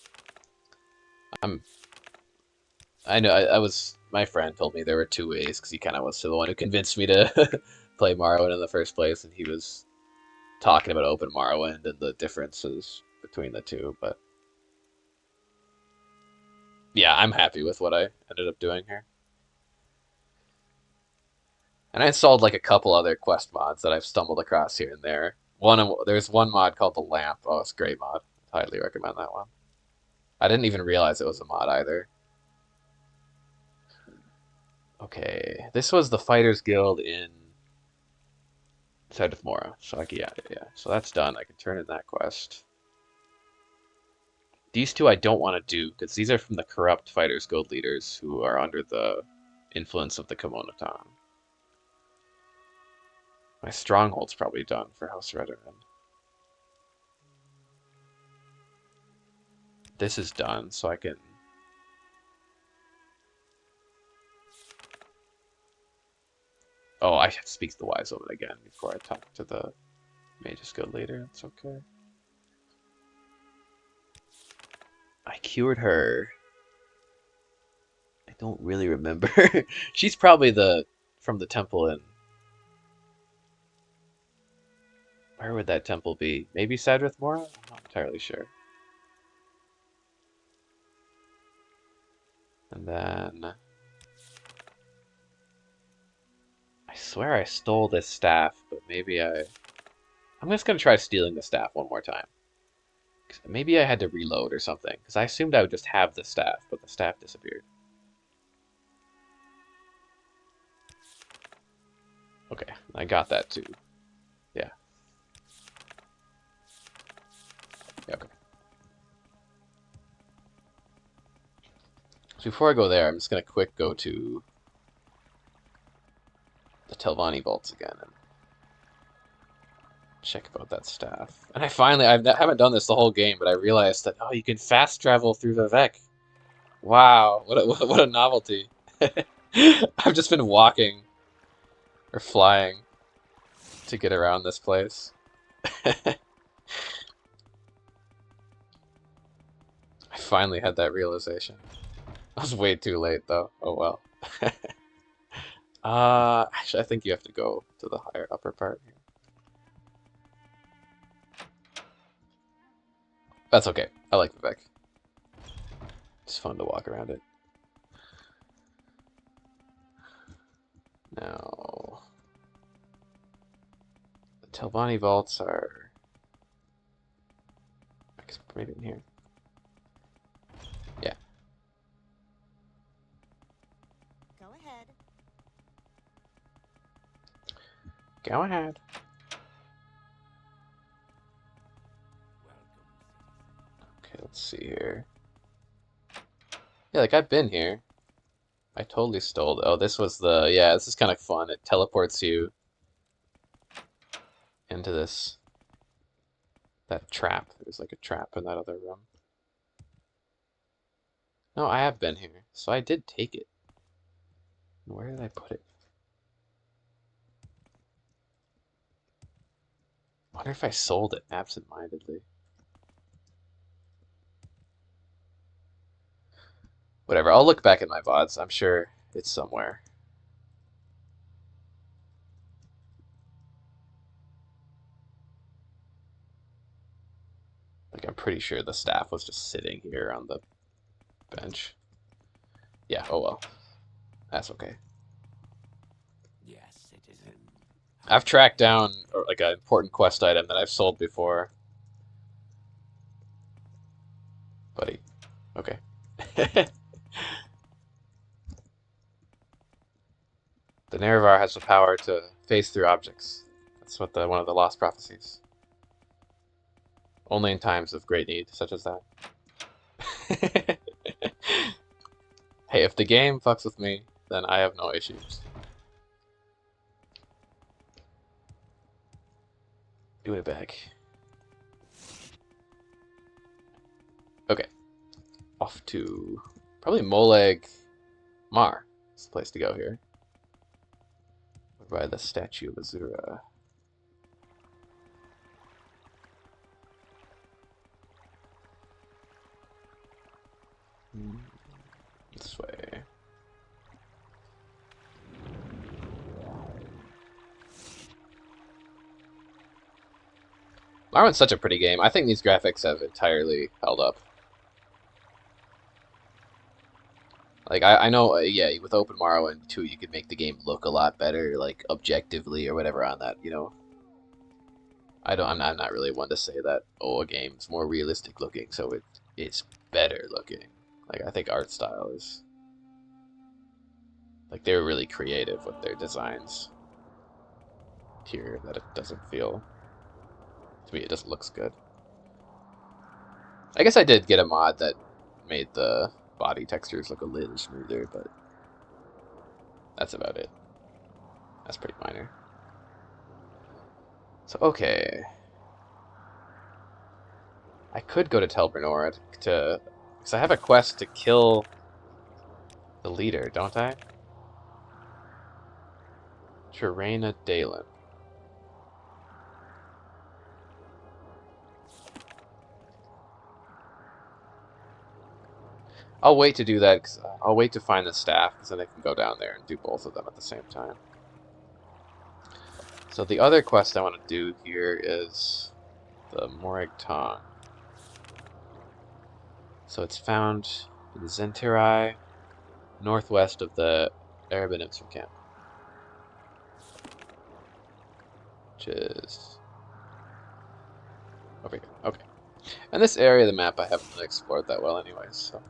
I know, my friend told me there were 2 ways, because he kind of was the one who convinced me to play Morrowind in the first place, and he was talking about open Morrowind and the differences between the two, but yeah, I'm happy with what I ended up doing here. And I installed like a couple other quest mods that I've stumbled across here and there. There's one mod called the Lamp. Oh, it's a great mod. Highly recommend that one. I didn't even realize it was a mod either. Okay, this was the Fighters Guild in Side of Mora. So yeah. So that's done. I can turn in that quest. These 2 I don't want to do, because these are from the corrupt Fighters Guild leaders who are under the influence of the Kimonotan. My stronghold's probably done for House Redoran. This is done, so I can... Oh, I have to speak to the Wise Woman again before I talk to the Mages Guild leader. It's okay. I cured her. I don't really remember. She's probably the from the temple in... Where would that temple be? Maybe Sadrith Mora? I'm not entirely sure. And then... I swear I stole this staff, but maybe I... I'm just going to try stealing the staff one more time. Maybe I had to reload or something, because I assumed I would just have the staff, but the staff disappeared. Okay, I got that too. Yeah. Okay. So before I go there, I'm just going to quick go to the Telvanni vaults again and check about that staff. And I haven't done this the whole game, but I realized that, oh, you can fast travel through Vivek. Wow, what a novelty. I've just been walking or flying to get around this place. I finally had that realization. I was way too late, though. Oh well. Actually, I think you have to go to the higher upper part here. That's okay. I like Vivek. It's fun to walk around it. Now, the Telvanni vaults are... I guess maybe in here. Yeah. Go ahead. Go ahead. Okay, let's see here. Yeah, like I've been here. I totally stole it. Oh, this was the... Yeah, this is kind of fun. It teleports you into that trap. There's like a trap in that other room. No, I have been here. So I did take it. Where did I put it? I wonder if I sold it absentmindedly. Whatever, I'll look back at my VODs. I'm sure it's somewhere. Like, I'm pretty sure the staff was just sitting here on the bench. Yeah, oh well. That's okay. Yes, citizen. I've tracked down like an important quest item that I've sold before. Buddy. Okay. The Nerevar has the power to phase through objects. That's what one of the lost prophecies. Only in times of great need, such as that. Hey, if the game fucks with me, then I have no issues. Do it back. Okay. Off to probably Moleg Mar. It's the place to go here. By the statue of Azura. This way. Morrowind's such a pretty game. I think these graphics have entirely held up. Like, I know, yeah, with Open Morrowind 2, you could make the game look a lot better, like, objectively or whatever on that, you know? I'm not really one to say that, oh, a game's more realistic looking, so it's better looking. Like, I think art style is... Like, they were really creative with their designs here, that it doesn't feel... To me, it just looks good. I guess I did get a mod that made the body textures look a little smoother, but that's about it. That's pretty minor. So, okay. I could go to Tel Bernard to... Because I have a quest to kill the leader, don't I? Terraina Dalen. I'll wait to do that, because I'll wait to find the staff, because then I can go down there and do both of them at the same time. So the other quest I want to do here is the Morrowind. So it's found in Zentirai, northwest of the Hermeneutics camp, which is over here. Okay. And this area of the map I haven't really explored that well anyways, so.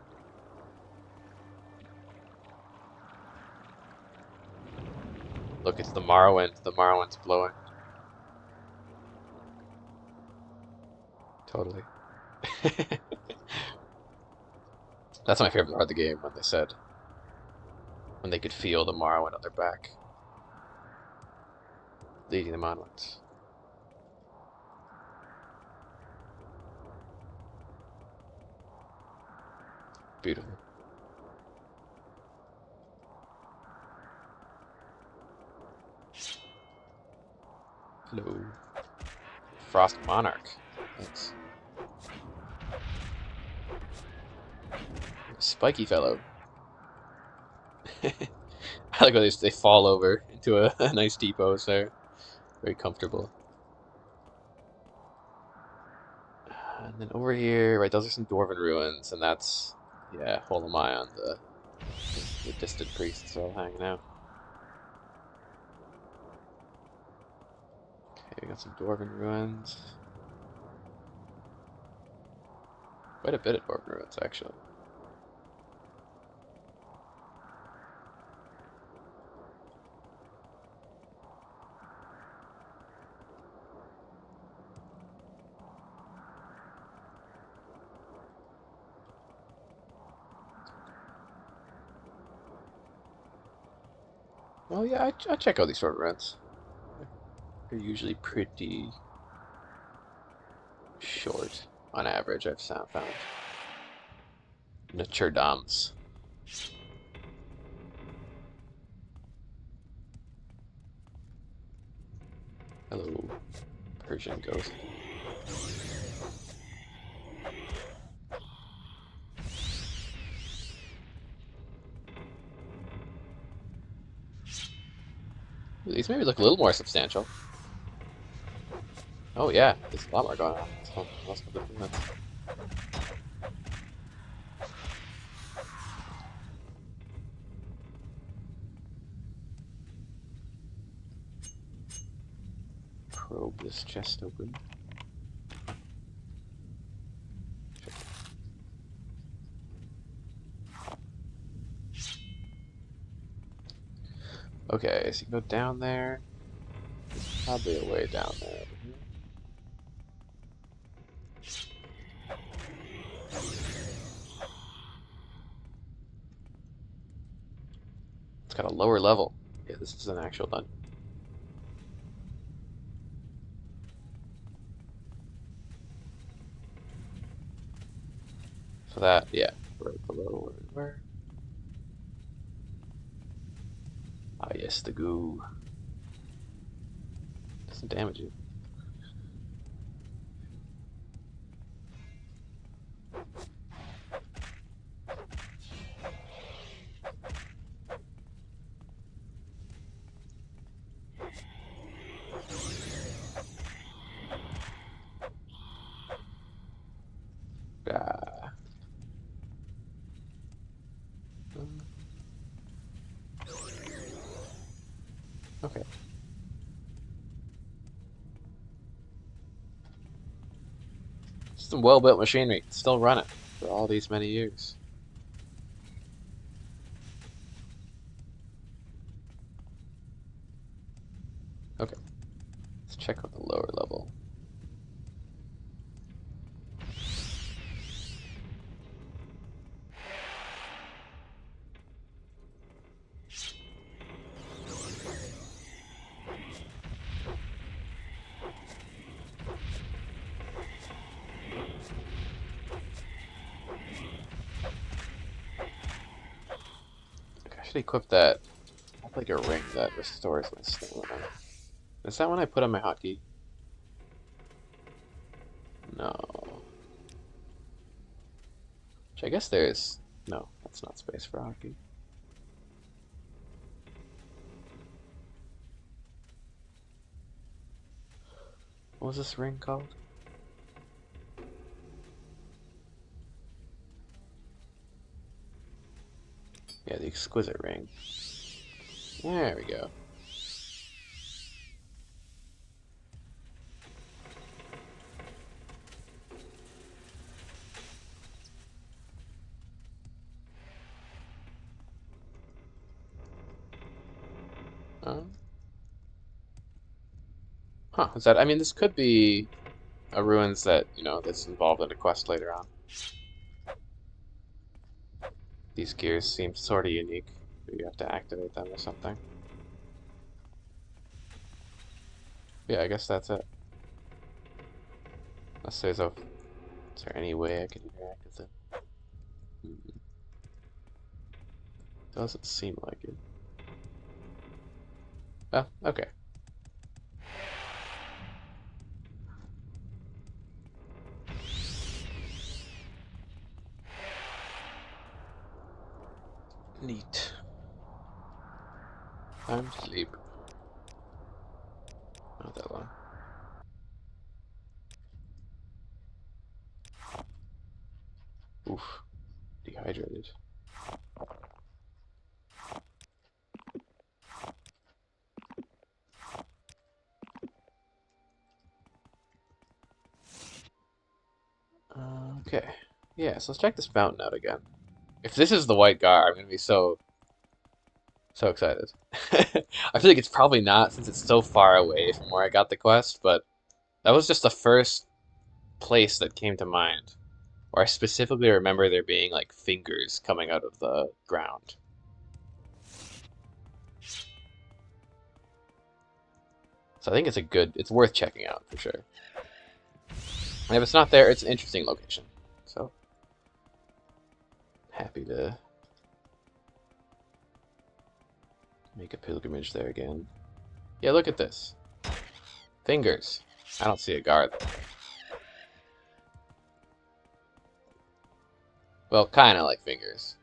Look, it's the Morrowind. The Morrowind's blowing. Totally. That's my favorite part of the game, when they said, when they could feel the Morrowind on their back, leading them onwards. Beautiful. Hello. Frost Monarch. Thanks. Spiky fellow. I like how they fall over into a nice deep pose there. Very comfortable. And then over here, right, those are some dwarven ruins, and that's, yeah, Holomion, the distant priests all hanging out. Okay, we got some dwarven ruins. Quite a bit of dwarven ruins, actually. Oh yeah, I check out these sort of ruins. They're usually pretty short, on average, I've found. Nature dams. Hello, Persian ghost. These maybe look a little more substantial. Oh yeah, there's a lot more going on. So, lots of different ones. Probe this chest open. Okay, so you can go down there. There's probably a way down there. It's got a lower level. Yeah, this is an actual dungeon. So that, yeah, right below where? Ah, yes, the goo. Doesn't damage you. Ah. Okay. Some well-built machinery. Still run it for all these many years. Okay. Let's check out the lower level. I should equip that. I have like a ring that restores my stamina. Is that one I put on my hotkey? No. Which I guess there's... No, that's not space for hotkey. What was this ring called? Yeah, the exquisite ring. There we go. Huh, is that, I mean, this could be a ruins that, you know, that's involved in a quest later on. These gears seem sort of unique. You have to activate them or something. Yeah, I guess that's it. Unless there's a... Is there any way I can interact with it? Doesn't seem like it. Oh, okay. Neat. Time to sleep. Not that long. Oof. Dehydrated. Okay. Yeah, so let's check this mountain out again. If this is the White Gar, I'm gonna be so excited. I feel like it's probably not since it's so far away from where I got the quest, but that was just the first place that came to mind. Where I specifically remember there being like fingers coming out of the ground. So I think it's worth checking out for sure. And if it's not there, it's an interesting location. So happy to make a pilgrimage there again. Yeah, look at this. Fingers. I don't see a guard there. Well, kind of like fingers.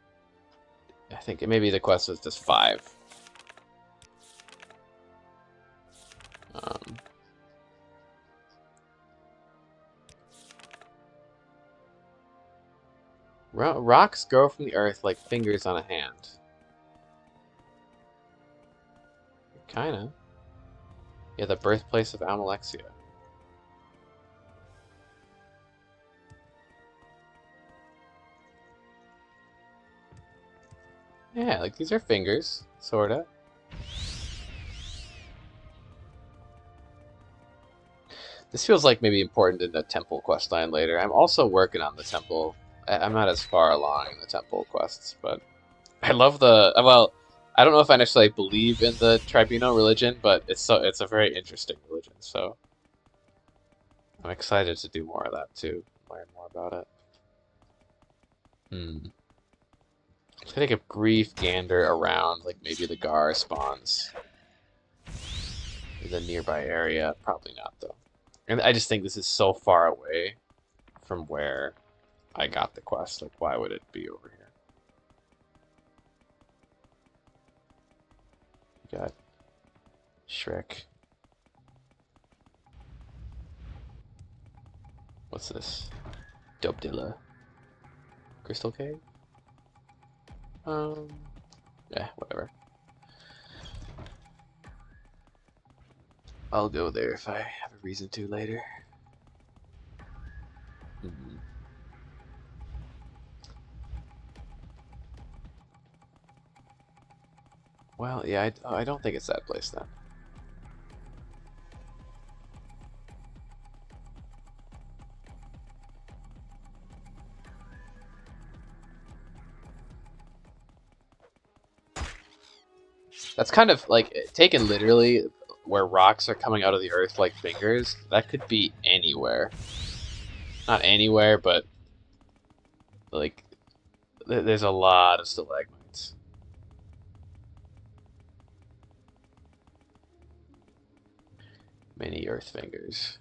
I think maybe the quest was just 5. Rocks grow from the earth like fingers on a hand. Kinda. Yeah, the birthplace of Amalexia. Yeah, like these are fingers, sorta. This feels like maybe important in the temple questline later. I'm also working on the temple. I'm not as far along in the temple quests, but I love the well. I don't know if I necessarily believe in the Tribunal religion, but it's a very interesting religion. So I'm excited to do more of that too. Learn more about it. Let's take a brief gander around, like maybe the Gar spawns in the nearby area. Probably not though. And I just think this is so far away from where I got the quest. Like, why would it be over here? We got Shrek. What's this? Dobdilla. Crystal Cave? Yeah, whatever. I'll go there if I have a reason to later. Well, yeah, I don't think it's that place then. That's kind of like taken literally, where rocks are coming out of the earth like fingers. That could be anywhere. Not anywhere, but like there's a lot of stalagmites. Many earth fingers.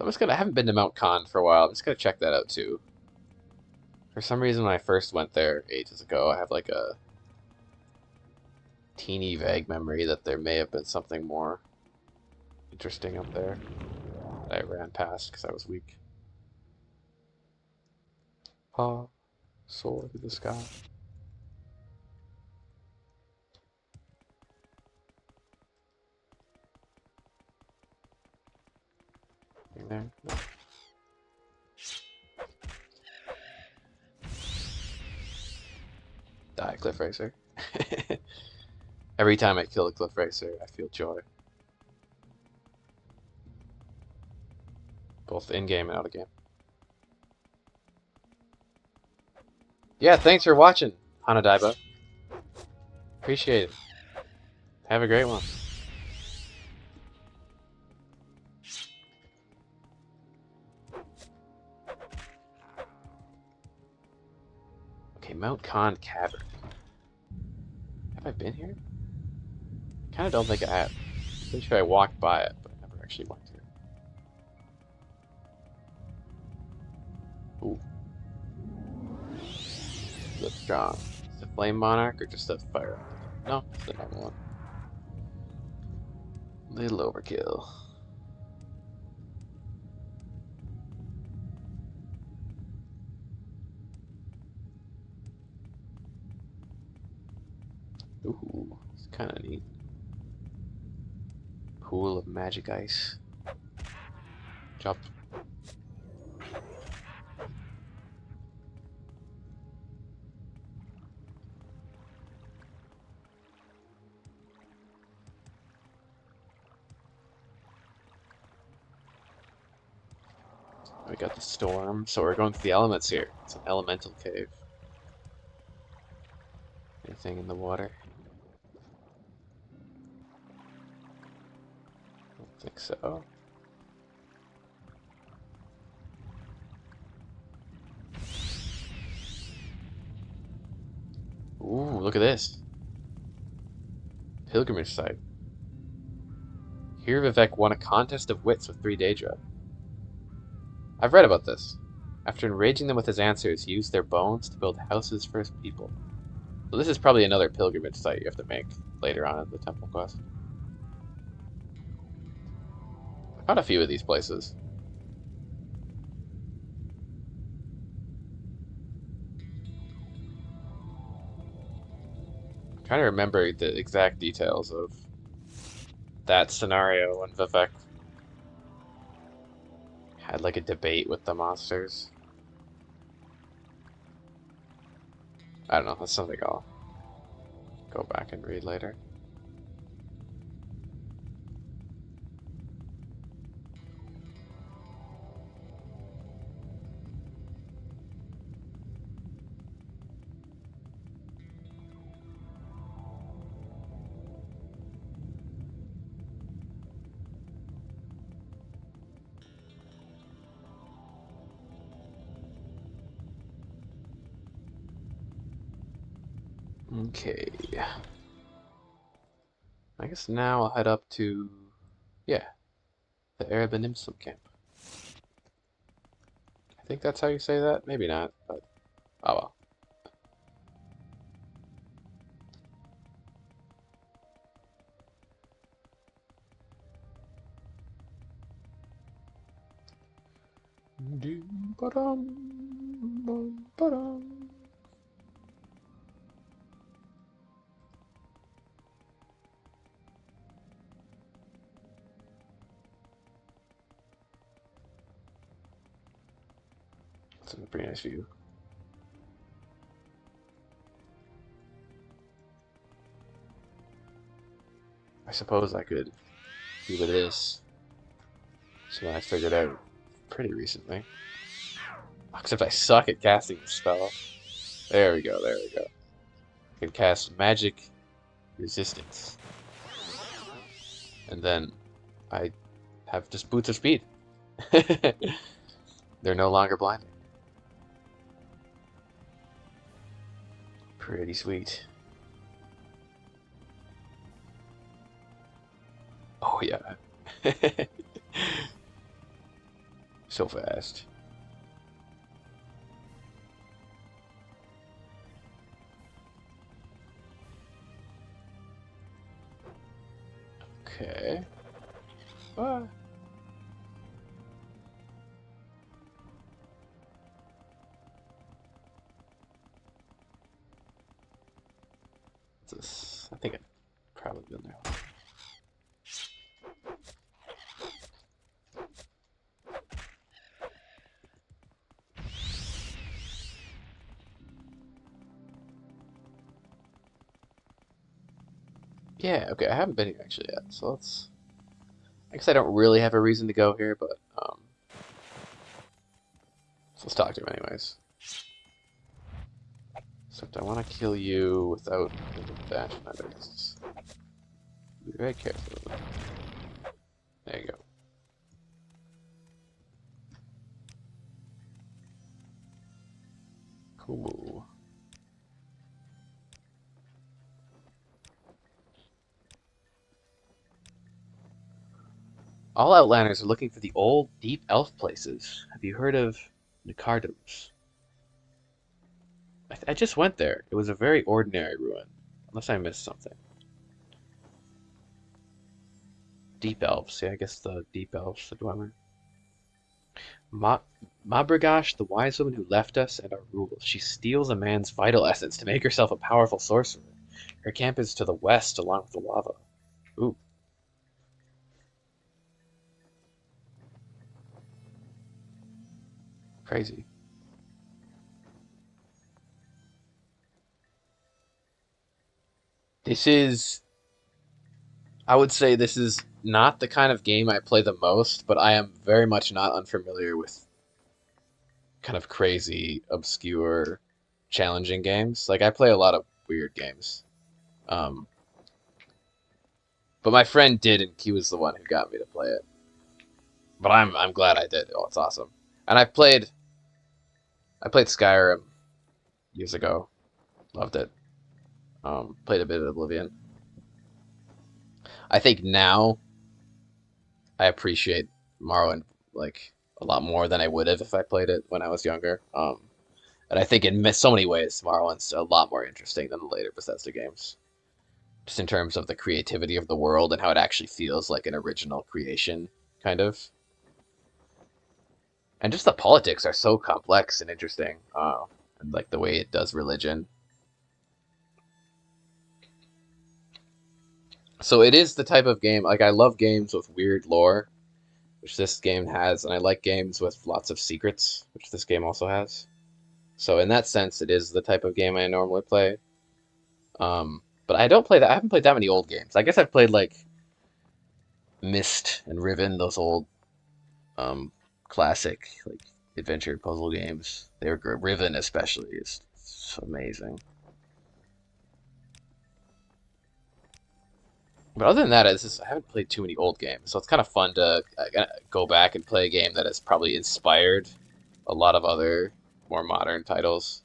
I haven't been to Mount Khan for a while. I'm just gonna check that out too. For some reason, when I first went there ages ago, I have like a teeny vague memory that there may have been something more interesting up there that I ran past because I was weak. Paw, soar through the sky. In there? No. Die, Cliff Racer. Every time I kill a Cliff Racer, I feel joy. Both in-game and out-of-game. Yeah, thanks for watching, Hanadaiba. Appreciate it. Have a great one. Okay, Mount Khan Cavern. Have I been here? I kind of don't think I have. Pretty sure I walked by it, but I never actually went here. Ooh. Looks strong. Is it a Flame Monarch or just a Fire? No, it's the normal one. Little overkill. Ooh, it's kind of neat. Pool of magic ice. Jump. We got the storm, so we're going through the elements here. It's an elemental cave. Anything in the water? Don't think so. Ooh, look at this. Pilgrimage site. Here Vivek won a contest of wits with 3 Daedra. I've read about this. After enraging them with his answers, he used their bones to build houses for his people. So this is probably another pilgrimage site you have to make later on in the temple quest. I found a few of these places. I'm trying to remember the exact details of that scenario when Vivek had like a debate with the monsters. I don't know, that's something I'll go back and read later. Okay. I guess now I'll head up to, yeah, the Arabanimsum camp. I think that's how you say that? Maybe not, but oh well. It's a pretty nice view. I suppose I could do this. So I figured out pretty recently. Except I suck at casting the spell. There we go, there we go. I can cast Magic Resistance. And then I have just Boots of Speed. They're no longer blinding. Pretty sweet. Oh yeah. So fast. Ah. What's this? I think I've probably been there. Yeah, okay, I haven't been here actually yet, so let's... I guess I don't really have a reason to go here, but, so let's talk to him anyways. Except I want to kill you without dash methods. Be very careful of it. There you go. Cool. All Outlanders are looking for the old, deep elf places. Have you heard of Nicardums? I just went there. It was a very ordinary ruin. Unless I missed something. Deep elves. Yeah, I guess the deep elves, the dweller. Mabragash, the wise woman who left us and our rules. She steals a man's vital essence to make herself a powerful sorcerer. Her camp is to the west along with the lava. Ooh. Crazy. This is... I would say this is not the kind of game I play the most, but I am very much not unfamiliar with kind of crazy, obscure, challenging games. Like, I play a lot of weird games. Um, but my friend did, and he was the one who got me to play it. But I'm glad I did. Oh, it's awesome. And I played Skyrim years ago. Loved it. Played a bit of Oblivion. I think now I appreciate Morrowind like a lot more than I would have if I played it when I was younger. And I think in so many ways Morrowind's a lot more interesting than the later Bethesda games. Just in terms of the creativity of the world and how it actually feels like an original creation, kind of. And just the politics are so complex and interesting. And like the way it does religion. So it is the type of game, like I love games with weird lore, which this game has, and I like games with lots of secrets, which this game also has. So in that sense, it is the type of game I normally play. But I don't play that. I haven't played that many old games. I guess I've played like Myst and Riven, those old classic like adventure puzzle games. They were great. Riven especially is amazing. But other than that, I haven't played too many old games, so it's kind of fun to go back and play a game that has probably inspired a lot of other more modern titles.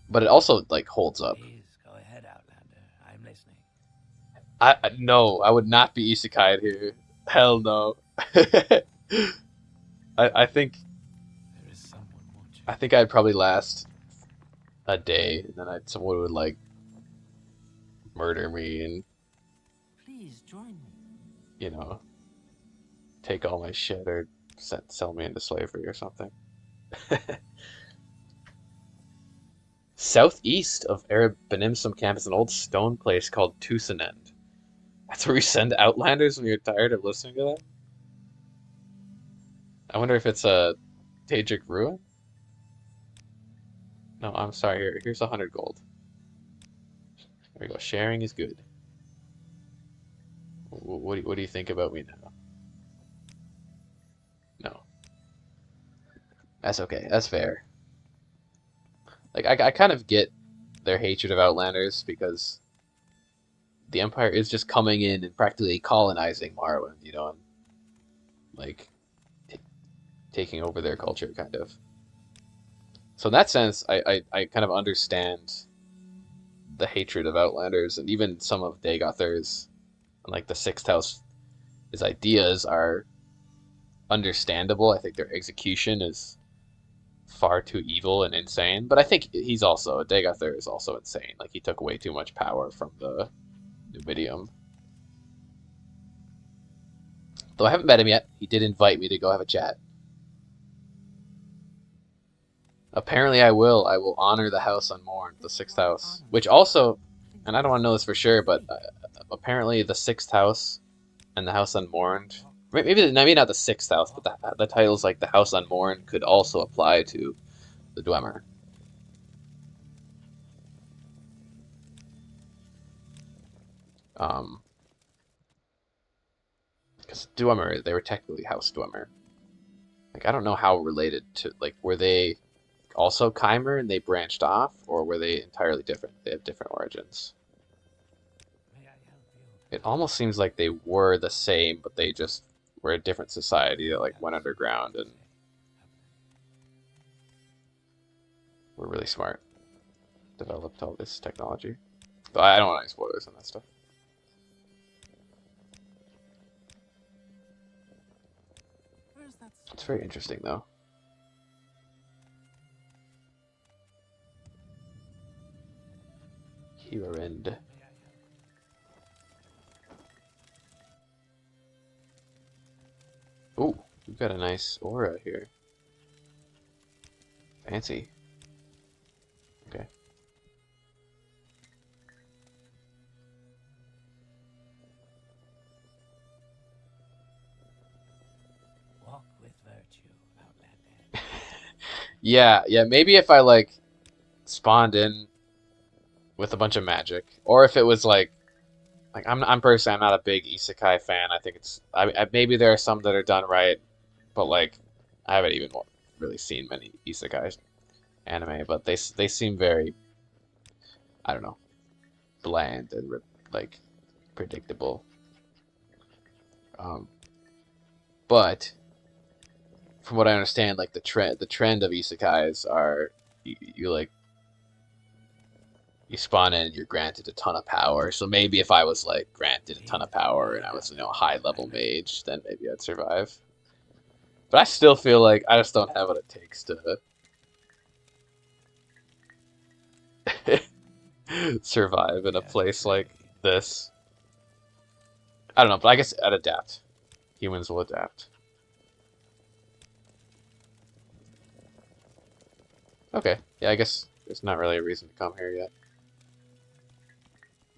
But it also like holds up. Please go ahead, Outlander. I'm listening. No, I would not be isekai'd here. Hell no. I think There is someone watching. I think I'd probably last a day, and then someone would like murder me and Please join me. take all my shit or sell me into slavery or something. Southeast of Arab Benimsum camp is an old stone place called Tusanend. That's where we send Outlanders when you're tired of listening to that? I wonder if it's a Daedric ruin? No, I'm sorry. Here's 100 gold. There we go. Sharing is good. What do you think about me now? No. That's okay. That's fair. Like, I kind of get their hatred of Outlanders because the Empire is just coming in and practically colonizing Morrowind, and like taking over their culture, kind of. So in that sense, I kind of understand the hatred of Outlanders, and even some of Dagothers, and like the Sixth House, his ideas are understandable. I think their execution is far too evil and insane. But I think he's also Dagathir is also insane. Like he took way too much power from the Numidium. Though I haven't met him yet. He did invite me to go have a chat. Apparently I will. I will honor the house unmourned, the sixth house. Which also, and I don't want to know this for sure, but apparently the sixth house and the house unmourned, maybe not the sixth house, but the titles like the house unmourned could also apply to the Dwemer. Because Dwemer, they were technically House Dwemer. Like I don't know how related to, like, were they also Chimer and they branched off, or were they entirely different? They have different origins. May I help you? It almost seems like they were the same, but they just were a different society that like went underground and were really smart. Developed all this technology. But I don't want any spoilers on that stuff. Where's that? It's very interesting though. Hirend. May I help? Ooh, we've got a nice aura here. Fancy. Okay. Walk with virtue, Outlander. Yeah, maybe if I like spawned in with a bunch of magic, or if it was like I'm personally I'm not a big isekai fan. I think it's maybe there are some that are done right, but like I haven't even really seen many isekai anime, but they seem very, I don't know, bland and like predictable. But from what I understand, like the trend of isekais are you like you spawn in and you're granted a ton of power. So maybe if I was like granted a ton of power and I was, you know, a high level mage, then maybe I'd survive. But I still feel like I just don't have what it takes to survive in a place like this. I don't know, but I guess I'd adapt. Humans will adapt. Okay, yeah, I guess there's not really a reason to come here yet.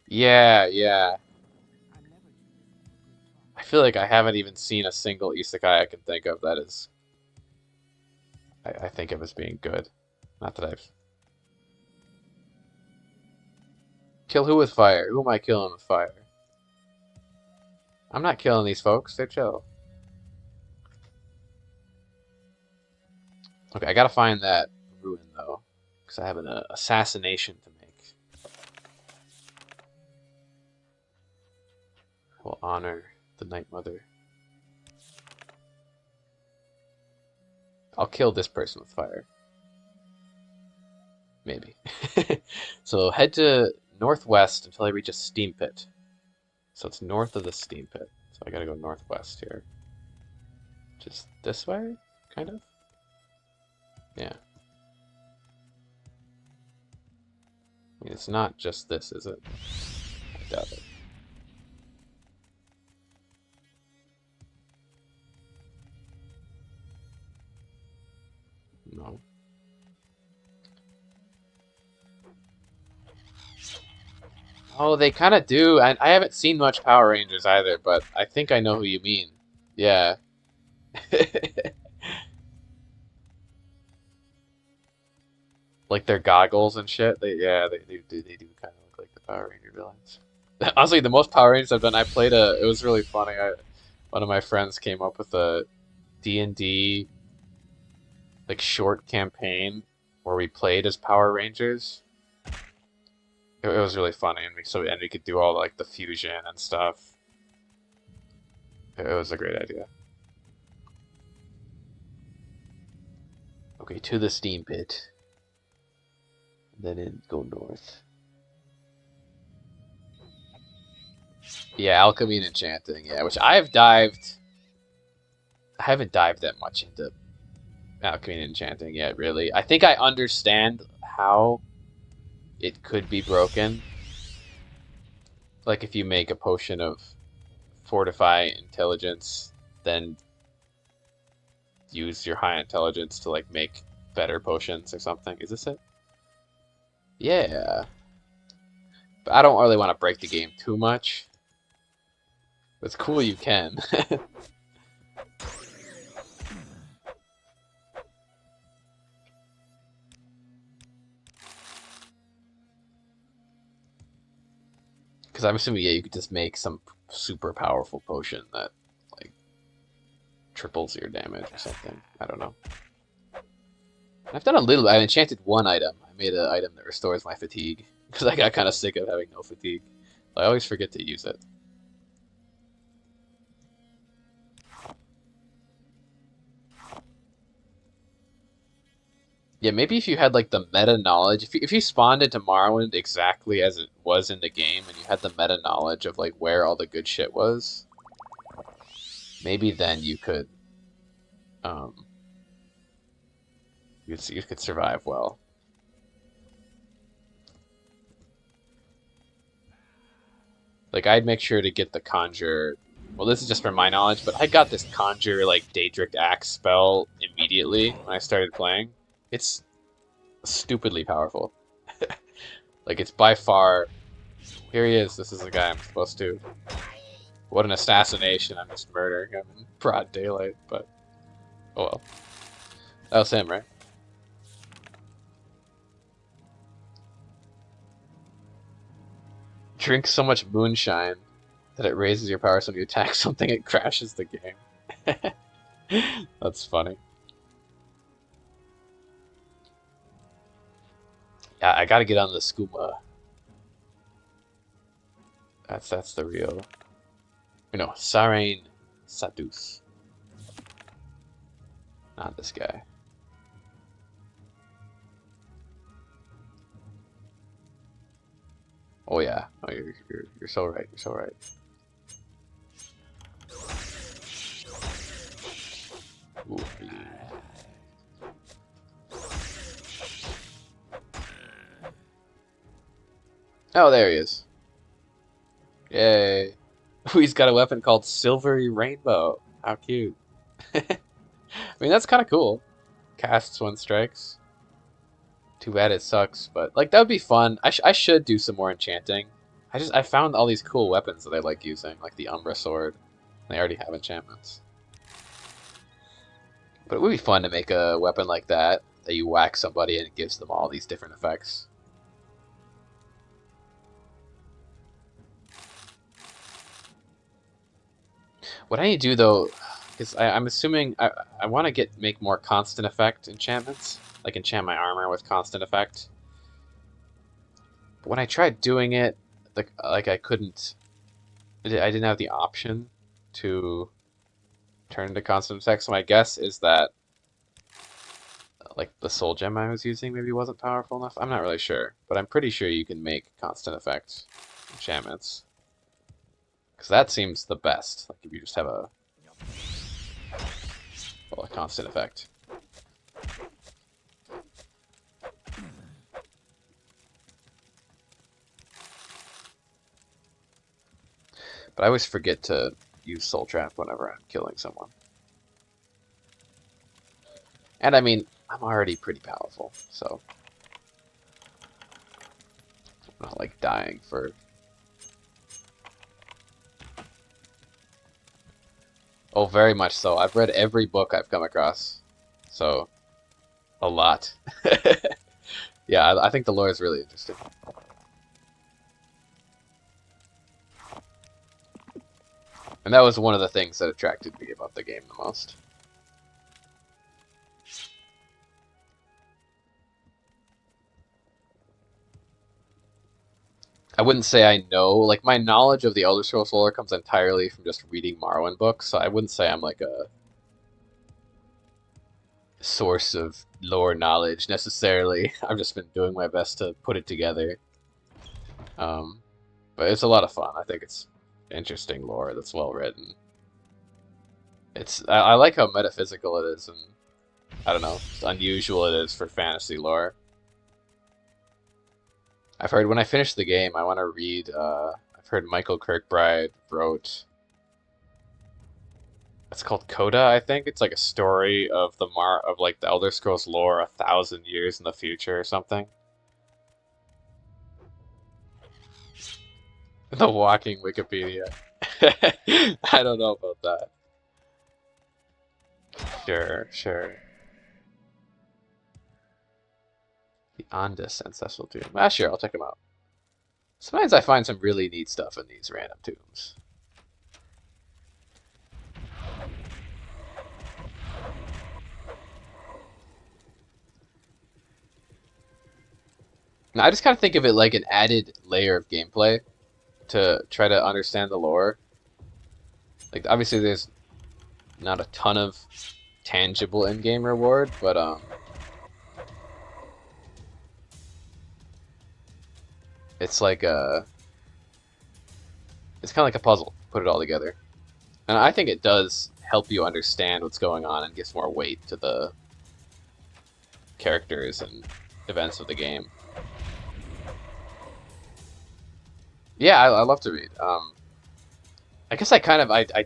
Yeah. I feel like I haven't even seen a single isekai I can think of that is I think of as being good. Not that I've kill who with fire? Who am I killing with fire? I'm not killing these folks. They're chill. Okay, I gotta find that ruin though, because I have an assassination to make. I will honor the Night Mother. I'll kill this person with fire. Maybe. So head to northwest until I reach a steam pit. So it's north of the steam pit. So I gotta go northwest here. Just this way, kind of? Yeah. I mean, it's not just this, is it? I doubt it. No. Oh, they kind of do. I haven't seen much Power Rangers either, but I think I know who you mean. Yeah. Like their goggles and shit. They do kind of look like the Power Ranger villains. Honestly, the most Power Rangers I've done, it was really funny. One of my friends came up with a D&D like short campaign where we played as Power Rangers. It was really funny, and we could do all like the fusion and stuff. It was a great idea. Okay, to the steam pit. Then go north. Yeah, alchemy and enchanting. Yeah, which I haven't dived that much into alchemy and enchanting yet, really. I think I understand how it could be broken. Like if you make a potion of fortify intelligence, then use your high intelligence to like make better potions or something. Is this it? Yeah. But I don't really want to break the game too much. It's cool you can. Because I'm assuming, yeah, you could just make some super powerful potion that, like, triples your damage or something. I don't know. I've done a little. I enchanted one item. I made an item that restores my fatigue. Because I got kind of sick of having no fatigue. I always forget to use it. Yeah, maybe if you had like the meta knowledge, if you spawned into Morrowind exactly as it was in the game, and you had the meta knowledge of like where all the good shit was, maybe then you could, um, you could survive well. Like I'd make sure to get the conjure. Well, this is just from my knowledge, but I got this conjure like Daedric Axe spell immediately when I started playing. It's stupidly powerful. Like it's by far. Here he is. This is the guy I'm supposed to. What an assassination! I'm just murdering him in broad daylight. But oh well. That was him, right? Drink so much moonshine that it raises your power, so when you attack something, it crashes the game. That's funny. Yeah, I gotta get on the skooma. That's the real. No, Sarain Sadus. Not this guy. Oh yeah. Oh, you're so right. You're so right. Ooh, yeah. Oh, there he is. Yay. He's got a weapon called Silvery Rainbow. How cute. I mean, that's kind of cool. Casts when strikes. Too bad it sucks, but like that would be fun. I should do some more enchanting. I found all these cool weapons that I like using, like the Umbra sword. They already have enchantments. But it would be fun to make a weapon like that you whack somebody and it gives them all these different effects. What I need to do though, is I'm assuming I want to make more constant effect enchantments, like enchant my armor with constant effect. But when I tried doing it, like I couldn't, I didn't have the option to turn into constant effect. So my guess is that like the soul gem I was using maybe wasn't powerful enough. I'm not really sure, but I'm pretty sure you can make constant effect enchantments. Because that seems the best. Like if you just have a constant effect. But I always forget to use Soul Trap whenever I'm killing someone. And I mean, I'm already pretty powerful, so I'm not like dying for. Oh, very much so. I've read every book I've come across, so a lot. Yeah, I think the lore is really interesting. And that was one of the things that attracted me about the game the most. I wouldn't say I know, like my knowledge of the Elder Scrolls lore comes entirely from just reading Morrowind books, so I wouldn't say I'm like a source of lore knowledge necessarily. I've just been doing my best to put it together. But it's a lot of fun. I think it's interesting lore that's well written. I like how metaphysical it is, and I don't know, just unusual it is for fantasy lore. I've heard when I finish the game, I want to read. I've heard Michael Kirkbride wrote. It's called Coda, I think. It's like a story of the Elder Scrolls lore 1,000 years in the future or something. The walking Wikipedia. I don't know about that. Sure, sure. The Andis Ancestral Tomb. Ah, sure, I'll check them out. Sometimes I find some really neat stuff in these random tombs. Now, I just kind of think of it like an added layer of gameplay to try to understand the lore. Like, obviously, there's not a ton of tangible in-game reward, but it's like it's kind of like a puzzle. Put it all together, and I think it does help you understand what's going on and gives more weight to the characters and events of the game. Yeah, I love to read. I guess I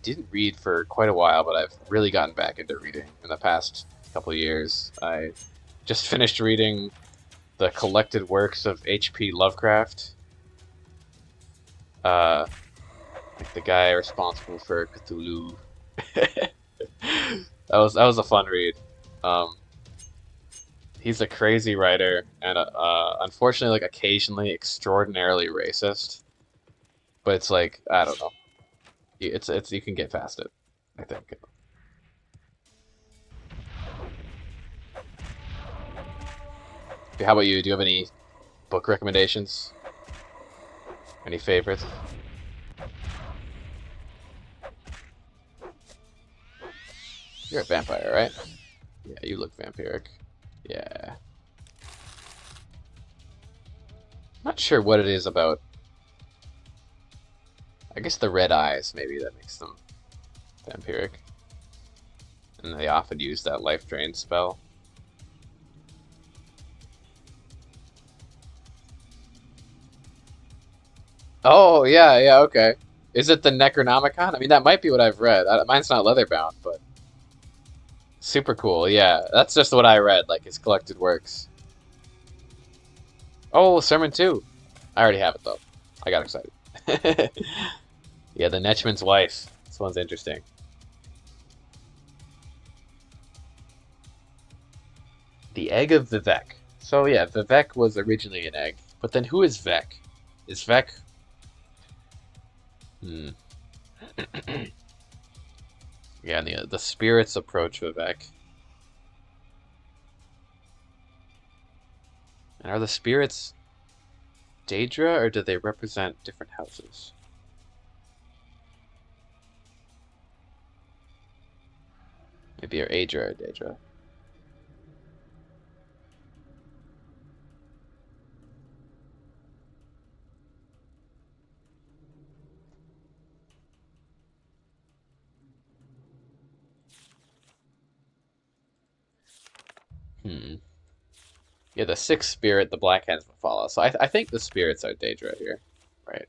didn't read for quite a while, but I've really gotten back into reading in the past couple of years. I just finished reading the collected works of H.P. Lovecraft. Like the guy responsible for Cthulhu. That was a fun read. Um, he's a crazy writer, and unfortunately, like occasionally extraordinarily racist. But it's like I don't know. It's you can get past it, I think. Okay, how about you? Do you have any book recommendations? Any favorites? You're a vampire, right? Yeah, you look vampiric. Yeah. Not sure what it is about. I guess the red eyes, maybe, that makes them vampiric. And they often use that life drain spell. Oh, yeah, yeah, okay. Is it the Necronomicon? I mean, that might be what I've read. Mine's not leather bound, but super cool. Yeah, that's just what I read, like his collected works. Oh, Sermon 2. I already have it, though. I got excited. Yeah, the Netchman's wife. This one's interesting. The egg of Vivek. So yeah, Vivek was originally an egg. But then who is Vek? Is Vek... Hmm. Yeah, and the spirits approach Vivek. And are the spirits Daedra, or do they represent different houses? Maybe you're Aedra or Daedra. Hmm. Yeah, the sixth spirit, the Black Hands will follow. So I think the spirits are Daedra here. Right.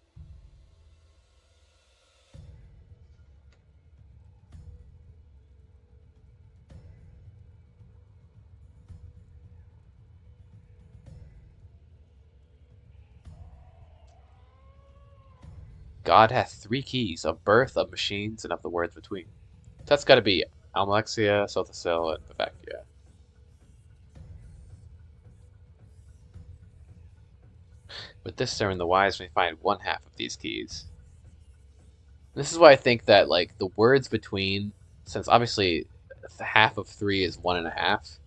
God hath three keys, of birth, of machines, and of the words between. That's got to be Almalexia, Sothasil, and Vivek, yeah. With this sermon, the wise may find one half of these keys. This is why I think that, like, the words between, since obviously the half of three is one and a half,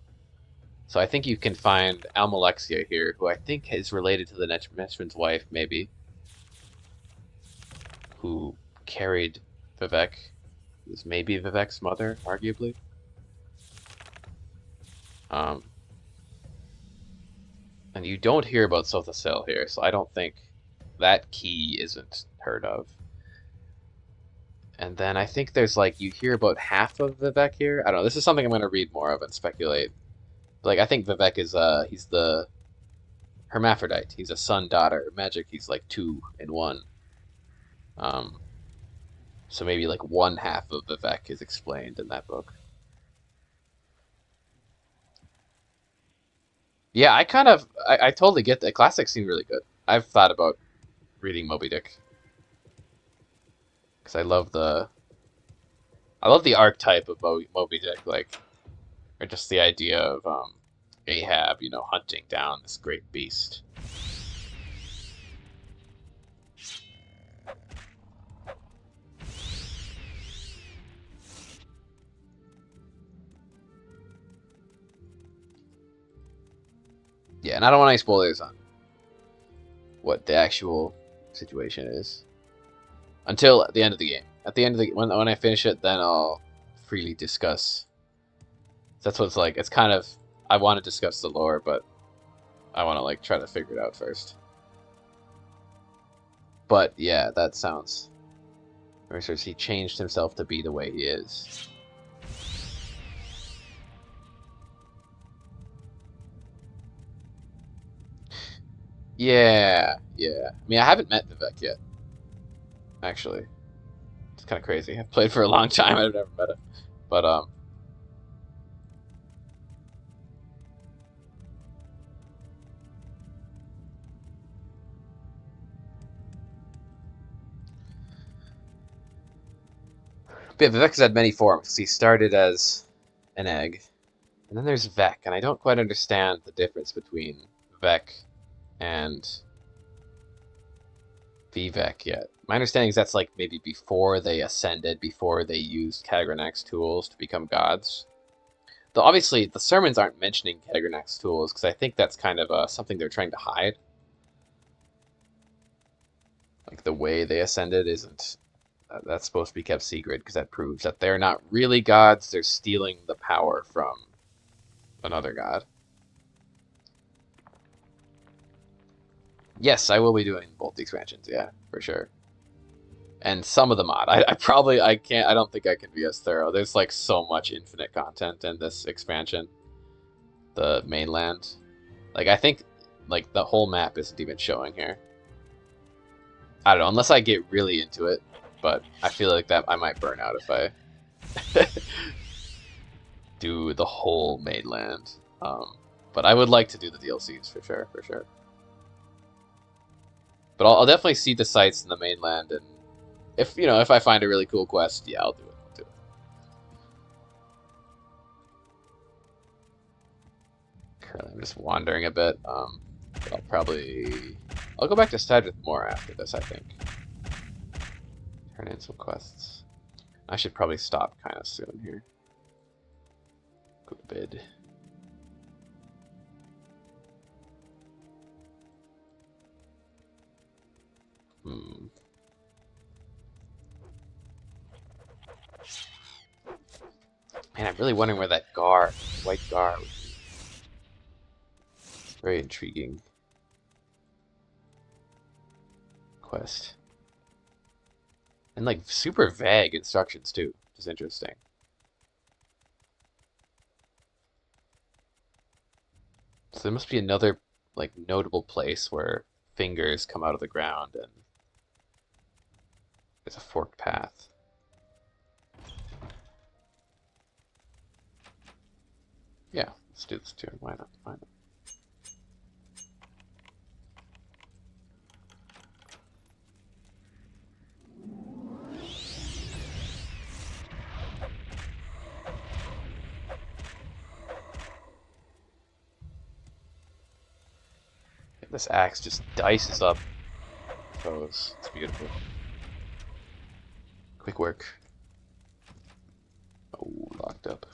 so I think you can find Almalexia here, who I think is related to the Netchman's wife, maybe, who carried Vivek, who's maybe Vivek's mother, arguably. Um, and you don't hear about Sothasil here, so I don't think that key isn't heard of. And then I think there's like, you hear about half of Vivek here. I don't know. This is something I'm going to read more of and speculate. Like, I think Vivek is, he's the hermaphrodite. He's a son-daughter. Magic, he's like 2 in 1. So maybe like one half of Vivek is explained in that book. Yeah, I totally get that. Classics seem really good. I've thought about reading Moby Dick because I love the archetype of Moby Dick, like, or just the idea of Ahab, you know, hunting down this great beast. Yeah, and I don't want any spoilers on what the actual situation is until the end of the game. At the end of the when I finish it, then I'll freely discuss. That's what it's like. It's kind of, I want to discuss the lore, but I want to like try to figure it out first. But yeah, that sounds. He changed himself to be the way he is. Yeah. I mean, I haven't met Vivek yet. Actually, it's kind of crazy. I've played for a long time. I've never met him, but yeah, Vivek has had many forms. He started as an egg, and then there's Vec, and I don't quite understand the difference between Vec and Vivek yet. My understanding is that's like maybe before they ascended, before they used Kagranak's tools to become gods. Though obviously the sermons aren't mentioning Kagranak's tools because I think that's kind of something they're trying to hide. Like the way they ascended isn't. That's supposed to be kept secret because that proves that they're not really gods. They're stealing the power from another god. Yes, I will be doing both the expansions. Yeah, for sure. And some of the mod. I can't. I don't think I can be as thorough. There's like so much infinite content in this expansion. The mainland. Like I think like the whole map isn't even showing here. I don't know, unless I get really into it. But I feel like that I might burn out if I do the whole mainland. But I would like to do the DLCs for sure. But I'll definitely see the sites in the mainland, and if I find a really cool quest, yeah, I'll do it. Currently, I'm just wandering a bit. But I'll go back to Cedric more after this, I think. Turn in some quests. I should probably stop kind of soon here. Go to bed. Man, I'm really wondering where that white gar would be. Very intriguing quest. And like super vague instructions too, which is interesting. So there must be another like notable place where fingers come out of the ground and there's a forked path. Yeah, let's do this too. Why not? This axe just dices up foes. It's beautiful. Quick work. Oh, locked up.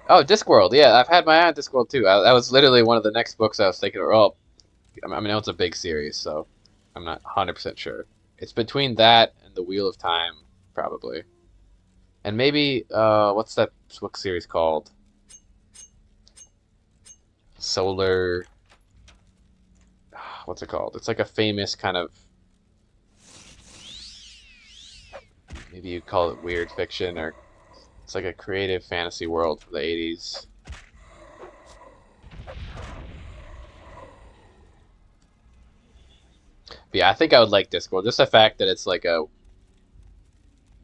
Oh, Discworld. Yeah, I've had my eye on Discworld too. That was literally one of the next books I was thinking of. Oh, I mean, it's a big series, so I'm not 100% sure. It's between that and The Wheel of Time, probably. And maybe, what's that book series called? Solar... What's it called? It's like a famous kind of maybe you call it weird fiction, or it's like a creative fantasy world from the 80s. But yeah, I think I would like Discworld. Just the fact that it's like a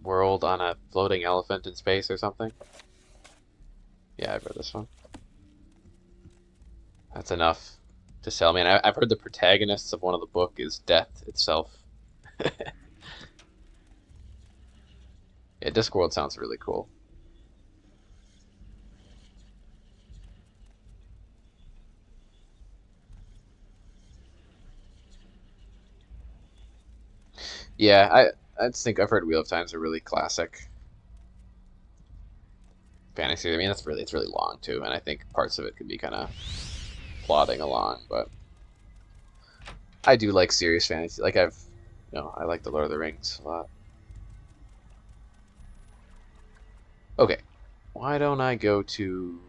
world on a floating elephant in space or something. Yeah, I've read this one. That's enough to sell me. And I've heard the protagonists of one of the book is death itself. Yeah, Discworld sounds really cool. Yeah, I just think I've heard Wheel of Time's a really classic fantasy. I mean, it's really long too, and I think parts of it could be kind of plodding along, but I do like serious fantasy. Like I like the Lord of the Rings a lot. Okay, why don't I go to?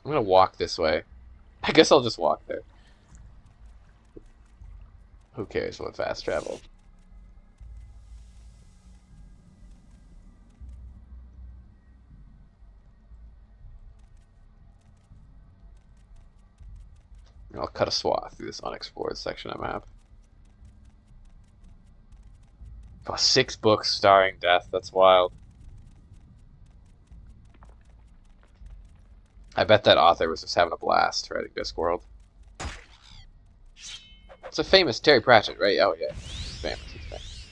I'm gonna walk this way. I guess I'll just walk there. Who cares what fast travel? I'll cut a swath through this unexplored section of map. Oh, 6 books starring death. That's wild. I bet that author was just having a blast writing Discworld. It's a famous Terry Pratchett, right? Oh yeah, it's famous. It's famous.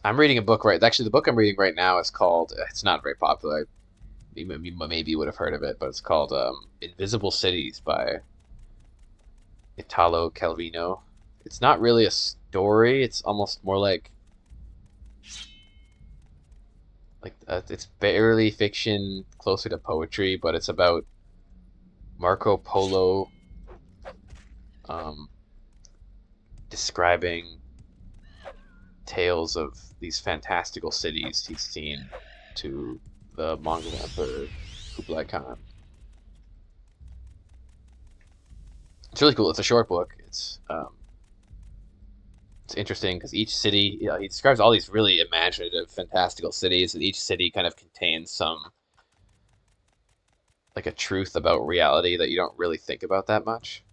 I'm reading a book right. Actually, the book I'm reading right now is called. It's not very popular. You maybe would have heard of it, but it's called Invisible Cities by Italo Calvino. It's not really a story. It's almost more like it's barely fiction, closer to poetry, but it's about Marco Polo describing tales of these fantastical cities he's seen to the Mongol Emperor Kublai Khan. It's really cool. It's a short book. It's interesting because each city, he describes all these really imaginative, fantastical cities, and each city kind of contains some like a truth about reality that you don't really think about that much.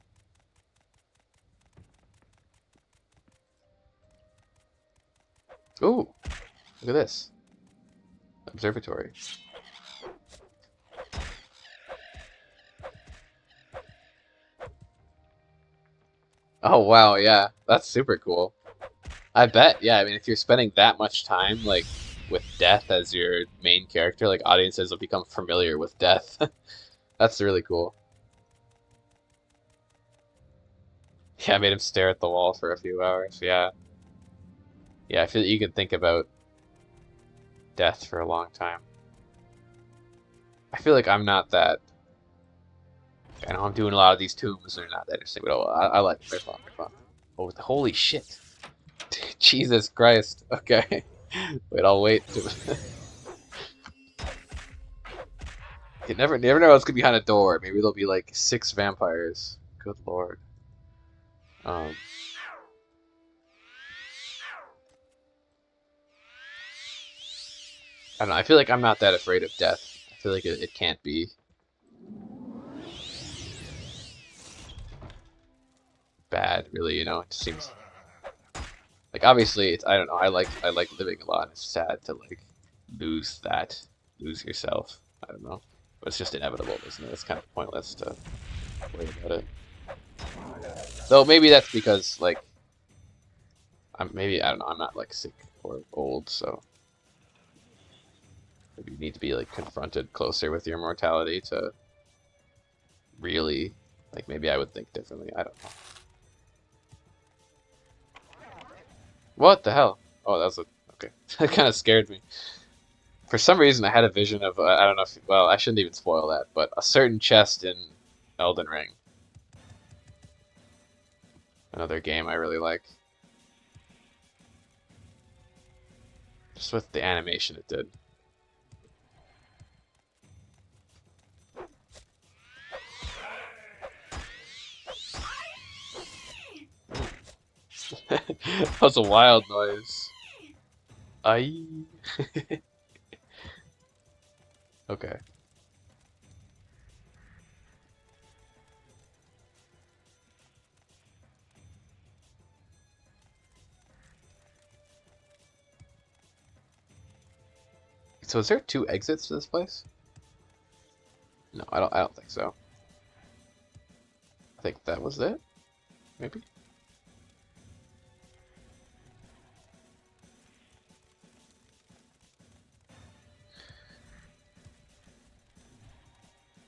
Ooh, look at this. Observatory. Oh wow, yeah. That's super cool. I bet, yeah, I mean if you're spending that much time like with death as your main character, like audiences will become familiar with death. That's really cool. Yeah, I made him stare at the wall for a few hours. Yeah. Yeah, I feel that you could think about death for a long time. I feel like I'm not that. I know I'm doing a lot of these tombs, they're not that interesting, but I like them. They're fun. They're fun. Oh, holy shit! Jesus Christ. Okay. Wait, I'll wait. You never know what's gonna be behind a door. Maybe there'll be like 6 vampires. Good lord. Um. I don't know. I feel like I'm not that afraid of death. I feel like it can't be bad, really. You know, it just seems like obviously it's. I don't know. I like living a lot. It's sad to like lose yourself. I don't know, but it's just inevitable, isn't it? It's kind of pointless to worry about it. Though maybe that's because like I don't know. I'm not like sick or old, so maybe you need to be like confronted closer with your mortality to really like maybe I would think differently. I don't know. What the hell? Oh, that was okay. That kind of scared me. For some reason, I had a vision of I don't know if well, I shouldn't even spoil that, but a certain chest in Elden Ring. Another game I really like. Just with the animation it did. That was a wild noise. Aye. Okay. So is there two exits to this place? No, I don't think so. I think that was it, maybe?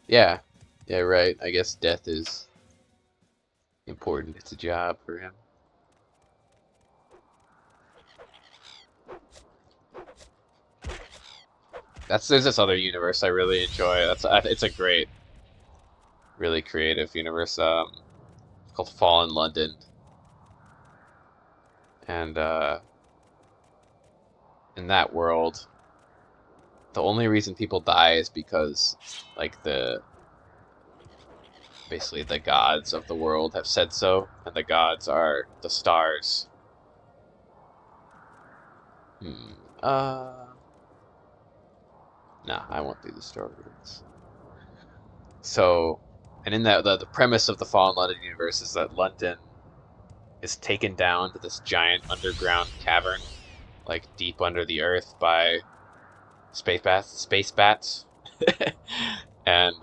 Yeah. Yeah, right. I guess death is important. It's a job for him. There's this other universe I really enjoy. It's a great, really creative universe. It's called Fallen London, and in that world, the only reason people die is because, like basically the gods of the world have said so, and the gods are the stars. Hmm. Nah, I won't do the story. So, and in that, the premise of the Fallen London universe is that London is taken down to this giant underground cavern, like deep under the earth by space bats, and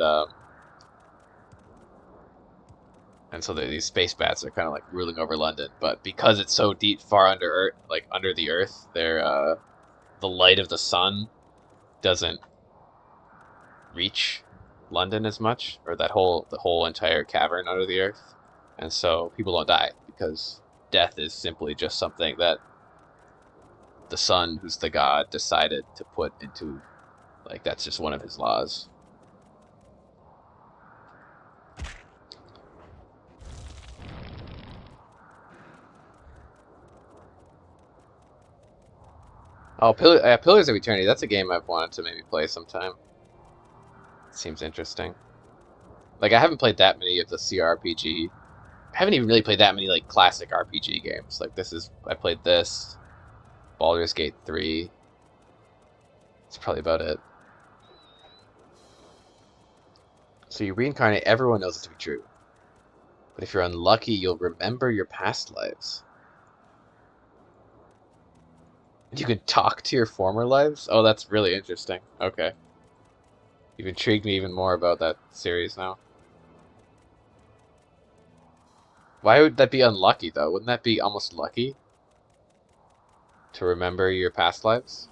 so these space bats are kind of like ruling over London. But because it's so deep, far under earth, like under the earth, the light of the sun doesn't reach London as much, or the whole entire cavern under the earth, and so people don't die because death is simply just something that the sun, who's the god, decided to put into, like, that's just one of his laws. Oh, Pillars of Eternity. That's a game I've wanted to maybe play sometime. Seems interesting. Like, I haven't played that many of the CRPG. I haven't even really played that many like classic RPG games. Like I played this, Baldur's Gate 3. That's probably about it. So you reincarnate, everyone knows it to be true. But if you're unlucky, you'll remember your past lives. You can talk to your former lives? Oh, that's really interesting. Okay. You've intrigued me even more about that series now. Why would that be unlucky, though? Wouldn't that be almost lucky? To remember your past lives?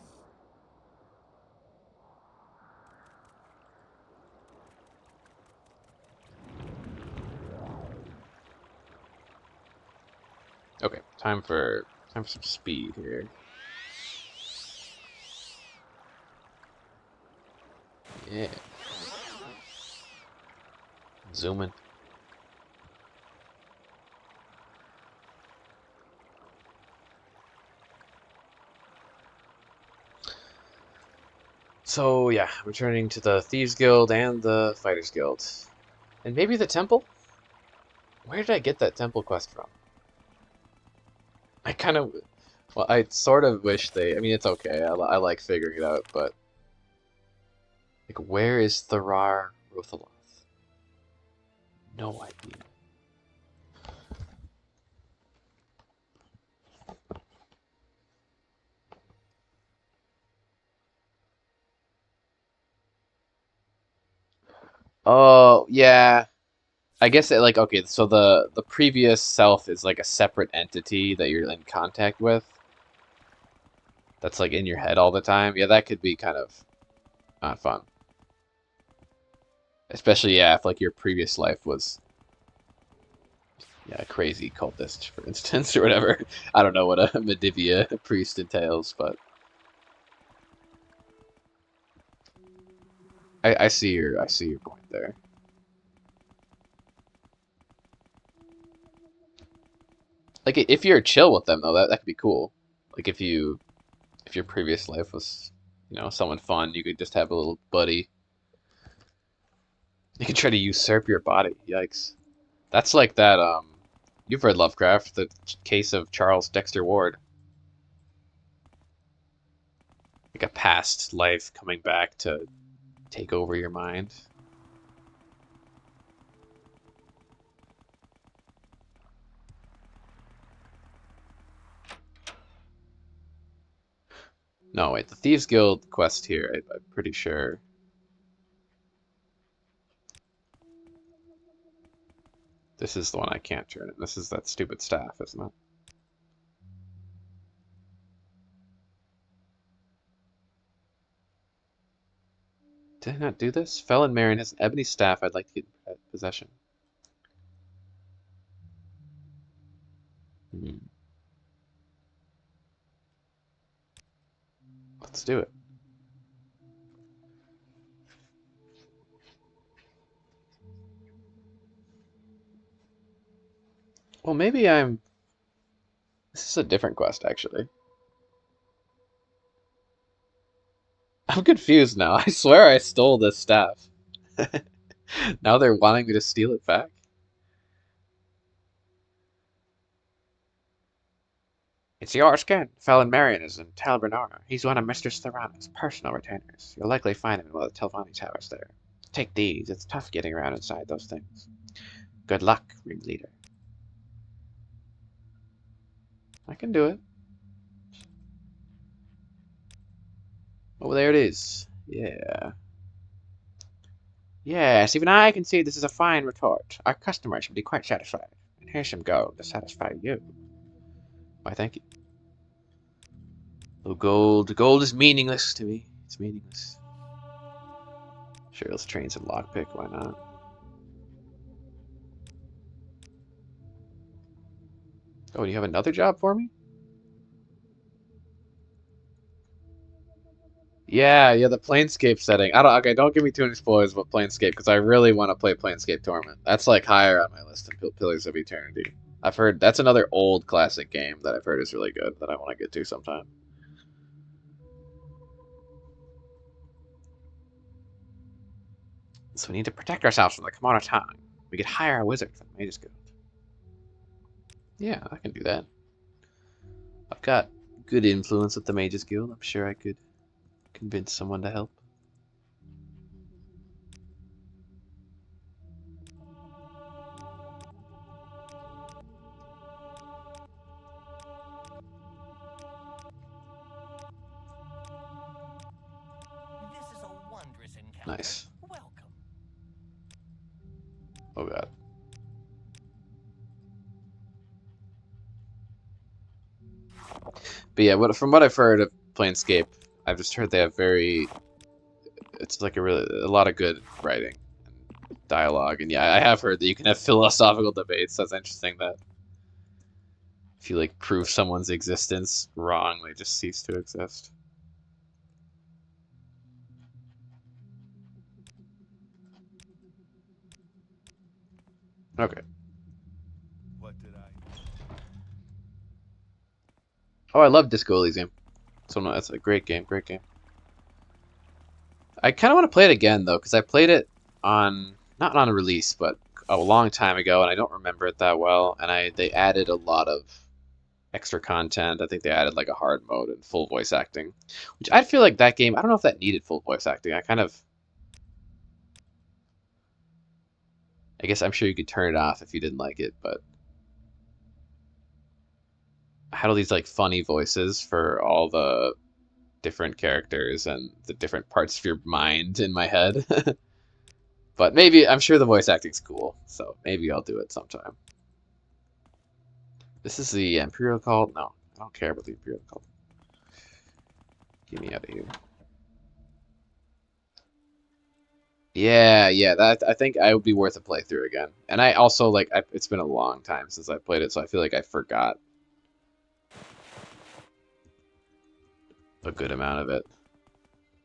Okay, time for some speed here. Yeah. Zooming. So yeah, returning to the Thieves Guild and the Fighters Guild. And maybe the temple? Where did I get that temple quest from? I kind of, well, I sort of wish I mean, it's okay. I like figuring it out, but like, where is Thurar Rothaloth? No idea. Oh, yeah. I guess like, okay, so the previous self is like a separate entity that you're in contact with. That's like in your head all the time. Yeah, that could be kind of not fun. Especially, yeah, if like your previous life was, yeah, a crazy cultist, for instance, or whatever. I don't know what a Medivia priest entails, but I I see your point there. Like, if you're chill with them though, that could be cool. Like, if your previous life was, someone fun, you could just have a little buddy. You could try to usurp your body. Yikes. That's like that You've read Lovecraft, The Case of Charles Dexter Ward. Like a past life coming back to take over your mind. No, wait, the Thieves Guild quest here, I'm pretty sure. This is the one I can't turn in. This is that stupid staff, isn't it? Did I not do this? Felon Marion has an ebony staff I'd like to get in possession. Hmm. Let's do it. Well, maybe I'm... This is a different quest, actually. I'm confused now. I swear I stole this staff. Now they're wanting me to steal it back? It's yours again. Felon Marion is in Tal Bernardo. He's one of Mr. Serrano's personal retainers. You'll likely find him in one of the Telvanni towers there. Take these. It's tough getting around inside those things. Good luck, ringleader. I can do it. Oh, there it is. Yeah. Yes, even I can see this is a fine retort. Our customer should be quite satisfied. And here's some gold to satisfy you. Why, thank you. Oh, gold. Gold is meaningless to me. It's meaningless. Sure, let's train some lockpick. Why not? Oh, do you have another job for me? Yeah, the Planescape setting. Okay, don't give me too many spoilers about Planescape because I really want to play Planescape Torment. That's like higher on my list than Pillars of Eternity. I've heard that's another old classic game that I've heard is really good that I want to get to sometime. So we need to protect ourselves from the Kimono Town. We could hire a wizard from the Mages Guild. Yeah, I can do that. I've got good influence with the Mages Guild. I'm sure I could convince someone to help. This is a wondrous encounter. Nice. Welcome. Oh god. But yeah, from what I've heard of Planescape, I've just heard they have it's like a lot of good writing and dialogue, and yeah, I have heard that you can have philosophical debates. That's interesting that if you like prove someone's existence wrong, they just cease to exist. Okay. What did I? Oh, I love Disco Elysium. So no, that's a great game, great game. I kind of want to play it again though, because I played it on not on a release, but a long time ago, and I don't remember it that well. And they added a lot of extra content. I think they added like a hard mode and full voice acting, which I feel like that game. I don't know if that needed full voice acting. I guess I'm sure you could turn it off if you didn't like it, but I had all these like funny voices for all the different characters and the different parts of your mind in my head. But maybe, I'm sure the voice acting's cool, so maybe I'll do it sometime. This is the Imperial Cult? No, I don't care about the Imperial Cult. Get me out of here. Yeah, that I think I would be worth a playthrough again. And I also like it's been a long time since I played it, so I feel like I forgot a good amount of it.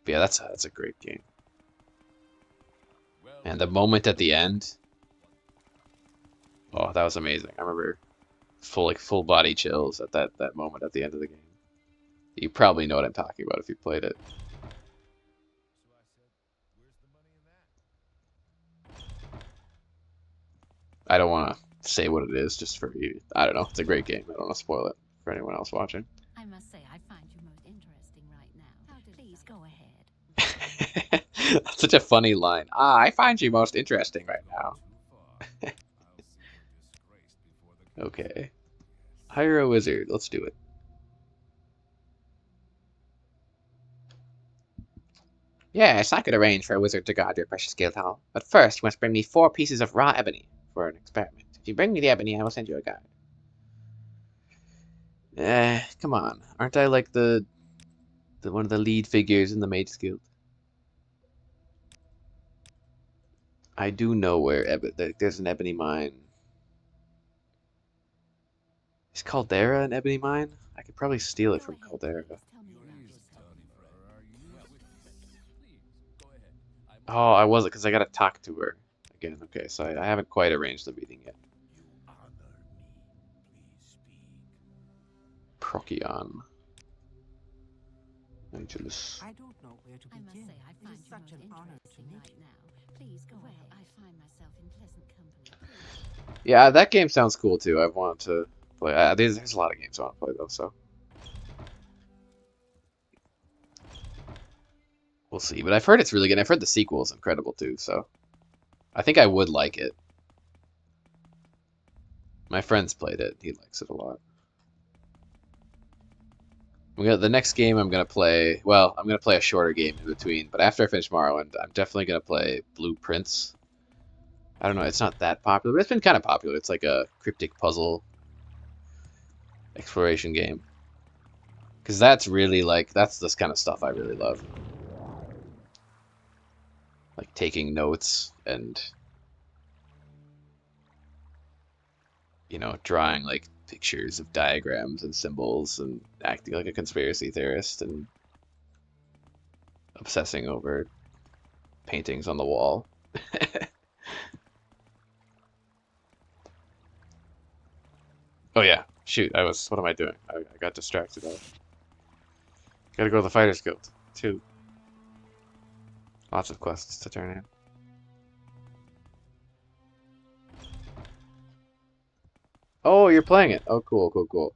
But yeah, that's a great game. And the moment at the end, oh, that was amazing. I remember full body chills at that moment at the end of the game. You probably know what I'm talking about if you played it. So I said, where's the money in that? I don't want to say what it is just for you. I don't know. It's a great game. I don't want to spoil it for anyone else watching. I must say, I find you most interesting right now. Please go ahead. That's such a funny line. Ah, I find you most interesting right now. Okay. Hire a wizard. Let's do it. Yes, I could arrange for a wizard to guard your precious guild hall. But first, you must bring me 4 pieces of raw ebony for an experiment. If you bring me the ebony, I will send you a guide. Come on. Aren't I like the one of the lead figures in the Mages Guild? I do know where there's an ebony mine. Is Caldera an ebony mine? I could probably steal it from Caldera. Oh, I wasn't because I gotta talk to her again. Okay, so I haven't quite arranged the meeting yet. Procyon. Angelus. I don't know where to I must begin. say, I It find is you such most an honor to interesting meet right you. now. Please go ahead. I find myself in pleasant company. Yeah, that game sounds cool too. I've wanted to play. There's a lot of games I want to play though, so we'll see. But I've heard it's really good. I've heard the sequel is incredible too, so I think I would like it. My friend's played it. He likes it a lot. The next game I'm gonna play. Well, I'm gonna play a shorter game in between. But after I finish Morrowind, I'm definitely gonna play Blueprints. I don't know. It's not that popular, but it's been kind of popular. It's like a cryptic puzzle exploration game. Because that's really that's this kind of stuff I really love. Like taking notes and, you know, drawing like pictures of diagrams and symbols and acting like a conspiracy theorist and obsessing over paintings on the wall. Oh yeah, shoot, what am I doing? I got distracted. Gotta go to the Fighters Guild, too. Lots of quests to turn in. Oh, you're playing it. Oh, cool, cool, cool.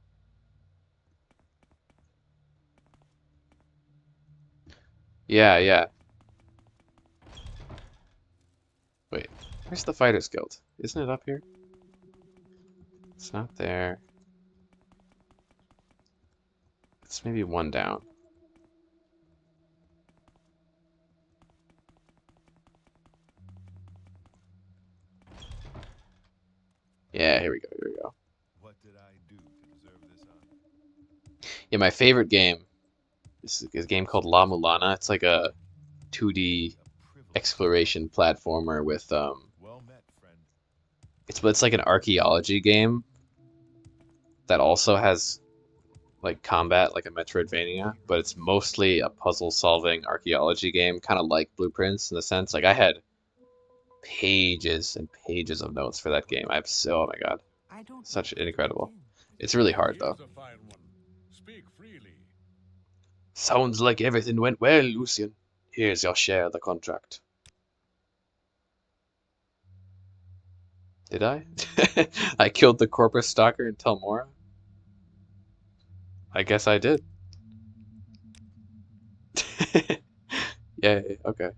Yeah, yeah. Wait, where's the Fighters Guild? Isn't it up here? It's not there. It's maybe one down. Yeah, here we go, here we go. What did I do to deserve this honor? Yeah, my favorite game is a game called La Mulana. It's like a 2D exploration platformer with Well met, friend. it's like an archaeology game that also has like combat like a Metroidvania, but it's mostly a puzzle solving archaeology game, kind of like Blueprints in the sense like I had pages and pages of notes for that game. Oh my god. I don't know Such where to incredible. begin. It's really hard though. Here's a fine one. Speak freely. Sounds like everything went well, Lucian. Here's your share of the contract. Did I? I killed the corpus stalker in Telmora? I guess I did. Yay, okay.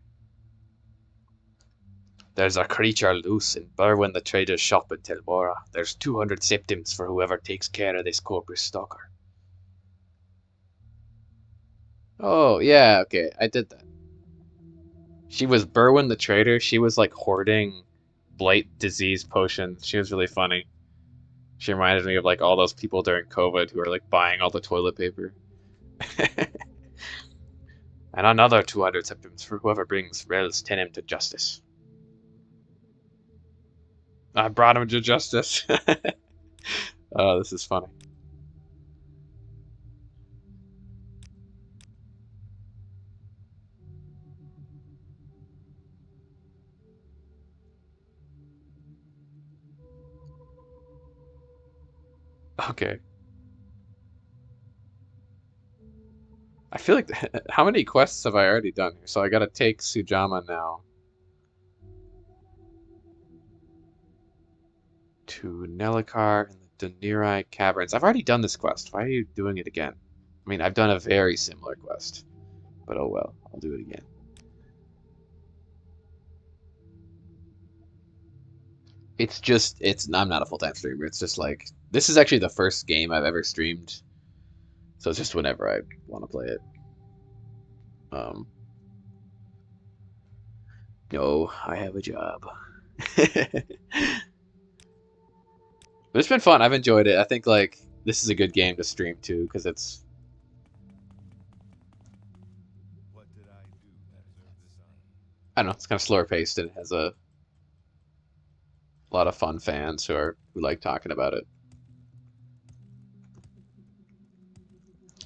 There's a creature loose in Berwyn the trader's shop in Telmora. There's 200 septims for whoever takes care of this corpus stalker. Oh, yeah, okay, I did that. She was Berwyn the trader. She was like hoarding blight disease potions. She was really funny. She reminded me of like all those people during COVID who are like buying all the toilet paper. And another 200 septims for whoever brings Rel's Tenem to justice. I brought him to justice. Oh, this is funny. Okay. I feel like how many quests have I already done here? So I gotta take Sujama now To Nellikar and the Dunirai Caverns. I've already done this quest. Why are you doing it again? I mean, I've done a very similar quest. But oh well, I'll do it again. I'm not a full-time streamer. It's just like, this is actually the first game I've ever streamed. So it's just whenever I want to play it. No, I have a job. But it's been fun. I've enjoyed it. I think like this is a good game to stream too because it's What did I do that deserved this honor? I don't know, it's kind of slower paced and it has a lot of fun fans who like talking about it.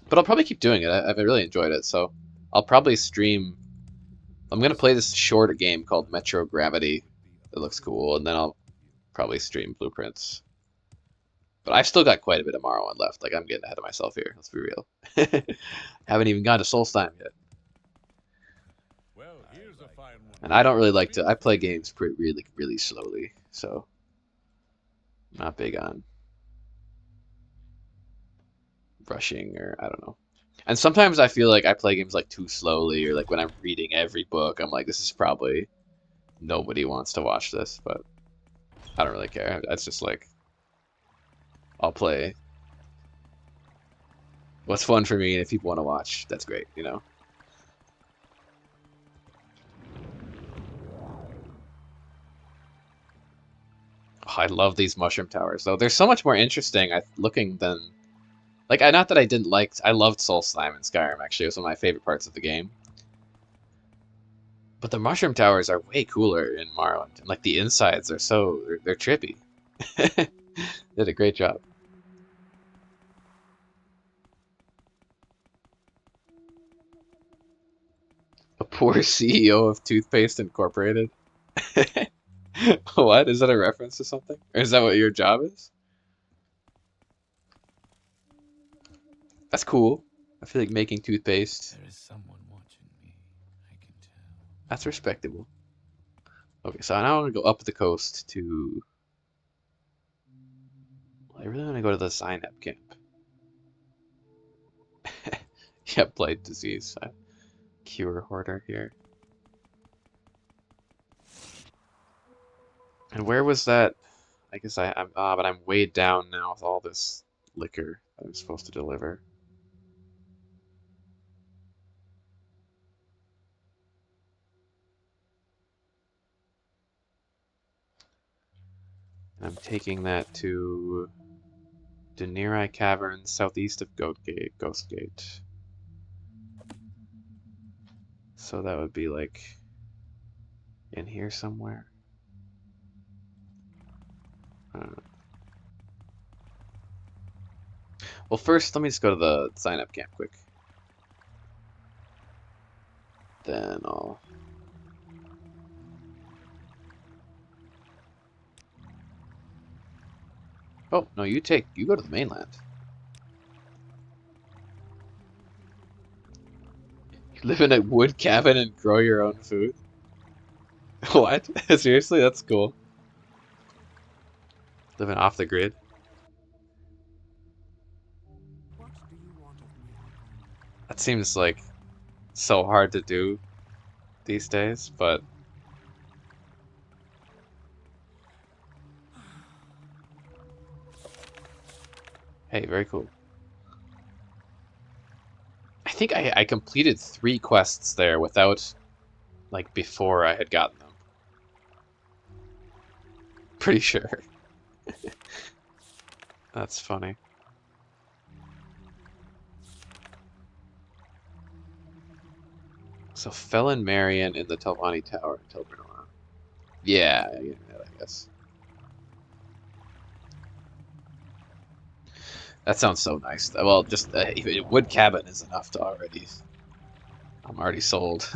But I'll probably keep doing it. I've really enjoyed it, so I'll probably stream. I'm gonna play this short game called Metro Gravity. It looks cool, and then I'll probably stream Blueprints. But I've still got quite a bit of Morrowind left. Like, I'm getting ahead of myself here. Let's be real. Haven't even gone to Solstheim yet. Well, here's a fine one. And I don't really like to. I play games really, really slowly, so I'm not big on rushing or I don't know. And sometimes I feel like I play games like too slowly, or like when I'm reading every book, I'm like, this is probably nobody wants to watch this, but I don't really care. That's just like I'll play what's fun for me, and if people want to watch, that's great, you know. Oh, I love these mushroom towers, though. They're so much more interesting looking than like not that I didn't like. I loved Solstheim and Skyrim. Actually, it was one of my favorite parts of the game. But the mushroom towers are way cooler in Morrowind, and like the insides are they're trippy. Did a great job. A poor CEO of Toothpaste Incorporated. What? Is that a reference to something? Or is that what your job is? That's cool. I feel like making toothpaste. There is someone watching me, I can tell. That's respectable. Okay, so now I want to go up the coast to... I really want to go to the Synap camp. Yeah, blight disease. Cure hoarder here. And where was that? I guess but I'm weighed down now with all this liquor that I'm supposed to deliver. And I'm taking that to Dunirai Caverns, southeast of Ghost Gate. So that would be like in here somewhere. Well, first, let me just go to the sign-up camp quick. Then I'll... Oh, no, you go to the mainland. You live in a wood cabin and grow your own food? What? Seriously? That's cool. Living off the grid. What do you want of me, Archon? That seems like so hard to do these days, but hey, very cool. I think I completed 3 quests there without, like, before I had gotten them. Pretty sure. That's funny. So Felon Marion in the Telvanni Tower in Telbernora. Yeah, I guess. That sounds so nice. Well, just even a wood cabin is enough to already. I'm already sold.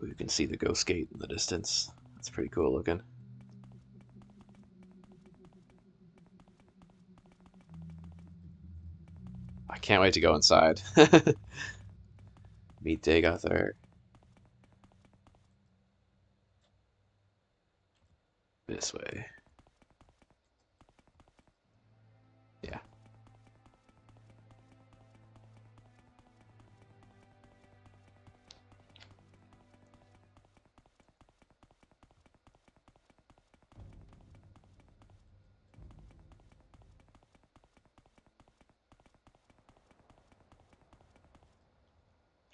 You can see the ghost gate in the distance. That's pretty cool looking. I can't wait to go inside. Meet Dagothar. This way. Yeah.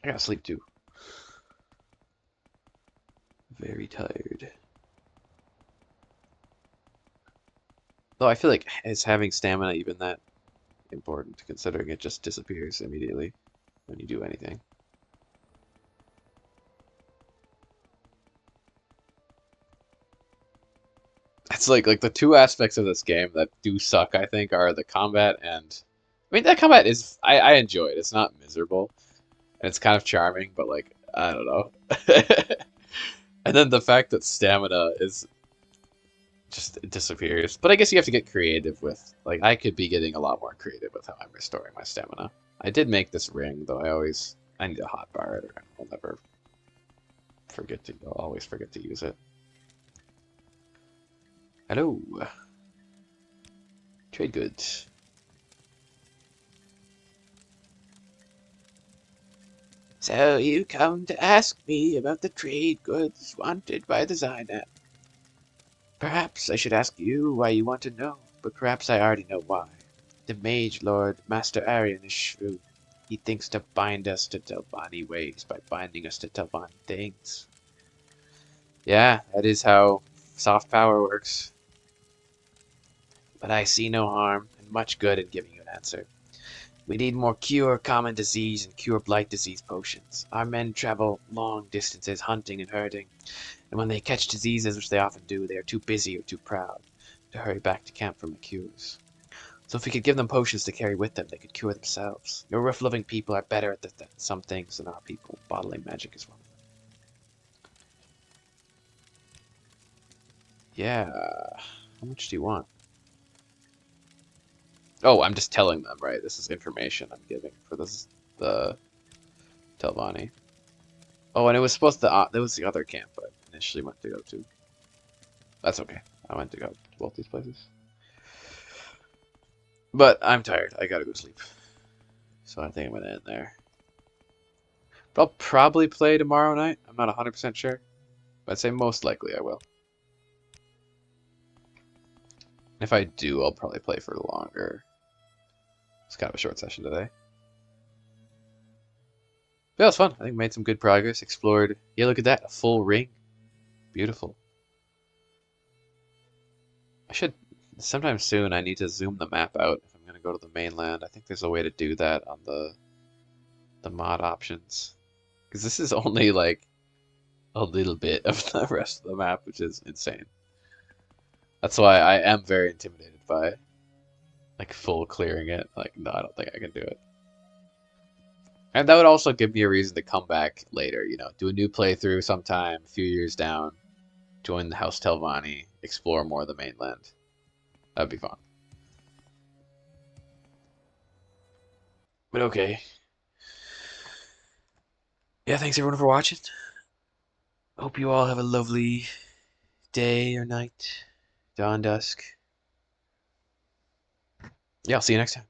I gotta sleep too. Very tired. Though I feel like is having stamina even that important, considering it just disappears immediately when you do anything. It's like the two aspects of this game that do suck, I think, are the combat and I mean that combat is I enjoy it. It's not miserable. And it's kind of charming, but like I don't know. And then the fact that stamina is just it disappears. But I guess you have to get creative with like I could be getting a lot more creative with how I'm restoring my stamina. I did make this ring, though I need a hotbar it or I'll never I'll always forget to use it. Hello. Trade goods. So you come to ask me about the trade goods wanted by the Zynet. Perhaps I should ask you why you want to know, but perhaps I already know why. The Mage Lord, Master Arian, is shrewd. He thinks to bind us to Telvanni ways by binding us to Telvanni things. Yeah, that is how soft power works. But I see no harm and much good in giving you an answer. We need more cure common disease and cure blight disease potions. Our men travel long distances hunting and herding, and when they catch diseases, which they often do, they are too busy or too proud to hurry back to camp for my cures. So if we could give them potions to carry with them, they could cure themselves. Your rough-loving people are better at some things than our people. Bottling magic is one of them. Yeah. How much do you want? Oh, I'm just telling them, right? This is information I'm giving for the Telvanni. Oh, and it was supposed to, there was the other camp I initially went to go to. That's okay. I went to go to both these places. But I'm tired. I gotta go sleep. So I think I'm gonna end there. But I'll probably play tomorrow night. I'm not 100% sure. But I'd say most likely I will. If I do, I'll probably play for longer. It's kind of a short session today. But yeah, it was fun. I think we made some good progress. Explored. Yeah, look at that. A full ring. Beautiful. I should, sometime soon, I need to zoom the map out if I'm going to go to the mainland. I think there's a way to do that on the mod options. Because this is only like a little bit of the rest of the map, which is insane. That's why I am very intimidated by like full clearing it. Like, no, I don't think I can do it. And that would also give me a reason to come back later, you know, do a new playthrough sometime, a few years down, join the House Telvanni, explore more of the mainland. That'd be fun. But okay. Yeah, thanks everyone for watching. Hope you all have a lovely day or night, dawn, dusk. Yeah, I'll see you next time.